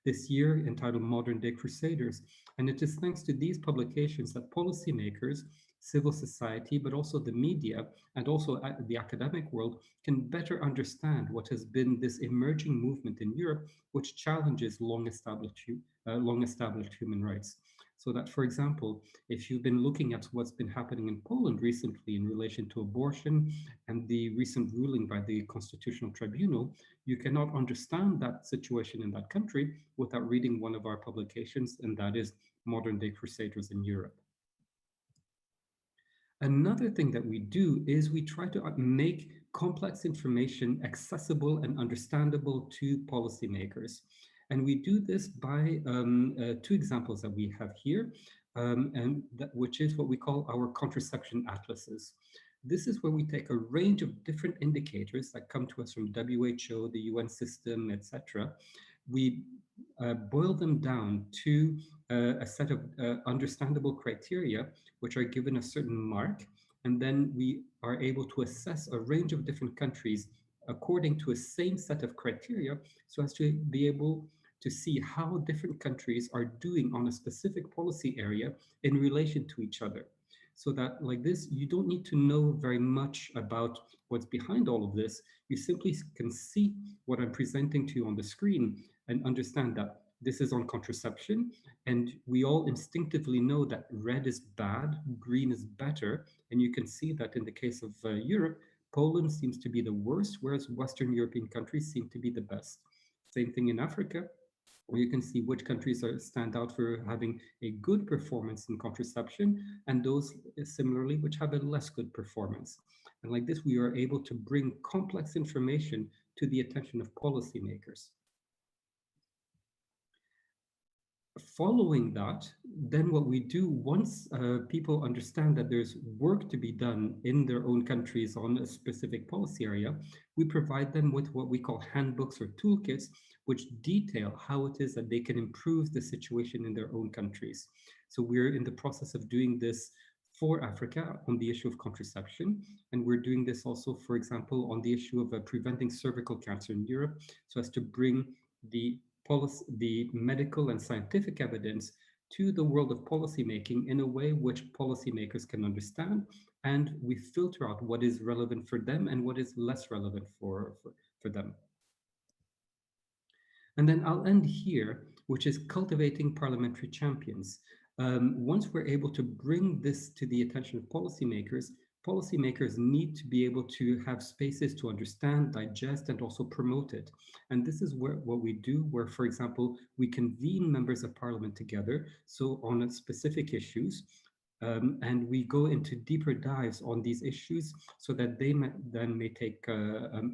Speaker 14: this year, entitled Modern Day Crusaders. And it is thanks to these publications that policymakers, civil society, but also the media and also the academic world can better understand what has been this emerging movement in Europe, which challenges long-established human rights. So that, for example, if you've been looking at what's been happening in Poland recently in relation to abortion and the recent ruling by the Constitutional Tribunal, you cannot understand that situation in that country without reading one of our publications, and that is Modern Day Crusaders in Europe. Another thing that we do is we try to make complex information accessible and understandable to policymakers. And we do this by 2 examples that we have here, which is what we call our contraception atlases. This is where we take a range of different indicators that come to us from WHO, the UN system, etc. We boil them down to a set of understandable criteria, which are given a certain mark, and then we are able to assess a range of different countries according to a same set of criteria, so as to be able to see how different countries are doing on a specific policy area in relation to each other. So that like this, you don't need to know very much about what's behind all of this. You simply can see what I'm presenting to you on the screen and understand that this is on contraception. And we all instinctively know that red is bad, green is better. And you can see that in the case of Europe, Poland seems to be the worst, whereas Western European countries seem to be the best. Same thing in Africa, where you can see which countries stand out for having a good performance in contraception, and those similarly which have a less good performance. And like this, we are able to bring complex information to the attention of policymakers. Following that, then what we do once people understand that there's work to be done in their own countries on a specific policy area, we provide them with what we call handbooks or toolkits, which detail how it is that they can improve the situation in their own countries. So we're in the process of doing this for Africa on the issue of contraception. And we're doing this also, for example, on the issue of preventing cervical cancer in Europe, so as to bring the medical and scientific evidence to the world of policymaking in a way which policymakers can understand, and we filter out what is relevant for them and what is less relevant for them. And then I'll end here, which is cultivating parliamentary champions. Once we're able to bring this to the attention of policymakers, policymakers need to be able to have spaces to understand, digest, and also promote it. And this is what we do, where, for example, we convene members of parliament together, so on specific issues, and we go into deeper dives on these issues so that they may take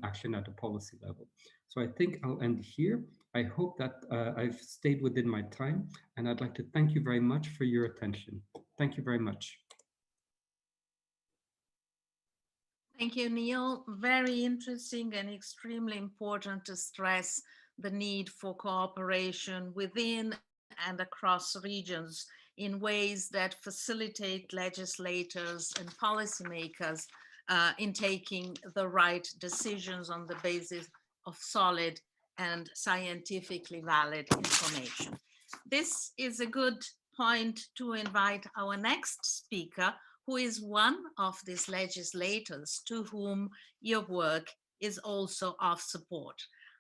Speaker 14: action at a policy level. So I think I'll end here. I hope that I've stayed within my time, and I'd like to thank you very much for your attention. Thank you very much.
Speaker 13: Thank you, Neil. Very interesting and extremely important to stress the need for cooperation within and across regions in ways that facilitate legislators and policymakers in taking the right decisions on the basis of solid and scientifically valid information. This is a good point to invite our next speaker, who is one of these legislators to whom your work is also of support.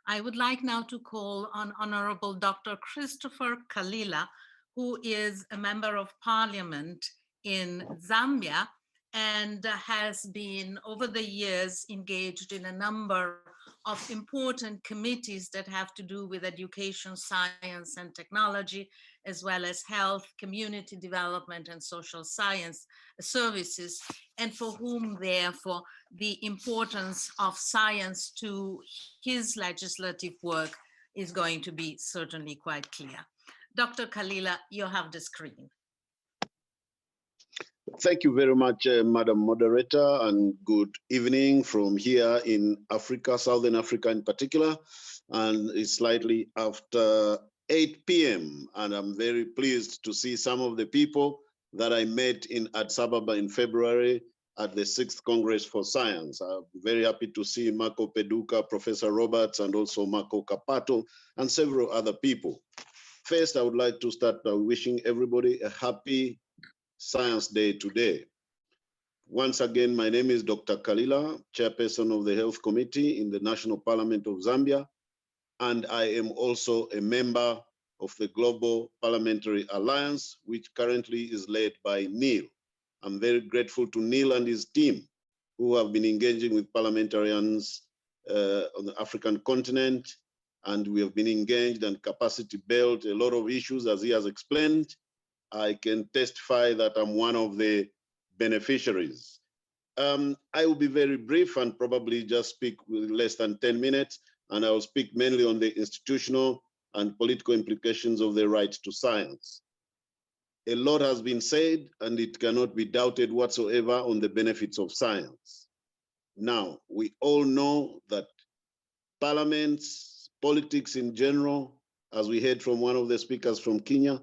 Speaker 13: I would like now to call on Honorable Dr. Christopher Kalila, who is a member of parliament in Zambia and has been over the years engaged in a number of important committees that have to do with education, science, and technology, as well as health, community development, and social science services, and for whom, therefore, the importance of science to his legislative work is going to be certainly quite clear. Dr. Kalila, you have the screen.
Speaker 15: Thank you very much, Madam Moderator, and good evening from here in Africa, Southern Africa in particular. And it's slightly after 8 p.m. and I'm very pleased to see some of the people that I met in Addis Ababa in February at the 6th Congress for Science. I'm very happy to see Marco Peduca, Professor Roberts, and also Marco Cappato, and several other people. First, I would like to start by wishing everybody a happy Science Day today. Once again, my name is Dr. Kalila, Chairperson of the Health Committee in the National Parliament of Zambia, and I am also a member of the Global Parliamentary Alliance, which currently is led by Neil. I'm very grateful to Neil and his team, who have been engaging with parliamentarians on the African continent, and we have been engaged and capacity built a lot of issues, as he has explained. I can testify that I'm one of the beneficiaries. I will be very brief and probably just speak with less than 10 minutes, and I will speak mainly on the institutional and political implications of the right to science. A lot has been said, and it cannot be doubted whatsoever on the benefits of science. Now, we all know that parliaments, politics in general, as we heard from one of the speakers from Kenya,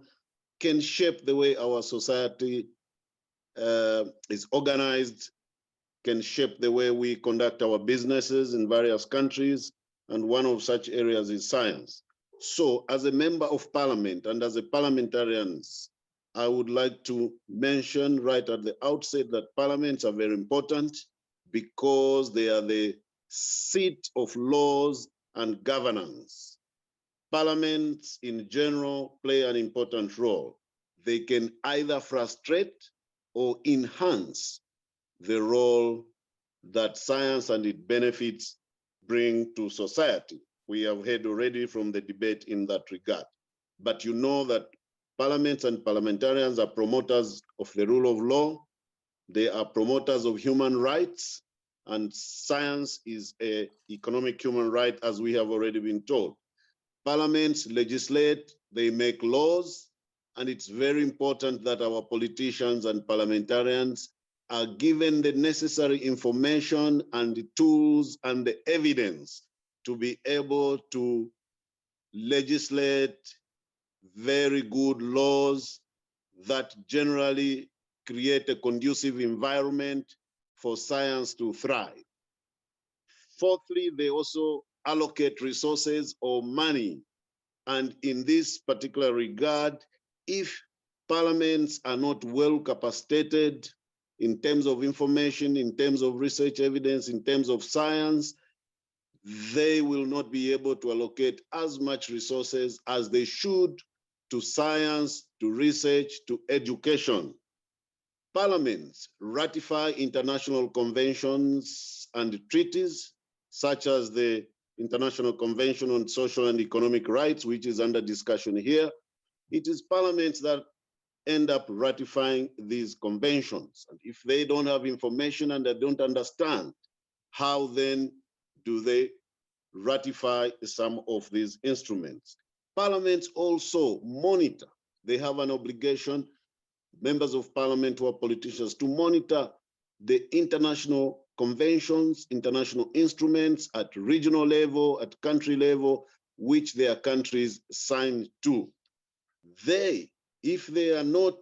Speaker 15: can shape the way our society is organized, can shape the way we conduct our businesses in various countries, and one of such areas is science. So as a member of parliament and as a parliamentarians, I would like to mention right at the outset that parliaments are very important because they are the seat of laws and governance. Parliaments in general play an important role. They can either frustrate or enhance the role that science and its benefits bring to society. We have heard already from the debate in that regard. But you know that parliaments and parliamentarians are promoters of the rule of law. They are promoters of human rights, and science is an economic human right, as we have already been told. Parliaments legislate, they make laws, and it's very important that our politicians and parliamentarians are given the necessary information and the tools and the evidence to be able to legislate very good laws that generally create a conducive environment for science to thrive. Fourthly, they also allocate resources or money. And in this particular regard, if parliaments are not well capacitated in terms of information, in terms of research evidence, in terms of science, they will not be able to allocate as much resources as they should to science, to research, to education. Parliaments ratify international conventions and treaties, such as the International Convention on Social and Economic Rights, which is under discussion here. It is parliaments that end up ratifying these conventions. And if they don't have information and they don't understand, how then do they ratify some of these instruments? Parliaments also monitor. They have an obligation, members of parliament who are politicians, to monitor the international conventions, international instruments at regional level, at country level, which their countries signed to. They, if they are not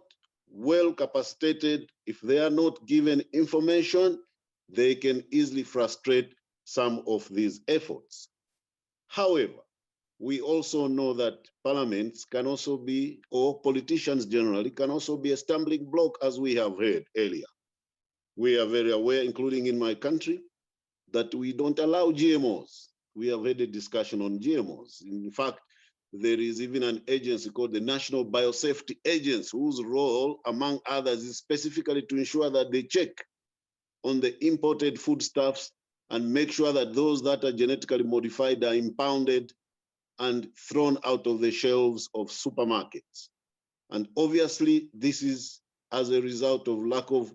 Speaker 15: well capacitated, if they are not given information, they can easily frustrate some of these efforts. However, we also know that parliaments can also be, or politicians generally, can also be a stumbling block, as we have heard earlier. We are very aware, including in my country, that we don't allow GMOs. We have had a discussion on GMOs. In fact, there is even an agency called the National Biosafety Agency, whose role, among others, is specifically to ensure that they check on the imported foodstuffs and make sure that those that are genetically modified are impounded and thrown out of the shelves of supermarkets. And obviously, this is as a result of lack of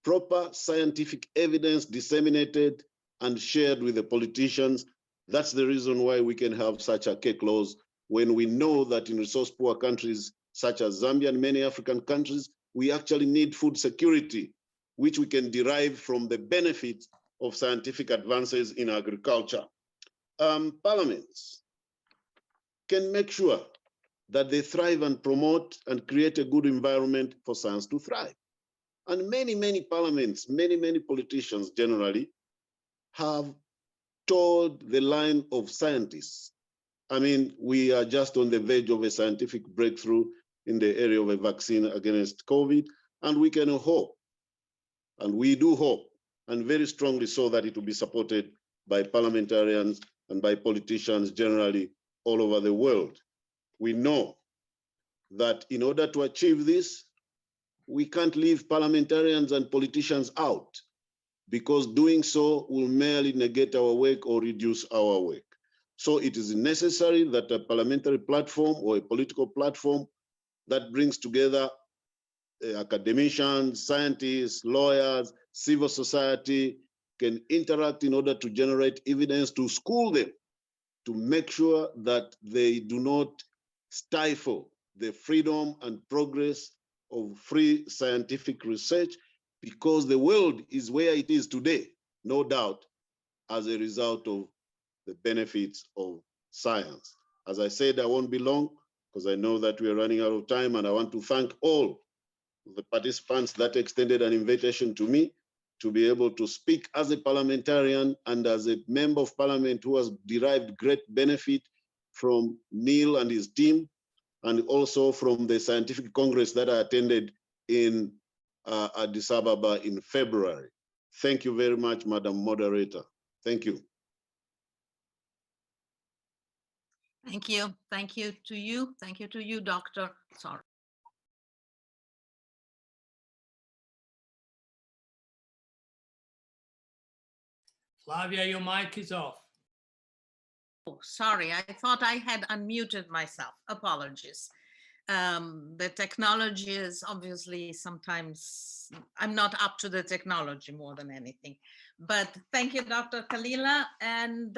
Speaker 15: proper scientific evidence disseminated and shared with the politicians. That's the reason why we can have such archaic laws when we know that in resource-poor countries such as Zambia and many African countries, we actually need food security, which we can derive from the benefits of scientific advances in agriculture. Parliaments can make sure that they thrive and promote and create a good environment for science to thrive. And many parliaments, many politicians generally have told the line of scientists. I mean, we are just on the verge of a scientific breakthrough in the area of a vaccine against COVID, and we can hope, and we do hope, and very strongly so, that it will be supported by parliamentarians and by politicians generally all over the world. We know that in order to achieve this, we can't leave parliamentarians and politicians out, because doing so will merely negate our work or reduce our work. So it is necessary that a parliamentary platform or a political platform that brings together academicians, scientists, lawyers, civil society can interact in order to generate evidence, to school them, to make sure that they do not stifle the freedom and progress of free scientific research, because the world is where it is today, no doubt, as a result of the benefits of science. As I said, I won't be long, because I know that we are running out of time, and I want to thank all the participants that extended an invitation to me to be able to speak as a parliamentarian and as a member of parliament who has derived great benefit from Neil and his team, and also from the scientific congress that I attended in Addis Ababa in February. Thank you very much, Madam Moderator. Thank you.
Speaker 13: Thank you. Thank you to you. Thank you to you, Doctor. Sorry.
Speaker 4: Flavia, your mic is off.
Speaker 13: Oh, sorry, I thought I had unmuted myself. Apologies. The technology is obviously sometimes, I'm not up to the technology more than anything. But thank you, Dr. Kalila. And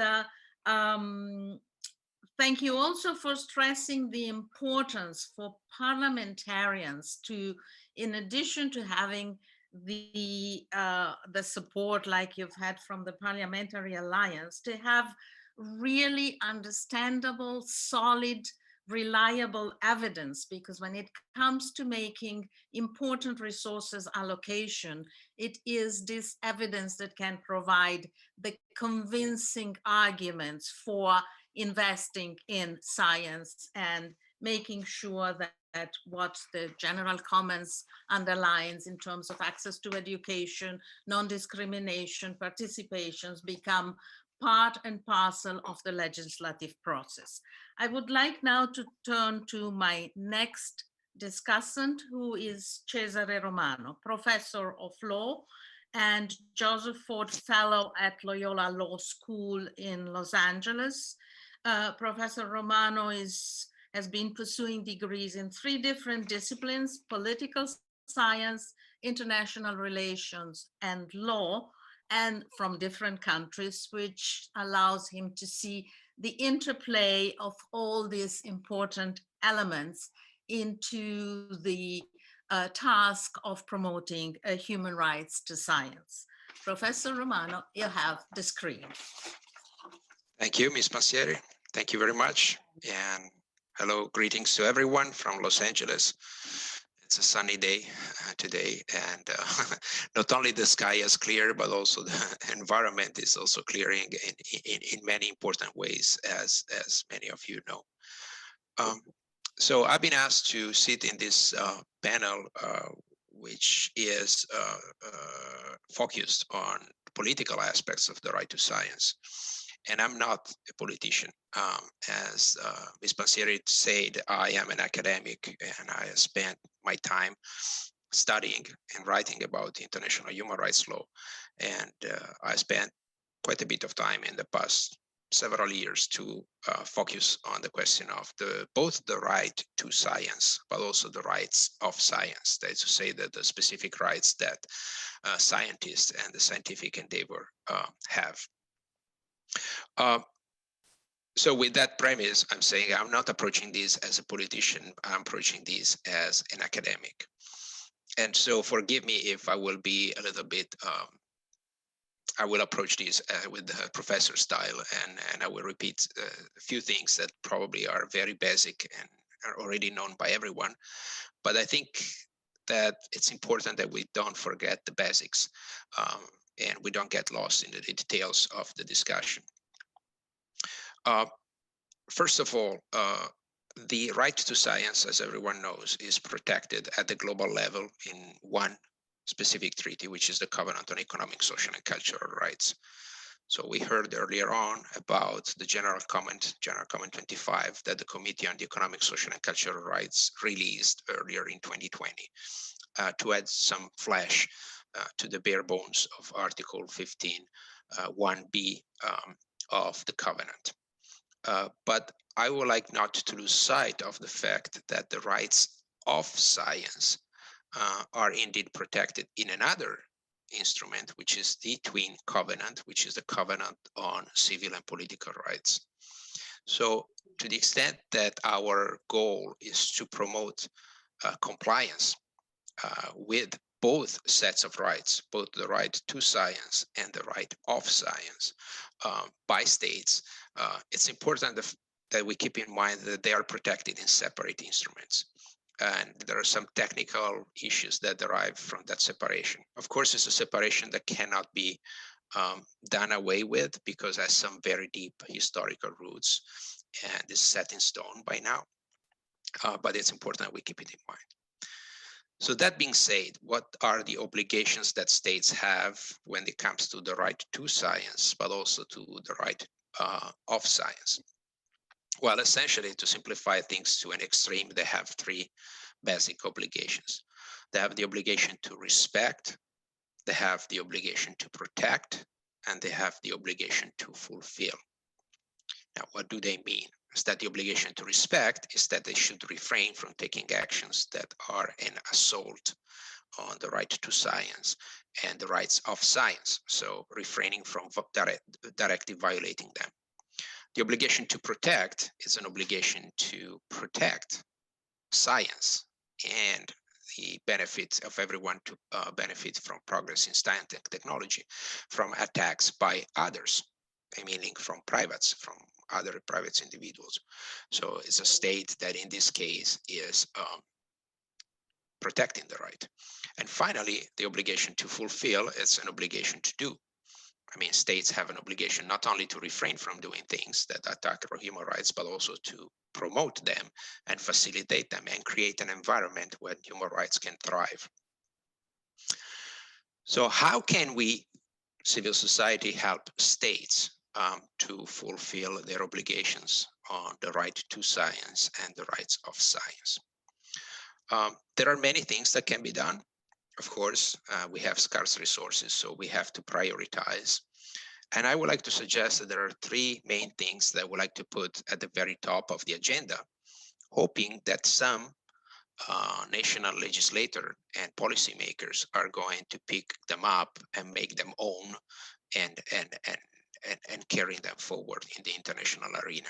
Speaker 13: thank you also for stressing the importance for parliamentarians to, in addition to having the support like you've had from the Parliamentary Alliance, to have really understandable, solid, reliable evidence, because when it comes to making important resources allocation, it is this evidence that can provide the convincing arguments for investing in science and making sure that what the general commons underlines in terms of access to education, non-discrimination, participations become part and parcel of the legislative process. I would like now to turn to my next discussant, who is Cesare Romano, Professor of Law and Joseph Ford Fellow at Loyola Law School in Los Angeles. Professor Romano has been pursuing degrees in 3 different disciplines: political science, international relations, and law, and from different countries, which allows him to see the interplay of all these important elements into the task of promoting human rights to science. Professor Romano, you have the screen.
Speaker 16: Thank you, Ms. Pansieri. Thank you very much. And hello, greetings to everyone from Los Angeles. It's a sunny day today, and not only the sky is clear, but also the environment is also clearing in many important ways, as many of you know. So I've been asked to sit in this panel, which is focused on political aspects of the right to science. And I'm not a politician. As Ms. Pansieri said, I am an academic, and I spent my time studying and writing about international human rights law. And I spent quite a bit of time in the past several years to focus on the question of both the right to science, but also the rights of science. That is to say that the specific rights that scientists and the scientific endeavor have. So with that premise, I'm saying I'm not approaching this as a politician, I'm approaching this as an academic. And so forgive me if I will be a little bit, I will approach this with the professor style, and I will repeat a few things that probably are very basic and are already known by everyone. But I think that it's important that we don't forget the basics and we don't get lost in the details of the discussion. First of all, the right to science, as everyone knows, is protected at the global level in one specific treaty, which is the Covenant on Economic, Social, and Cultural Rights. So we heard earlier on about the General Comment 25, that the Committee on the Economic, Social, and Cultural Rights released earlier in 2020 to add some flesh to the bare bones of Article 15, 1B of the Covenant. But I would like not to lose sight of the fact that the rights of science are indeed protected in another instrument, which is the Twin Covenant, which is the Covenant on Civil and Political Rights. So to the extent that our goal is to promote compliance with both sets of rights, both the right to science and the right of science by states, it's important that we keep in mind that they are protected in separate instruments. And there are some technical issues that derive from that separation. Of course, it's a separation that cannot be done away with because it has some very deep historical roots. and is set in stone by now, but it's important that we keep it in mind. So that being said, what are the obligations that states have when it comes to the right to science, but also to the right of science? Well, essentially, to simplify things to an extreme, they have three basic obligations. They have the obligation to respect, they have the obligation to protect, and they have the obligation to fulfill. Now, what do they mean? Is that the obligation to respect is that they should refrain from taking actions that are an assault on the right to science and the rights of science, so refraining from directly violating them. The obligation to protect is an obligation to protect science and the benefits of everyone to benefit from progress in science and technology from attacks by others, meaning from privates, from other private individuals. So it's a state that in this case is protecting the right. And finally, the obligation to fulfill is an obligation to do. I mean, states have an obligation not only to refrain from doing things that attack our human rights, but also to promote them and facilitate them and create an environment where human rights can thrive. So how can we, civil society, help states to fulfill their obligations on the right to science and the rights of science? There are many things that can be done. Of course, we have scarce resources, so we have to prioritize. And I would like to suggest that there are three main things that I would like to put at the very top of the agenda, hoping that some national legislator and policymakers are going to pick them up and make them own and carry them forward in the international arena.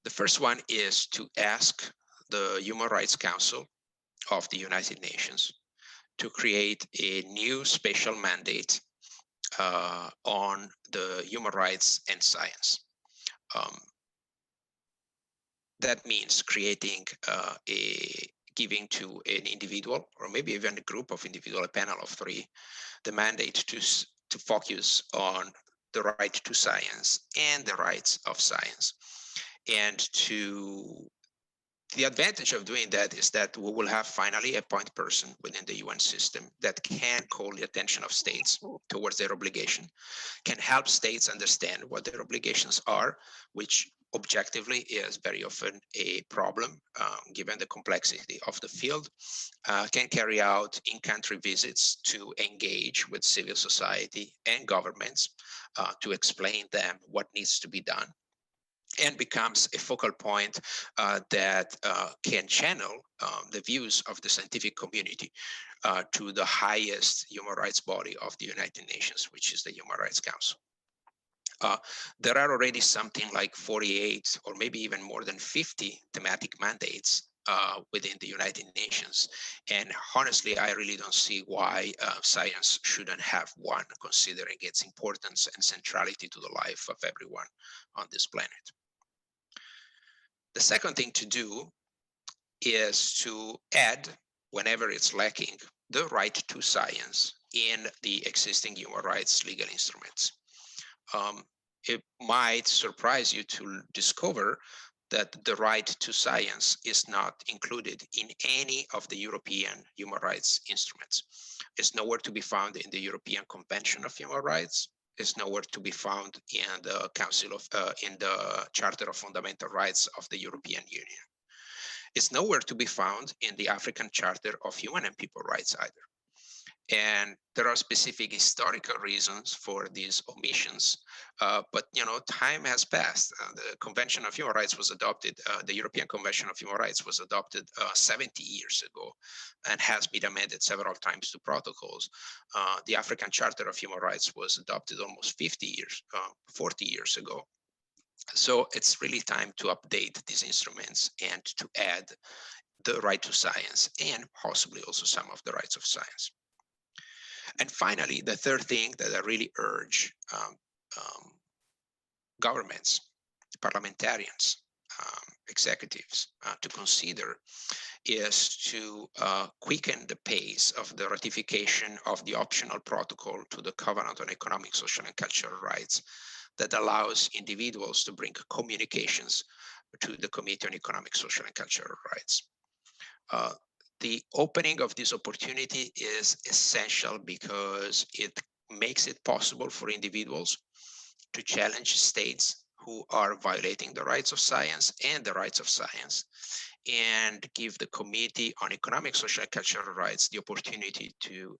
Speaker 16: The first one is to ask the Human Rights Council of the United Nations to create a new special mandate on the human rights and science. That means creating giving to an individual, or maybe even a group of individuals, a panel of three, the mandate to focus on the right to science and the rights of science. And the advantage of doing that is that we will have finally a point person within the UN system that can call the attention of states towards their obligation, can help states understand what their obligations are, which objectively is very often a problem given the complexity of the field, can carry out in-country visits to engage with civil society and governments to explain them what needs to be done, and becomes a focal point that can channel the views of the scientific community to the highest human rights body of the United Nations, which is the Human Rights Council. There are already something like 48 or maybe even more than 50 thematic mandates within the United Nations. And honestly, I really don't see why science shouldn't have one, considering its importance and centrality to the life of everyone on this planet. The second thing to do is to add, whenever it's lacking, the right to science in the existing human rights legal instruments. It might surprise you to discover that the right to science is not included in any of the European human rights instruments. It's nowhere to be found in the European Convention of Human Rights. It's nowhere to be found in the in the Charter of Fundamental Rights of the European Union. It's nowhere to be found in the African Charter of Human and People Rights either. And there are specific historical reasons for these omissions, but time has passed. The Convention of Human Rights was adopted, the European Convention of Human Rights was adopted 70 years ago and has been amended several times to protocols. The African Charter of Human Rights was adopted almost 40 years ago. So it's really time to update these instruments and to add the right to science and possibly also some of the rights of science. And finally, the third thing that I really urge governments, parliamentarians, executives to consider is to quicken the pace of the ratification of the optional protocol to the Covenant on Economic, Social, and Cultural Rights that allows individuals to bring communications to the Committee on Economic, Social, and Cultural Rights. The opening of this opportunity is essential because it makes it possible for individuals to challenge states who are violating the rights of science and the rights of science, and give the Committee on Economic, Social, and Cultural Rights the opportunity to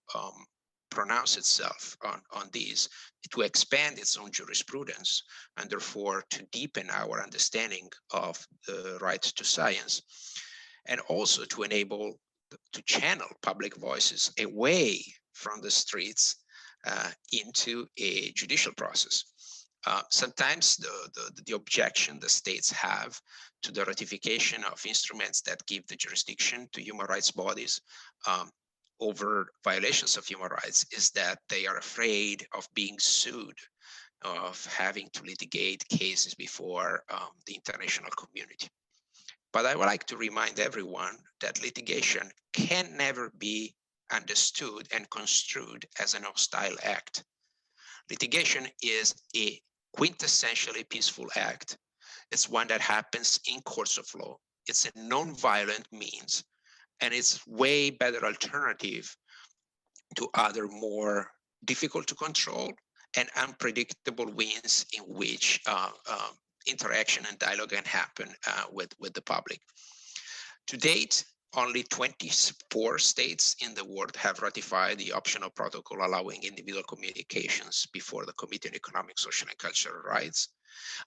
Speaker 16: pronounce itself on these, to expand its own jurisprudence, and therefore to deepen our understanding of the right to science, and also to enable to channel public voices away from the streets into a judicial process. Sometimes the objection the states have to the ratification of instruments that give the jurisdiction to human rights bodies over violations of human rights is that they are afraid of being sued, of having to litigate cases before the international community. But I would like to remind everyone that litigation can never be understood and construed as an hostile act. Litigation is a quintessentially peaceful act. It's one that happens in courts of law. It's a non-violent means, and it's way better alternative to other more difficult to control and unpredictable means in which interaction and dialogue can happen with the public. To date, only 24 states in the world have ratified the optional protocol allowing individual communications before the Committee on Economic, Social, and Cultural Rights.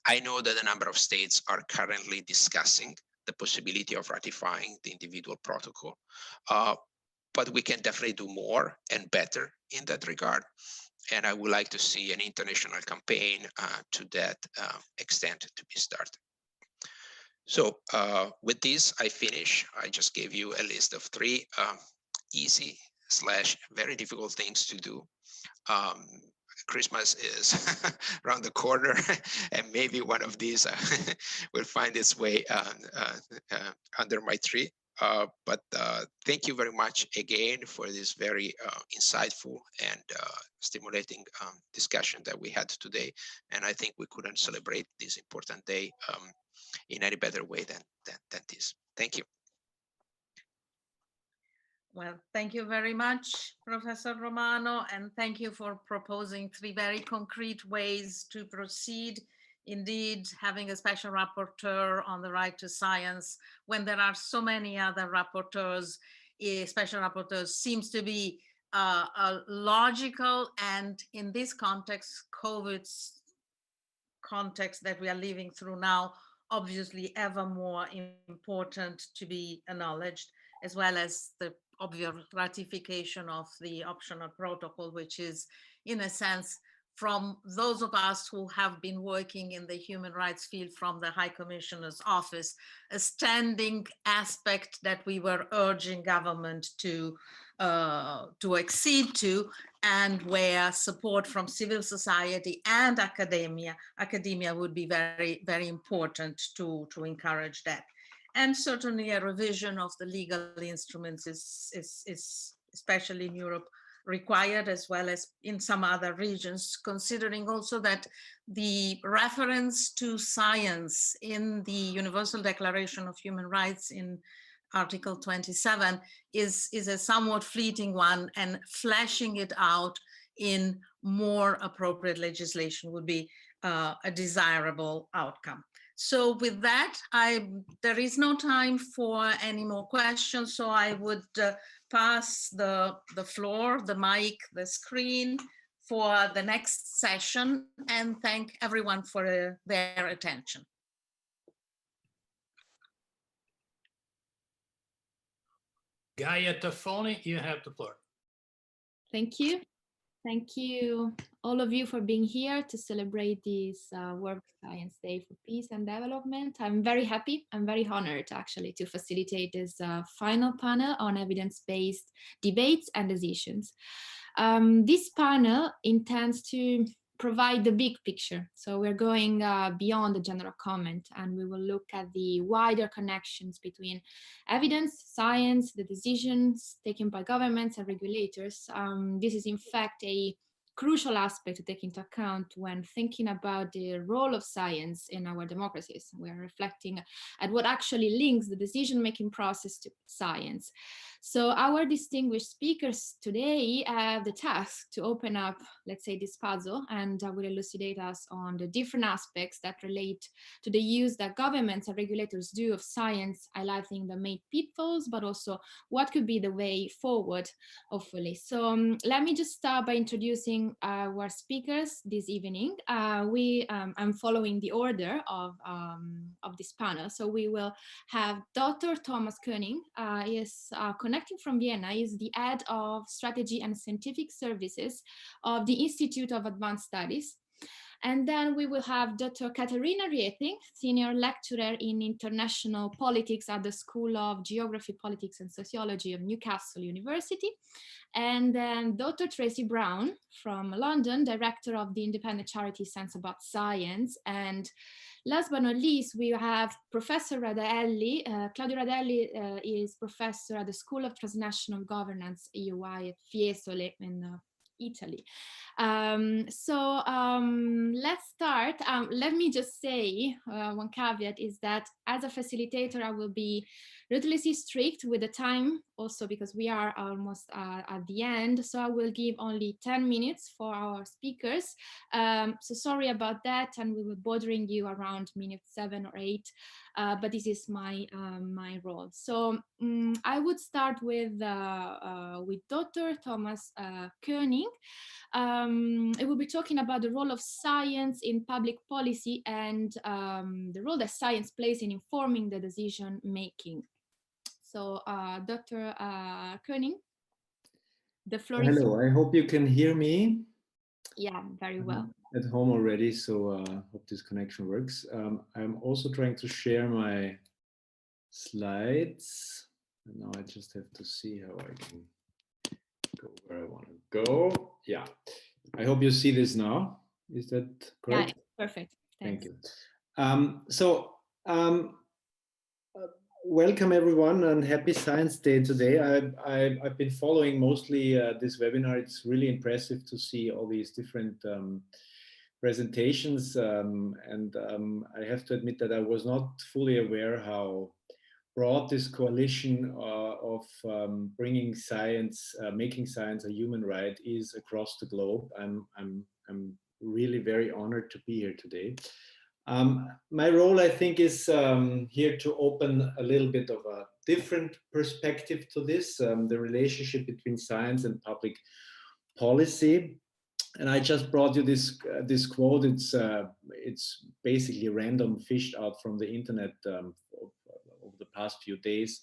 Speaker 16: I know that a number of states are currently discussing the possibility of ratifying the individual protocol, but we can definitely do more and better in that regard. And I would like to see an international campaign to that extent to be started. So with this, I finish. I just gave you a list of 3 easy / very difficult things to do. Christmas is around the corner, and maybe one of these will find its way under my tree. But thank you very much again for this very insightful and stimulating discussion that we had today. And I think we couldn't celebrate this important day in any better way than this. Thank you.
Speaker 13: Well, thank you very much, Professor Romano, and thank you for proposing 3 very concrete ways to proceed. Indeed, having a special rapporteur on the right to science when there are so many other rapporteurs, special rapporteurs, seems to be logical, and in this context, COVID's context that we are living through now, obviously ever more important to be acknowledged, as well as the obvious ratification of the optional protocol, which is, in a sense, from those of us who have been working in the human rights field from the High Commissioner's office, a standing aspect that we were urging government to accede to, and where support from civil society and academia would be very, very important to encourage that. And certainly a revision of the legal instruments is especially in Europe, required, as well as in some other regions, considering also that the reference to science in the Universal Declaration of Human Rights in Article 27 is a somewhat fleeting one, and fleshing it out in more appropriate legislation would be a desirable outcome. So with that, there is no time for any more questions, so I would pass the floor, the mic, the screen for the next session, and thank everyone for their attention.
Speaker 4: Gaia Tafoni, you have the floor.
Speaker 2: Thank you. Thank you, all of you, for being here to celebrate this World Science Day for Peace and Development. I'm very happy, I'm very honored actually to facilitate this final panel on evidence-based debates and decisions. This panel intends to provide the big picture. So we're going beyond the general comment, and we will look at the wider connections between evidence, science, the decisions taken by governments and regulators. This is in fact a
Speaker 17: crucial aspect to take into account when thinking about the role of science in our democracies. We are reflecting at what actually links the decision-making process to science. So our distinguished speakers today have the task to open up, let's say, this puzzle, and will elucidate us on the different aspects that relate to the use that governments and regulators do of science, highlighting the main pitfalls, but also what could be the way forward, hopefully. So let me just start by introducing our speakers this evening. I'm following the order of this panel. So we will have Dr. Thomas Koenig. He is connecting from Vienna. He is the head of strategy and scientific services of the Institute of Advanced Studies. And then we will have Dr. Caterina Rieti, senior lecturer in international politics at the School of Geography, Politics and Sociology of Newcastle University. And then Dr. Tracy Brown from London, director of the independent charity Sense About Science. And last but not least, we have Professor Radaelli. Claudio Radaelli is professor at the School of Transnational Governance, EUI at Fiesole in Italy. Let's start. Let me just say one caveat is that as a facilitator, I will be ruthlessly strict with the time, also because we are almost at the end. So I will give only 10 minutes for our speakers. So sorry about that, and we will be bothering you around minute 7 or 8. But this is my role. So I would start with Dr. Thomas Koenig. It will be talking about the role of science in public policy and the role that science plays in informing the decision making. So Dr. Koenig, the floor is yours.
Speaker 18: Hello, I hope you can hear me.
Speaker 17: Yeah, very well.
Speaker 18: At home already, so hope this connection works. I'm also trying to share my slides. And now I just have to see how I can go where I want to go. Yeah, I hope you see this now. Is that correct?
Speaker 17: Yeah, perfect. Thanks.
Speaker 18: Thank you. Welcome everyone and happy Science Day today. I've been following mostly this webinar. It's really impressive to see all these different presentations, and I have to admit that I was not fully aware how broad this coalition of bringing science, making science a human right is across the globe. I'm really very honored to be here today. My role, I think, is here to open a little bit of a different perspective to this, the relationship between science and public policy. And I just brought you this quote. It's basically random fished out from the internet over the past few days,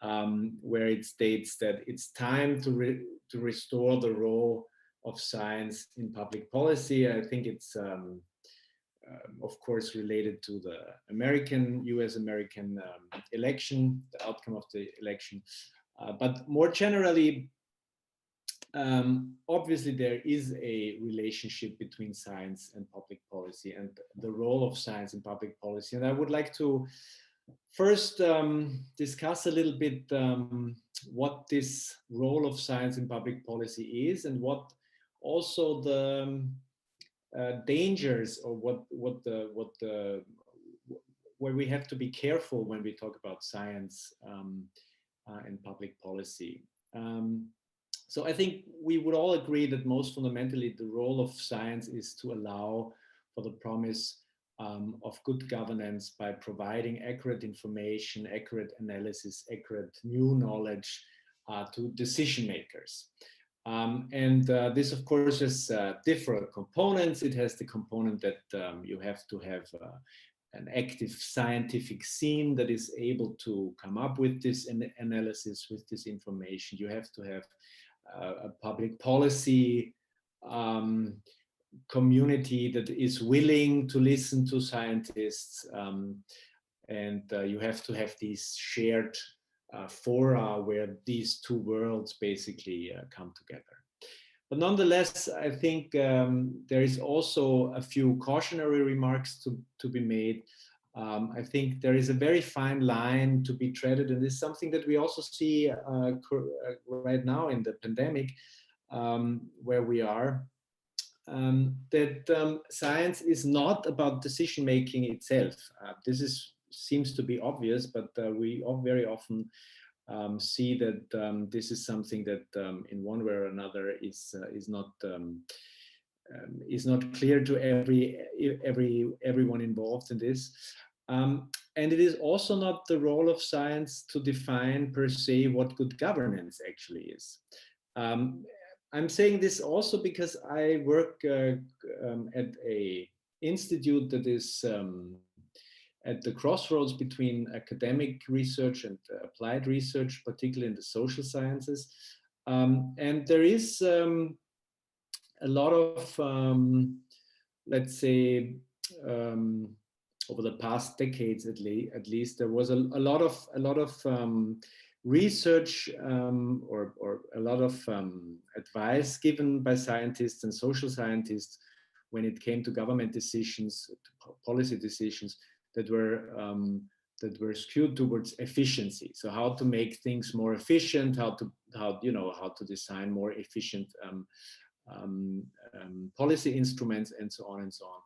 Speaker 18: where it states that it's time to restore the role of science in public policy. I think it's of course related to the US-American election, the outcome of the election. But more generally, obviously there is a relationship between science and public policy and the role of science in public policy. And I would like to first discuss a little bit what this role of science in public policy is, and what also the dangers, or where we have to be careful when we talk about science and public policy. So I think we would all agree that most fundamentally the role of science is to allow for the promise of good governance by providing accurate information, accurate analysis, accurate new knowledge to decision makers. This, of course, has different components. It has the component that you have to have an active scientific scene that is able to come up with this analysis, with this information. You have to have a public policy community that is willing to listen to scientists, and you have to have these shared fora where these two worlds basically come together. But nonetheless, I think there is also a few cautionary remarks to be made. I think there is a very fine line to be treaded, and this is something that we also see right now in the pandemic, where we are. that science is not about decision making itself. This seems to be obvious, but we very often see that this is something that in one way or another is not clear to everyone involved in this. And it is also not the role of science to define per se what good governance actually is. I'm saying this also because I work at a institute that is at the crossroads between academic research and applied research, particularly in the social sciences. And there is a lot of, let's say, over the past decades at least, there was a lot of research or a lot of advice given by scientists and social scientists when it came to government decisions, to policy decisions that were skewed towards efficiency. So how to make things more efficient, how to design more efficient policy instruments, and so on and so on.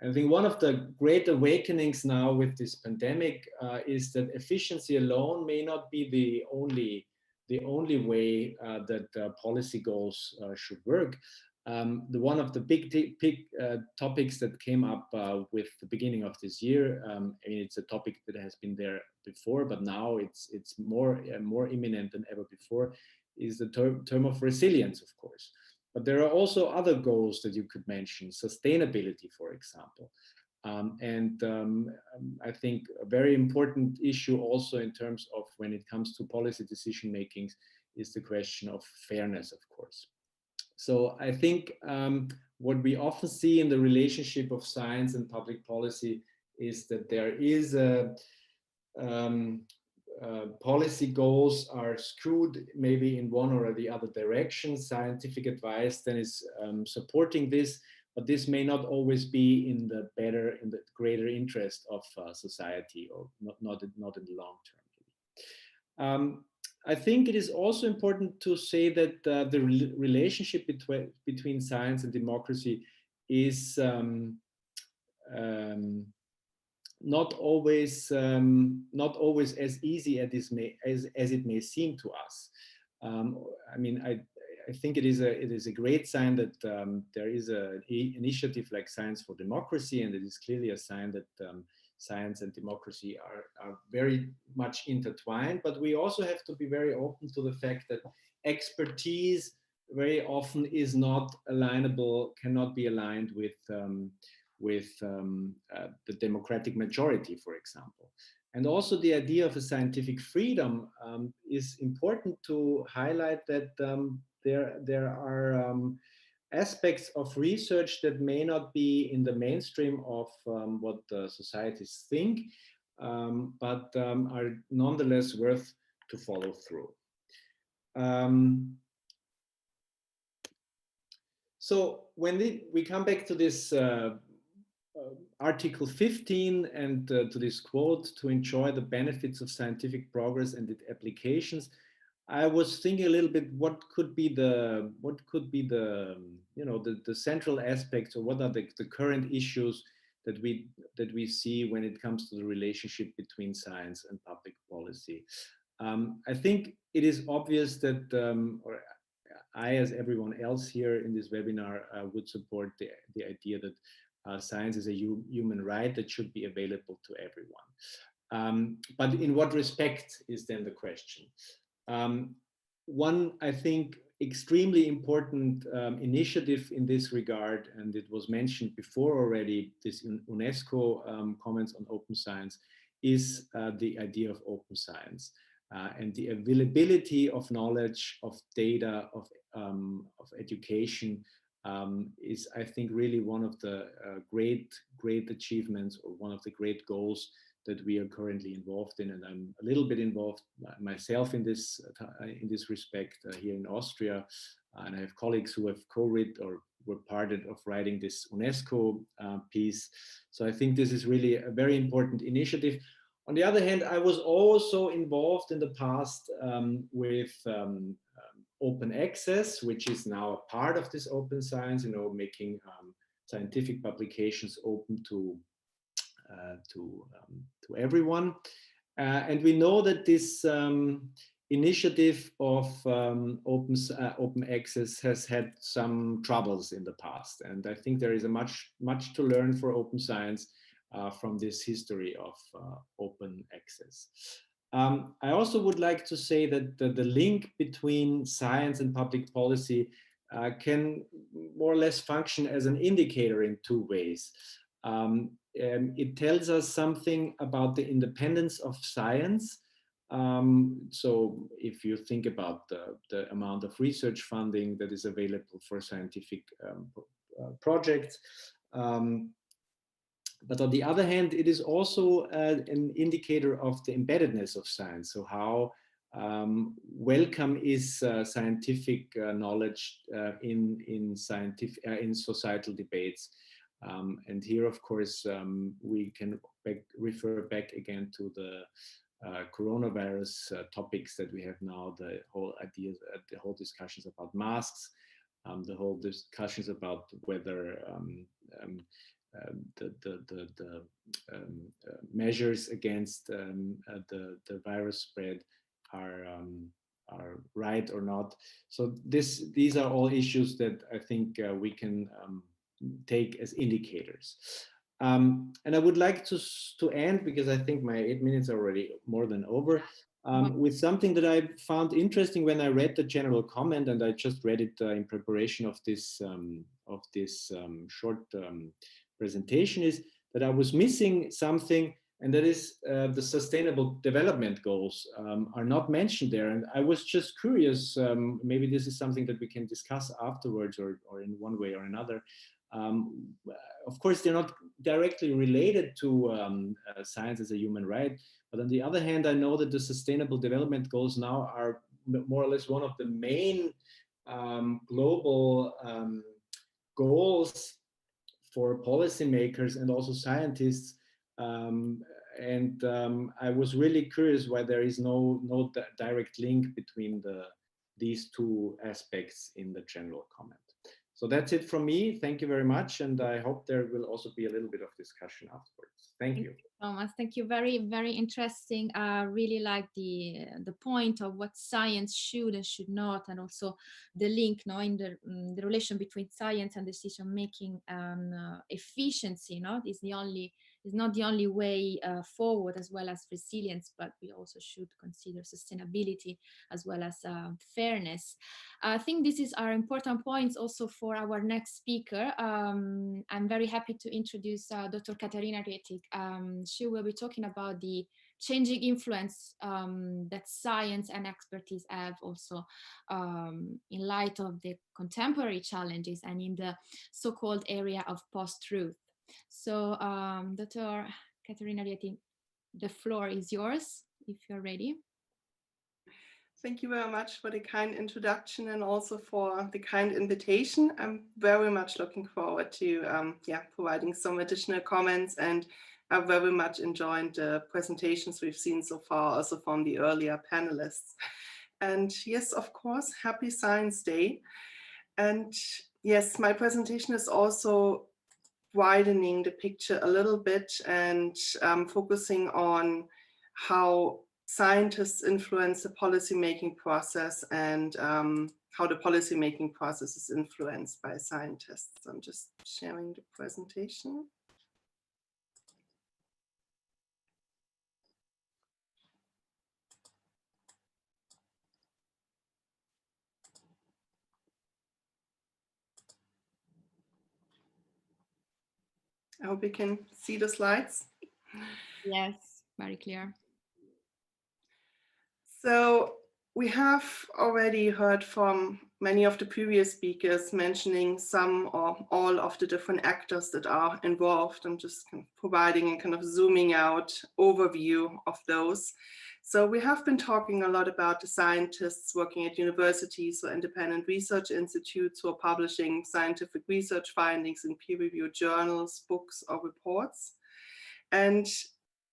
Speaker 18: I think one of the great awakenings now with this pandemic is that efficiency alone may not be the only way that policy goals should work. One of the big topics that came up with the beginning of this year, I mean, it's a topic that has been there before, but now it's more imminent than ever before, is the term of resilience, of course. But there are also other goals that you could mention, sustainability, for example. I think a very important issue also in terms of when it comes to policy decision making is the question of fairness, of course. So I think what we often see in the relationship of science and public policy is that there is policy goals are skewed maybe in one or the other direction. Scientific advice then is supporting this, but this may not always be in the greater interest of society, or not in the long term. I think it is also important to say that the relationship between science and democracy is not always as easy as it may seem to us. I mean, I think it is a great sign that there is an initiative like Science for Democracy, and it is clearly a sign that science and democracy are very much intertwined. But we also have to be very open to the fact that expertise very often is not alignable, cannot be aligned with the democratic majority, for example. And also the idea of a scientific freedom is important to highlight that there are aspects of research that may not be in the mainstream of what societies think, but are nonetheless worth to follow through. So when we come back to this Article 15 and to this quote, to enjoy the benefits of scientific progress and its applications, I was thinking a little bit what could be the central aspects, or what are the current issues that we see when it comes to the relationship between science and public policy. I think it is obvious that, or I, as everyone else here in this webinar, would support the idea that science is a human right that should be available to everyone. But in what respect is then the question? One, I think, extremely important initiative in this regard, and it was mentioned before already, this UNESCO comments on open science, is the idea of open science and the availability of knowledge, of data, of education is, I think, really one of the great achievements, or one of the great goals that we are currently involved in. And I'm a little bit involved myself in this respect here in Austria. And I have colleagues who have co-written or were part of writing this UNESCO piece. So I think this is really a very important initiative. On the other hand, I was also involved in the past with open access, which is now a part of this open science, you know, making scientific publications open to everyone. And we know that this initiative of open access has had some troubles in the past. And I think there is a much to learn for open science from this history of open access. I also would like to say that the link between science and public policy can more or less function as an indicator in two ways. It tells us something about the independence of science. So if you think about the amount of research funding that is available for scientific projects, but on the other hand, it is also an indicator of the embeddedness of science. So how welcome is scientific knowledge in societal debates. And here, of course, we can refer back again to the coronavirus topics that we have now, the whole ideas, the whole discussions about masks, the whole discussions about whether the measures against the virus spread are right or not. So these are all issues that I think we can take as indicators. And I would like to end, because I think my 8 minutes are already more than over, with something that I found interesting when I read the general comment, and I just read it in preparation of this short presentation, is that I was missing something, and that is the Sustainable Development Goals are not mentioned there. And I was just curious, maybe this is something that we can discuss afterwards or in one way or another. Of course, they're not directly related to science as a human right, but on the other hand, I know that the Sustainable Development Goals now are more or less one of the main global goals for policymakers and also scientists. And I was really curious why there is no direct link between these two aspects in the general comment. So that's it from me. Thank you very much. And I hope there will also be a little bit of discussion afterwards. Thank you.
Speaker 17: Thomas, thank you. Very, very interesting. Really like the point of what science should and should not, and also the link, in the relation between science and decision making and efficiency. Is not the only way forward, as well as resilience, but we also should consider sustainability as well as fairness. I think these are important points also for our next speaker. I'm very happy to introduce Dr. Katarina Retic. She will be talking about the changing influence that science and expertise have also in light of the contemporary challenges and in the so-called area of post-truth. So Dr. Katarina Retic, the floor is yours if you're ready.
Speaker 19: Thank you very much for the kind introduction and also for the kind invitation. I'm very much looking forward to providing some additional comments, and I very much enjoyed the presentations we've seen so far, also from the earlier panelists. And yes, of course, happy Science Day. And yes, my presentation is also widening the picture a little bit and focusing on how scientists influence the policymaking process and how the policymaking process is influenced by scientists. I'm just sharing the presentation. I hope you can see the slides.
Speaker 17: Yes, very clear.
Speaker 19: So we have already heard from many of the previous speakers mentioning some or all of the different actors that are involved. I'm just kind of providing a kind of zooming out overview of those. So we have been talking a lot about the scientists working at universities or independent research institutes who are publishing scientific research findings in peer-reviewed journals, books, or reports. And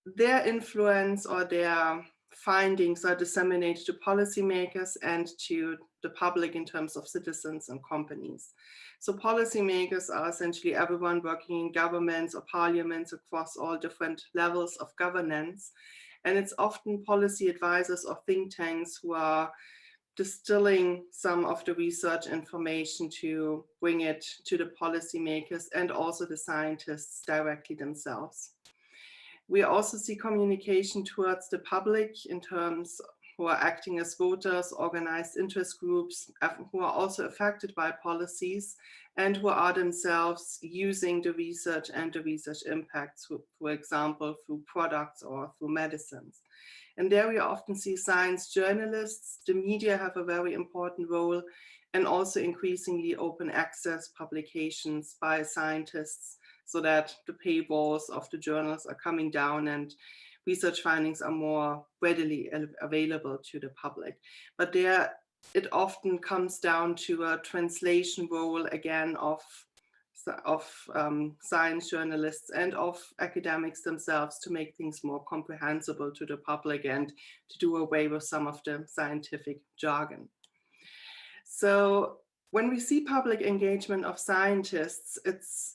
Speaker 19: their influence or their findings are disseminated to policymakers and to the public in terms of citizens and companies. So policymakers are essentially everyone working in governments or parliaments across all different levels of governance. And it's often policy advisors or think tanks who are distilling some of the research information to bring it to the policymakers and also the scientists directly themselves. We also see communication towards the public in terms who are acting as voters, organized interest groups, who are also affected by policies and who are themselves using the research and the research impacts, for example, through products or through medicines. And there we often see science journalists. The media have a very important role, and also increasingly open access publications by scientists so that the paywalls of the journals are coming down and research findings are more readily available to the public. But there it often comes down to a translation role again of science journalists and of academics themselves to make things more comprehensible to the public and to do away with some of the scientific jargon. So when we see public engagement of scientists,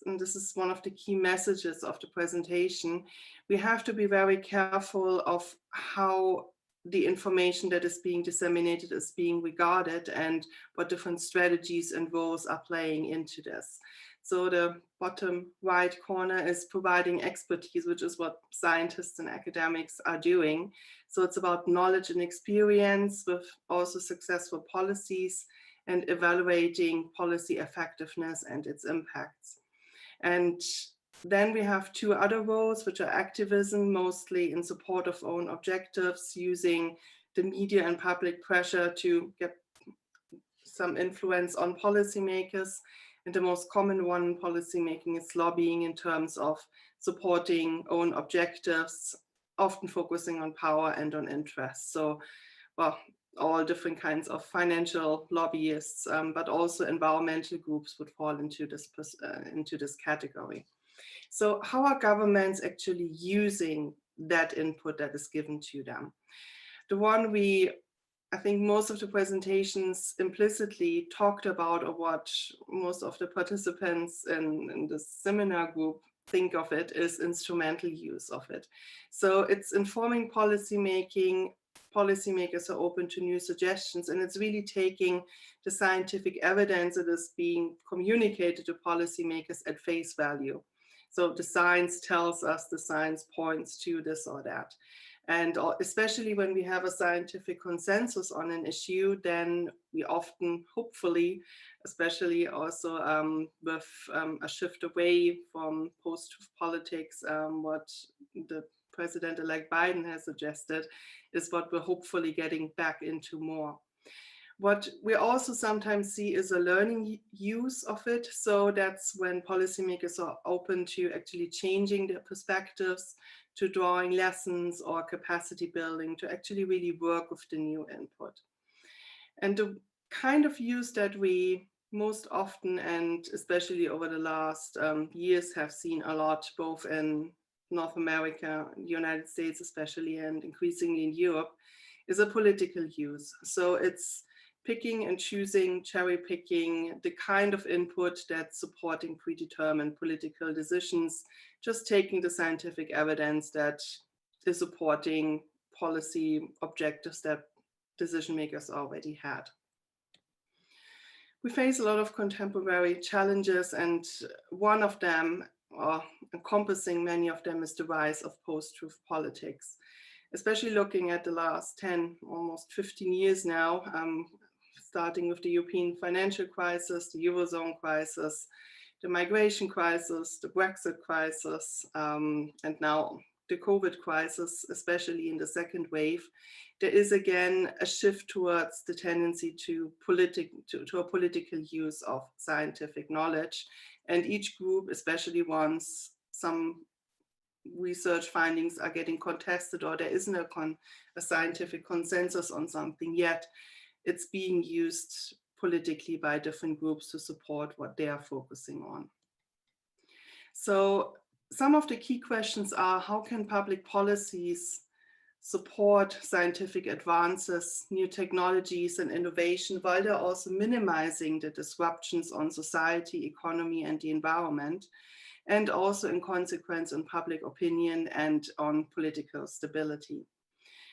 Speaker 19: and this is one of the key messages of the presentation, we have to be very careful of how the information that is being disseminated is being regarded and what different strategies and roles are playing into this. So the bottom right corner is providing expertise, which is what scientists and academics are doing. So it's about knowledge and experience with also successful policies and evaluating policy effectiveness and its impacts. And then we have two other roles, which are activism, mostly in support of own objectives, using the media and public pressure to get some influence on policymakers. And the most common one in policymaking is lobbying in terms of supporting own objectives, often focusing on power and on interest. So, well, all different kinds of financial lobbyists, but also environmental groups would fall into this category. So how are governments actually using that input that is given to them? The one I think most of the presentations implicitly talked about, or what most of the participants in the seminar group think of it, is instrumental use of it. So it's informing policymaking. Policymakers are open to new suggestions, and it's really taking the scientific evidence that is being communicated to policymakers at face value. So the science tells us, the science points to this or that. And especially when we have a scientific consensus on an issue, then we often, hopefully, especially also with a shift away from post-truth politics, what the President-elect Biden has suggested is what we're hopefully getting back into more. What we also sometimes see is a learning use of it. So that's when policymakers are open to actually changing their perspectives, to drawing lessons or capacity building, to actually really work with the new input. And the kind of use that we most often, and especially over the last years, have seen a lot, both in North America, United States especially, and increasingly in Europe, is a political use. So it's picking and choosing, cherry picking the kind of input that's supporting predetermined political decisions, just taking the scientific evidence that is supporting policy objectives that decision makers already had. We face a lot of contemporary challenges, and one of them, or encompassing many of them, is the rise of post-truth politics, especially looking at the last 10, almost 15 years now, starting with the European financial crisis, the Eurozone crisis, the migration crisis, the Brexit crisis, and now the COVID crisis, especially in the second wave. There is again a shift towards the tendency to a political use of scientific knowledge. And each group, especially once some research findings are getting contested or there isn't a scientific consensus on something yet, it's being used politically by different groups to support what they are focusing on. So some of the key questions are, how can public policies support scientific advances, new technologies and innovation, while they're also minimizing the disruptions on society, economy, and the environment, and also in consequence on public opinion and on political stability.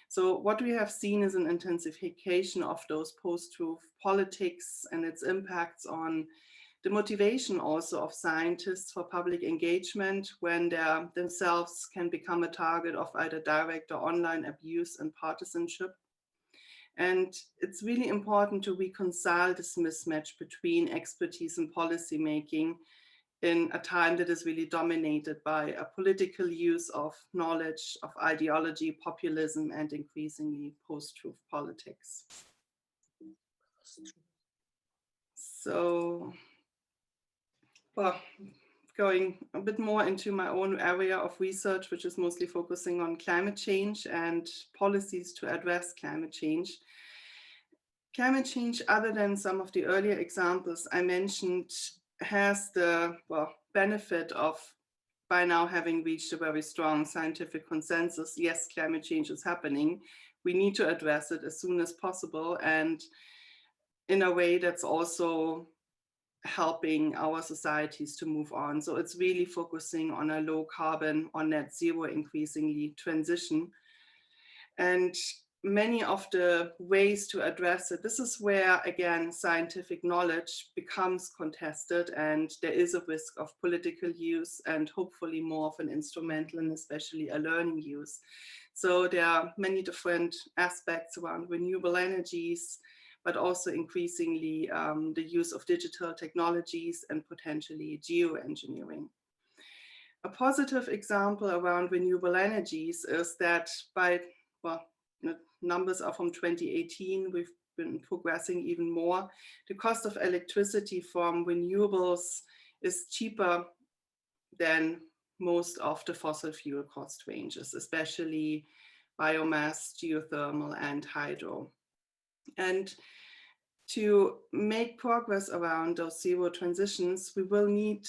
Speaker 19: So what we have seen is an intensification of those post-truth politics and its impacts on the motivation also of scientists for public engagement when they themselves can become a target of either direct or online abuse and partisanship. And it's really important to reconcile this mismatch between expertise and policymaking in a time that is really dominated by a political use of knowledge, of ideology, populism, and increasingly post-truth politics. So, well, going a bit more into my own area of research, which is mostly focusing on climate change and policies to address climate change. Climate change, other than some of the earlier examples I mentioned, has the benefit of by now having reached a very strong scientific consensus. Yes, climate change is happening. We need to address it as soon as possible and in a way that's also helping our societies to move on. So it's really focusing on a low carbon or net zero increasingly transition. And many of the ways to address it, this is where, again, scientific knowledge becomes contested and there is a risk of political use and hopefully more of an instrumental and especially a learning use. So there are many different aspects around renewable energies, but also increasingly the use of digital technologies and potentially geoengineering. A positive example around renewable energies is that by, the numbers are from 2018, we've been progressing even more. The cost of electricity from renewables is cheaper than most of the fossil fuel cost ranges, especially biomass, geothermal, and hydro. And to make progress around those zero transitions, we will need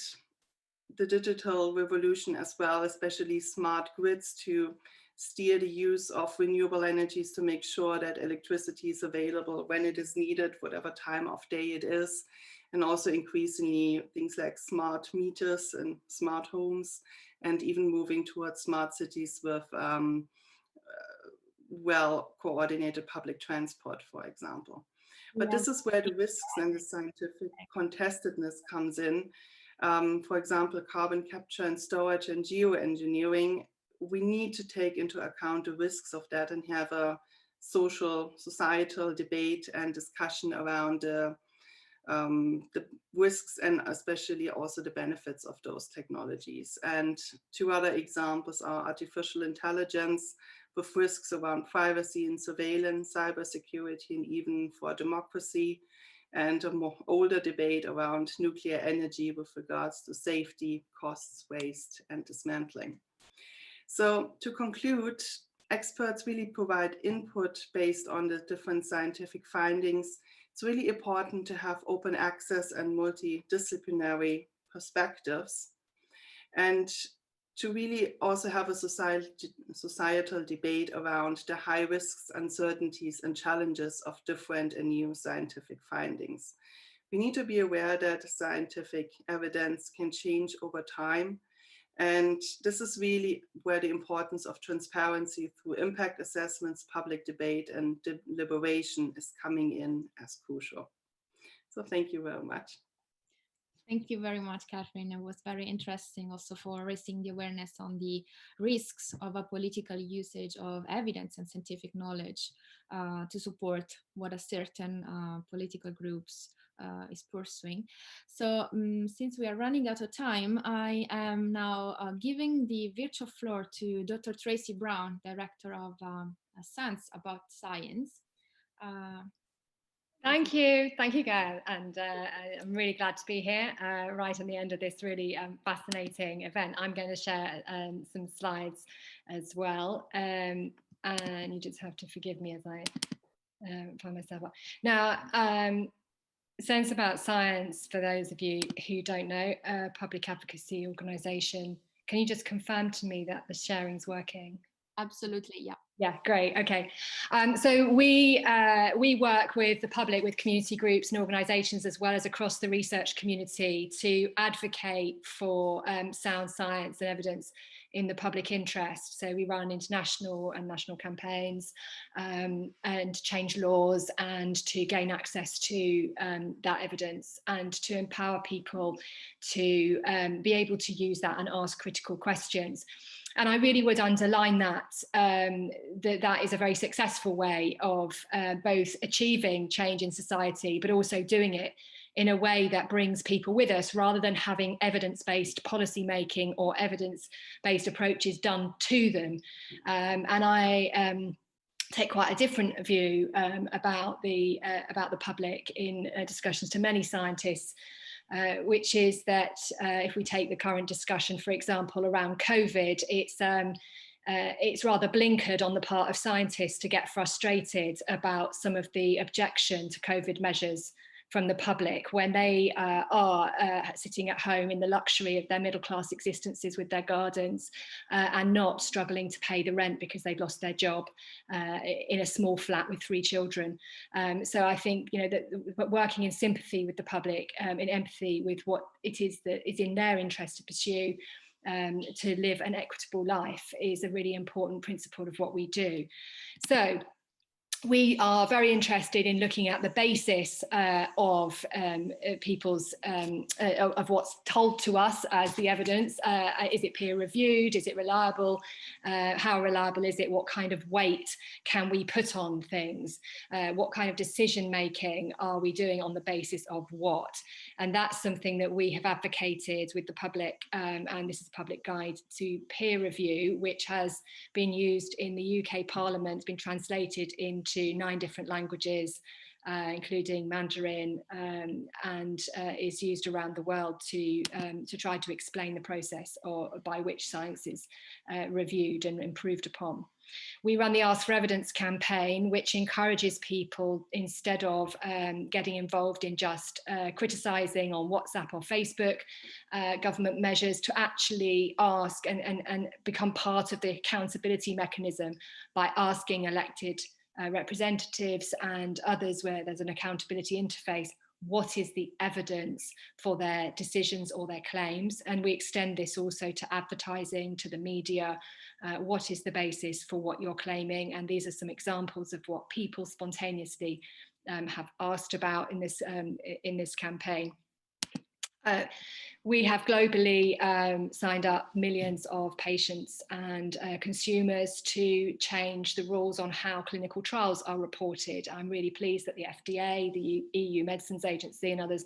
Speaker 19: the digital revolution as well, especially smart grids to steer the use of renewable energies to make sure that electricity is available when it is needed, whatever time of day it is. And also increasingly things like smart meters and smart homes, and even moving towards smart cities with well-coordinated public transport, for example. But this is where the risks and the scientific contestedness comes in. For example, carbon capture and storage and geoengineering, we need to take into account the risks of that and have a societal debate and discussion around the risks and especially also the benefits of those technologies. And two other examples are artificial intelligence with risks around privacy and surveillance, cybersecurity, and even for democracy, and a more older debate around nuclear energy with regards to safety, costs, waste, and dismantling. So to conclude, experts really provide input based on the different scientific findings. It's really important to have open access and multidisciplinary perspectives, and to really also have a societal debate around the high risks, uncertainties, and challenges of different and new scientific findings. We need to be aware that scientific evidence can change over time. And this is really where the importance of transparency through impact assessments, public debate, and deliberation is coming in as crucial. So thank you very much.
Speaker 17: Thank you very much, Catherine. It was very interesting also for raising the awareness on the risks of a political usage of evidence and scientific knowledge to support what a certain political groups is pursuing. So since we are running out of time, I am now giving the virtual floor to Dr. Tracy Brown, Director of Science About Science.
Speaker 20: Thank you, Gail, and I'm really glad to be here right at the end of this really fascinating event. I'm going to share some slides as well, and you just have to forgive me as I find myself up. Now, Science About Science, for those of you who don't know, a public advocacy organisation. Can you just confirm to me that the sharing's working?
Speaker 17: Absolutely, yeah.
Speaker 20: Yeah, great. Okay. So we work with the public, with community groups and organisations, as well as across the research community, to advocate for sound science and evidence in the public interest. So we run international and national campaigns and change laws and to gain access to that evidence and to empower people to be able to use that and ask critical questions. And I really would underline that, that is a very successful way of both achieving change in society, but also doing it in a way that brings people with us, rather than having evidence-based policy making or evidence-based approaches done to them. And I take quite a different view about the public in discussions to many scientists, which is that if we take the current discussion, for example, around COVID, it's rather blinkered on the part of scientists to get frustrated about some of the objection to COVID measures from the public when they are sitting at home in the luxury of their middle class existences with their gardens and not struggling to pay the rent because they've lost their job in a small flat with 3 children. So I think, you know, that working in sympathy with the public, in empathy with what it is that is in their interest to pursue, to live an equitable life, is a really important principle of what we do. So we are very interested in looking at the basis of people's, of what's told to us as the evidence. Is it peer reviewed? Is it reliable? How reliable is it? What kind of weight can we put on things? What kind of decision making are we doing on the basis of what? And that's something that we have advocated with the public, and this is a public guide to peer review, which has been used in the UK Parliament, been translated into 9 different languages, including Mandarin, and is used around the world to try to explain the process by which science is reviewed and improved upon. We run the Ask for Evidence campaign, which encourages people, instead of getting involved in just criticising on WhatsApp or Facebook government measures, to actually ask and become part of the accountability mechanism by asking elected representatives and others where there's an accountability interface, what is the evidence for their decisions or their claims? And we extend this also to advertising, to the media. What is the basis for what you're claiming? And these are some examples of what people spontaneously have asked about in this campaign. We have globally signed up millions of patients and consumers to change the rules on how clinical trials are reported. I'm really pleased that the FDA, the EU Medicines Agency and others,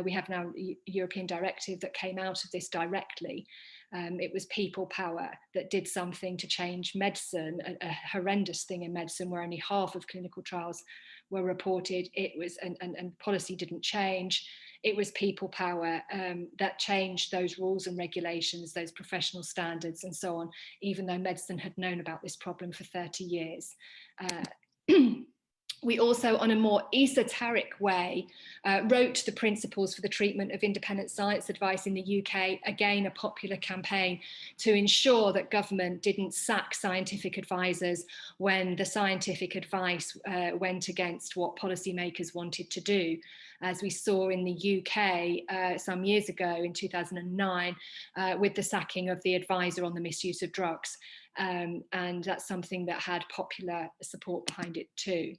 Speaker 20: we have now a European directive that came out of this directly. It was people power that did something to change medicine, a horrendous thing in medicine where only half of clinical trials were reported. It was, and policy didn't change. It was people power that changed those rules and regulations, those professional standards and so on, even though medicine had known about this problem for 30 years. We also, on a more esoteric way, wrote the principles for the treatment of independent science advice in the UK, again, a popular campaign to ensure that government didn't sack scientific advisors when the scientific advice went against what policymakers wanted to do. As we saw in the UK some years ago in 2009 with the sacking of the advisor on the misuse of drugs. And that's something that had popular support behind it too.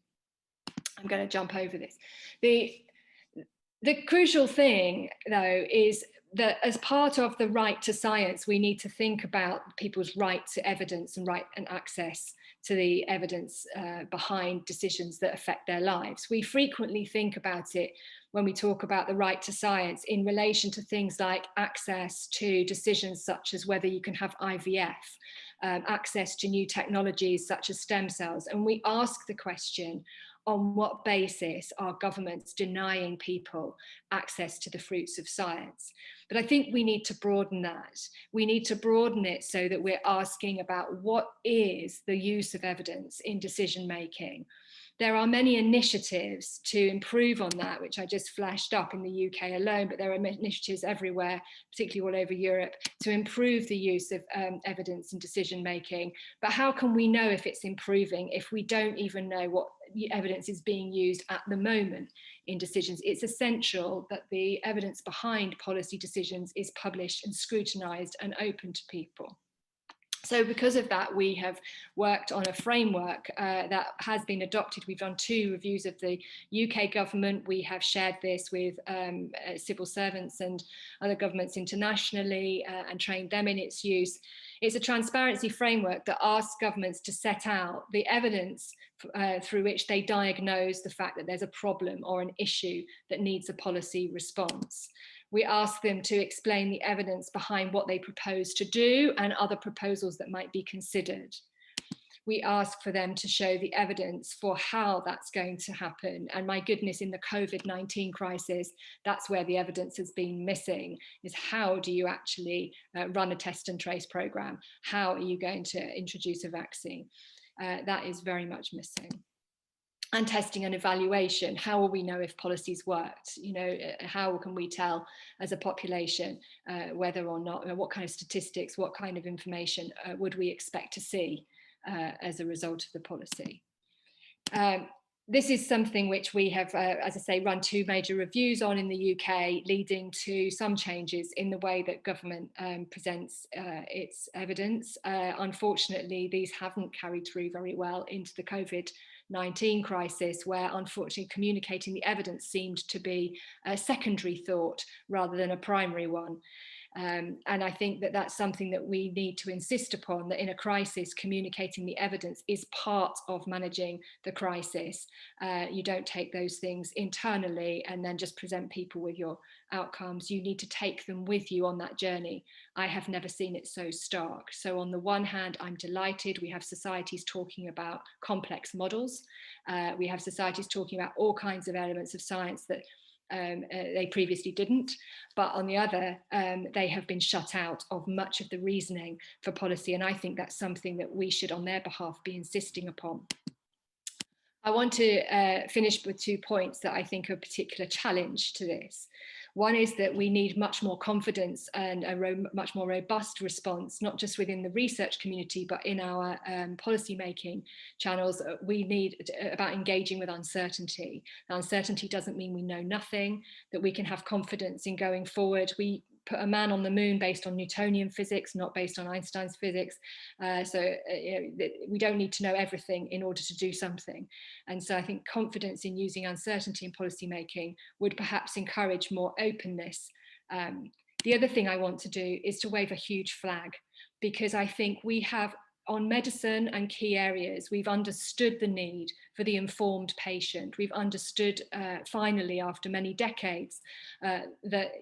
Speaker 20: I'm going to jump over this. The crucial thing, though, is that as part of the right to science, we need to think about people's right to evidence and right and access to the evidence behind decisions that affect their lives. We frequently think about it when we talk about the right to science in relation to things like access to decisions such as whether you can have IVF, access to new technologies such as stem cells. And we ask the question, on what basis are governments denying people access to the fruits of science? But I think we need to broaden that. We need to broaden it so that we're asking about what is the use of evidence in decision making. There are many initiatives to improve on that, which I just flashed up in the UK alone, but there are initiatives everywhere, particularly all over Europe, to improve the use of evidence in decision making. But how can we know if it's improving if we don't even know what evidence is being used at the moment in decisions? It's essential that the evidence behind policy decisions is published and scrutinised and open to people. So because of that, we have worked on a framework that has been adopted. We've done 2 reviews of the UK government. We have shared this with civil servants and other governments internationally and trained them in its use. It's a transparency framework that asks governments to set out the evidence through which they diagnose the fact that there's a problem or an issue that needs a policy response. We ask them to explain the evidence behind what they propose to do and other proposals that might be considered. We ask for them to show the evidence for how that's going to happen. And my goodness, in the COVID-19 crisis, that's where the evidence has been missing, is how do you actually run a test and trace program? How are you going to introduce a vaccine? That is very much missing. And testing and evaluation. How will we know if policies worked? You know, how can we tell as a population whether or not, what kind of statistics, what kind of information would we expect to see as a result of the policy? This is something which we have, as I say, run 2 major reviews on in the UK, leading to some changes in the way that government presents its evidence. Unfortunately, these haven't carried through very well into the COVID-19 crisis, where unfortunately communicating the evidence seemed to be a secondary thought rather than a primary one. And I think that that's something that we need to insist upon, that in a crisis, communicating the evidence is part of managing the crisis. You don't take those things internally and then just present people with your outcomes. You need to take them with you on that journey. I have never seen it so stark. So on the one hand, I'm delighted we have societies talking about complex models. We have societies talking about all kinds of elements of science that they previously didn't, but on the other, they have been shut out of much of the reasoning for policy, and I think that's something that we should on their behalf be insisting upon. I want to finish with 2 points that I think are a particular challenge to this. One is that we need much more confidence and a much more robust response, not just within the research community, but in our policy making channels. We need about engaging with uncertainty. Now, uncertainty doesn't mean we know nothing, that we can have confidence in going forward. We put a man on the moon based on Newtonian physics, not based on Einstein's physics. We don't need to know everything in order to do something. And so I think confidence in using uncertainty in policy making would perhaps encourage more openness. The other thing I want to do is to wave a huge flag, because I think we have, on medicine and key areas, we've understood the need for the informed patient. We've understood finally, after many decades, that that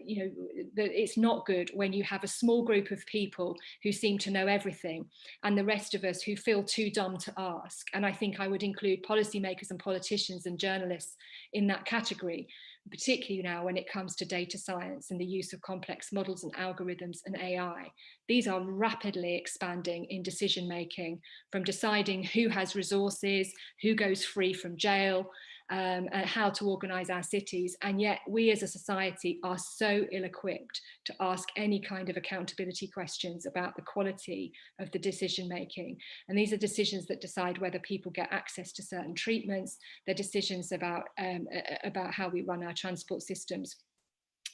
Speaker 20: it's not good when you have a small group of people who seem to know everything and the rest of us who feel too dumb to ask. And I think I would include policymakers and politicians and journalists in that category, particularly now when it comes to data science and the use of complex models and algorithms and AI. These are rapidly expanding in decision making, from deciding who has resources, who goes free from jail, and how to organize our cities. And yet we as a society are so ill-equipped to ask any kind of accountability questions about the quality of the decision making. And these are decisions that decide whether people get access to certain treatments. They're decisions about how we run our transport systems.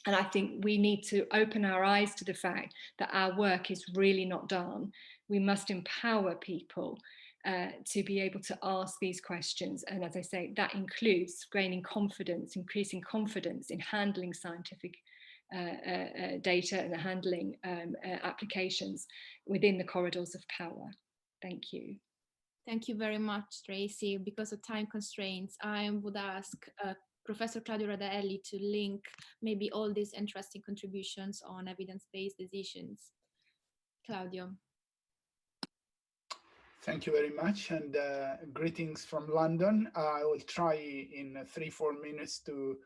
Speaker 20: And I think we need to open our eyes to the fact that our work is really not done. We must empower people to be able to ask these questions. And as I say, that includes gaining confidence, increasing confidence in handling scientific data and handling applications within the corridors of power. Thank you.
Speaker 17: Thank you very much, Tracy. Because of time constraints, I would ask Professor Claudio Radaelli to link maybe all these interesting contributions on evidence-based decisions. Claudio.
Speaker 21: Thank you very much, and greetings from London. I will try in 3-4 minutes to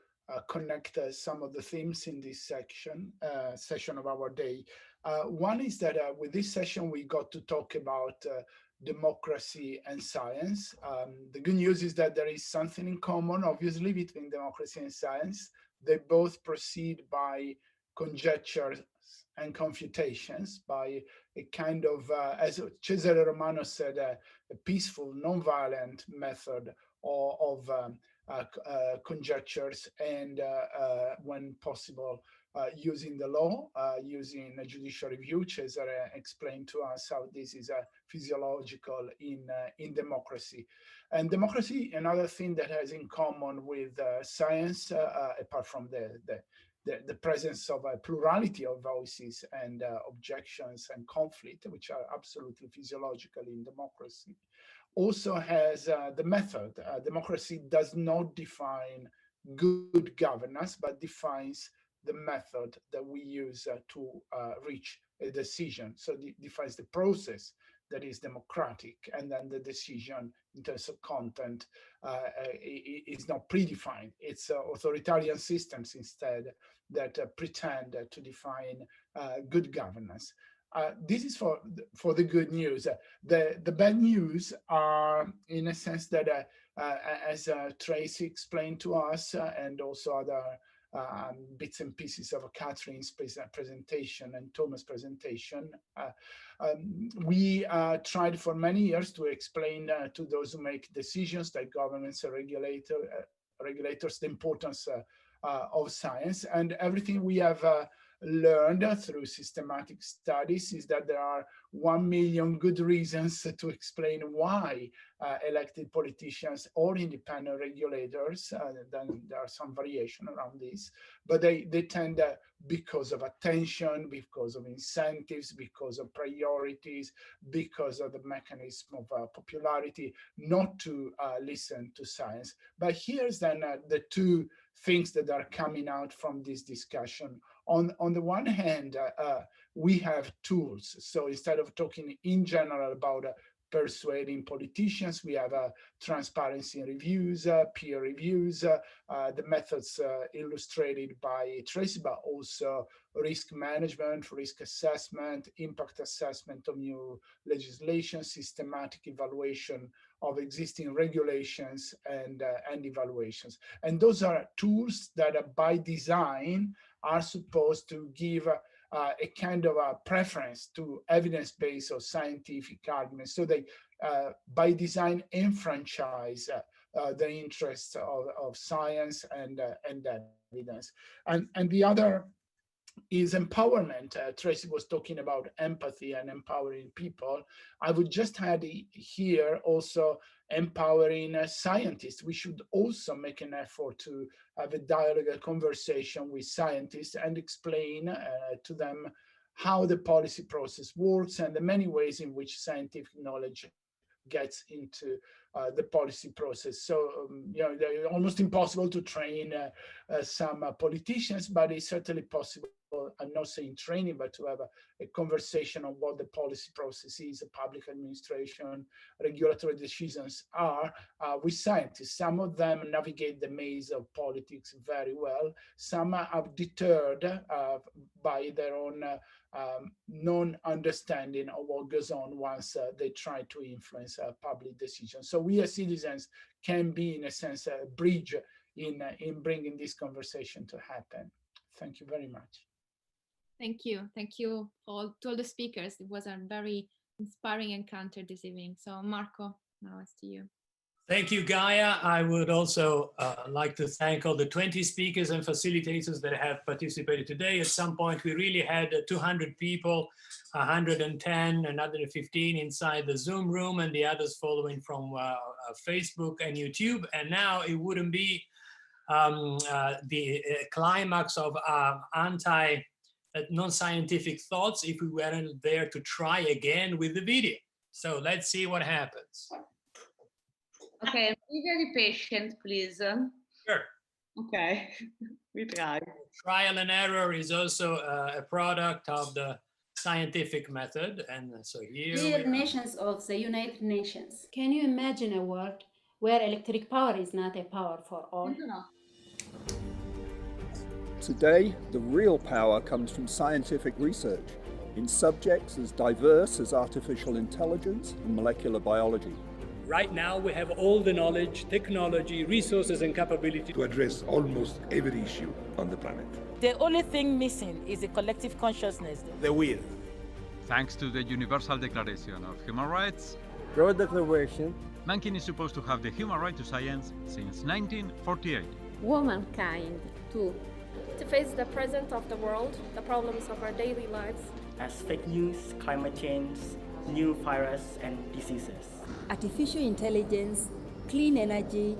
Speaker 21: connect some of the themes in this session of our day. One is that with this session, we got to talk about democracy and science. The good news is that there is something in common, obviously, between democracy and science. They both proceed by conjectures and confutations, by a kind of, as Cesare Romano said, a peaceful, non-violent method of conjectures, and when possible, using the law, using a judicial review. Cesare explained to us how this is physiological in democracy. And democracy, another thing that has in common with science, apart from the presence of a plurality of voices and objections and conflict, which are absolutely physiological in democracy, also has the method. Democracy does not define good governance, but defines the method that we use to reach a decision. So it defines the process that is democratic, and then the decision in terms of content is not predefined. It's authoritarian systems instead that pretend to define good governance. This is for the good news. The bad news are, in a sense, that as Tracy explained to us, and also other bits and pieces of Catherine's presentation and Thomas' presentation, we tried for many years to explain to those who make decisions, like governments and regulators, the importance of science. And everything we have learned through systematic studies is that there are 1 million good reasons to explain why elected politicians or independent regulators, then there are some variation around this, but they tend, because of attention, because of incentives, because of priorities, because of the mechanism of popularity, not to listen to science. But here's then the two things that are coming out from this discussion. On the one hand, we have tools. So instead of talking in general about persuading politicians, we have transparency reviews, peer reviews, the methods illustrated by Tracy, but also risk management, risk assessment, impact assessment of new legislation, systematic evaluation of existing regulations and evaluations. And those are tools that by design are supposed to give a kind of a preference to evidence-based or scientific arguments. So they, by design, enfranchise the interests of science and evidence. And the other is empowerment. Tracy was talking about empathy and empowering people. I would just add here also empowering scientists. We should also make an effort to have a dialogue, a conversation with scientists and explain to them how the policy process works and the many ways in which scientific knowledge gets into the policy process. So, you know, they're almost impossible to train some politicians, but it's certainly possible, I'm not saying training, but to have a conversation on what the policy process is, public administration, regulatory decisions are with scientists. Some of them navigate the maze of politics very well. Some are deterred by their own non-understanding of what goes on once they try to influence public decisions. So we as citizens can be, in a sense, a bridge in bringing this conversation to happen. Thank you very much.
Speaker 17: Thank you. Thank you all, to all the speakers. It was a very inspiring encounter this evening. So Marco, now it's to you.
Speaker 4: Thank you, Gaia. I would also like to thank all the 20 speakers and facilitators that have participated today. At some point, we really had 200 people, 110, another 15 inside the Zoom room, and the others following from Facebook and YouTube. And now it wouldn't be the climax of non-scientific thoughts if we weren't there to try again with the video. So let's see what happens.
Speaker 22: Okay, be very patient, please.
Speaker 4: Sure.
Speaker 22: Okay, we try.
Speaker 4: Trial and error is also a product of the scientific method. And so here
Speaker 3: Dear nations of the United Nations, can you imagine a world where electric power is not a power for all?
Speaker 6: Today, the real power comes from scientific research in subjects as diverse as artificial intelligence and molecular biology.
Speaker 23: Right now, we have all the knowledge, technology, resources, and capability
Speaker 24: to address almost every issue on the planet.
Speaker 25: The only thing missing is a collective consciousness.
Speaker 24: The will.
Speaker 26: Thanks to the Universal Declaration of Human Rights,
Speaker 27: Broad Declaration,
Speaker 26: mankind is supposed to have the human right to science since 1948.
Speaker 28: Womankind, too. To face the present of the world, the problems of our daily lives.
Speaker 29: As fake news, climate change, new virus and diseases.
Speaker 30: Artificial intelligence, clean energy,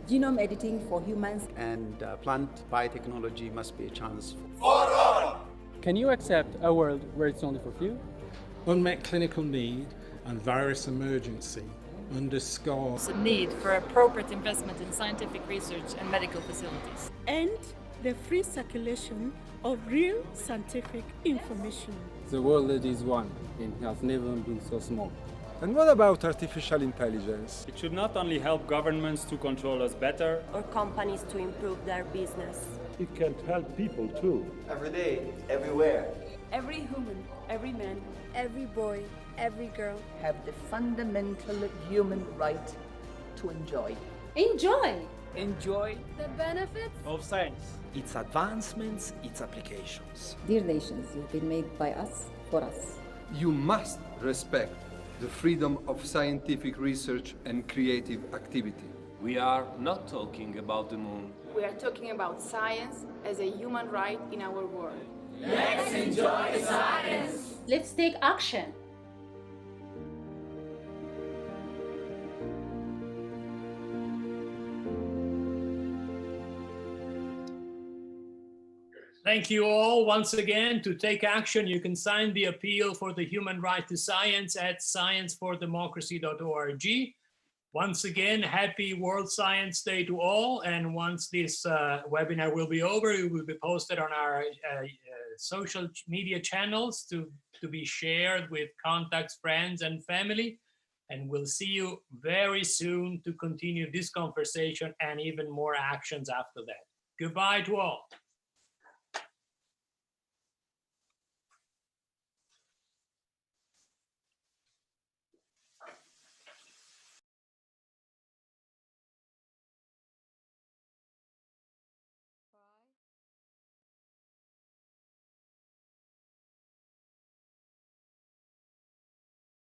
Speaker 30: genome editing for humans.
Speaker 31: And plant biotechnology must be a chance
Speaker 32: for all.
Speaker 33: Can you accept a world where it's only for few?
Speaker 34: Unmet clinical need and virus emergency underscores
Speaker 35: the need for appropriate investment in scientific research and medical facilities.
Speaker 36: And the free circulation of real scientific information.
Speaker 33: The world is one and has never been so small.
Speaker 37: And what about artificial intelligence?
Speaker 33: It should not only help governments to control us better,
Speaker 28: or companies to improve their business.
Speaker 34: It can help people too.
Speaker 31: Every day, everywhere.
Speaker 28: Every human, every man,
Speaker 30: every boy, every girl
Speaker 38: have the fundamental human right to enjoy.
Speaker 28: Enjoy!
Speaker 33: Enjoy
Speaker 28: the benefits
Speaker 33: of science.
Speaker 39: Its advancements, its applications.
Speaker 30: Dear nations, you've been made by us, for us.
Speaker 40: You must respect the freedom of scientific research and creative activity.
Speaker 41: We are not talking about the moon.
Speaker 28: We are talking about science as a human right in our world.
Speaker 32: Let's enjoy science.
Speaker 28: Let's take action.
Speaker 4: Thank you all once again. To take action, you can sign the appeal for the human right to science at sciencefordemocracy.org. Once again, happy World Science Day to all. And once this webinar will be over, it will be posted on our social media channels to be shared with contacts, friends, and family. And we'll see you very soon to continue this conversation and even more actions after that. Goodbye to all.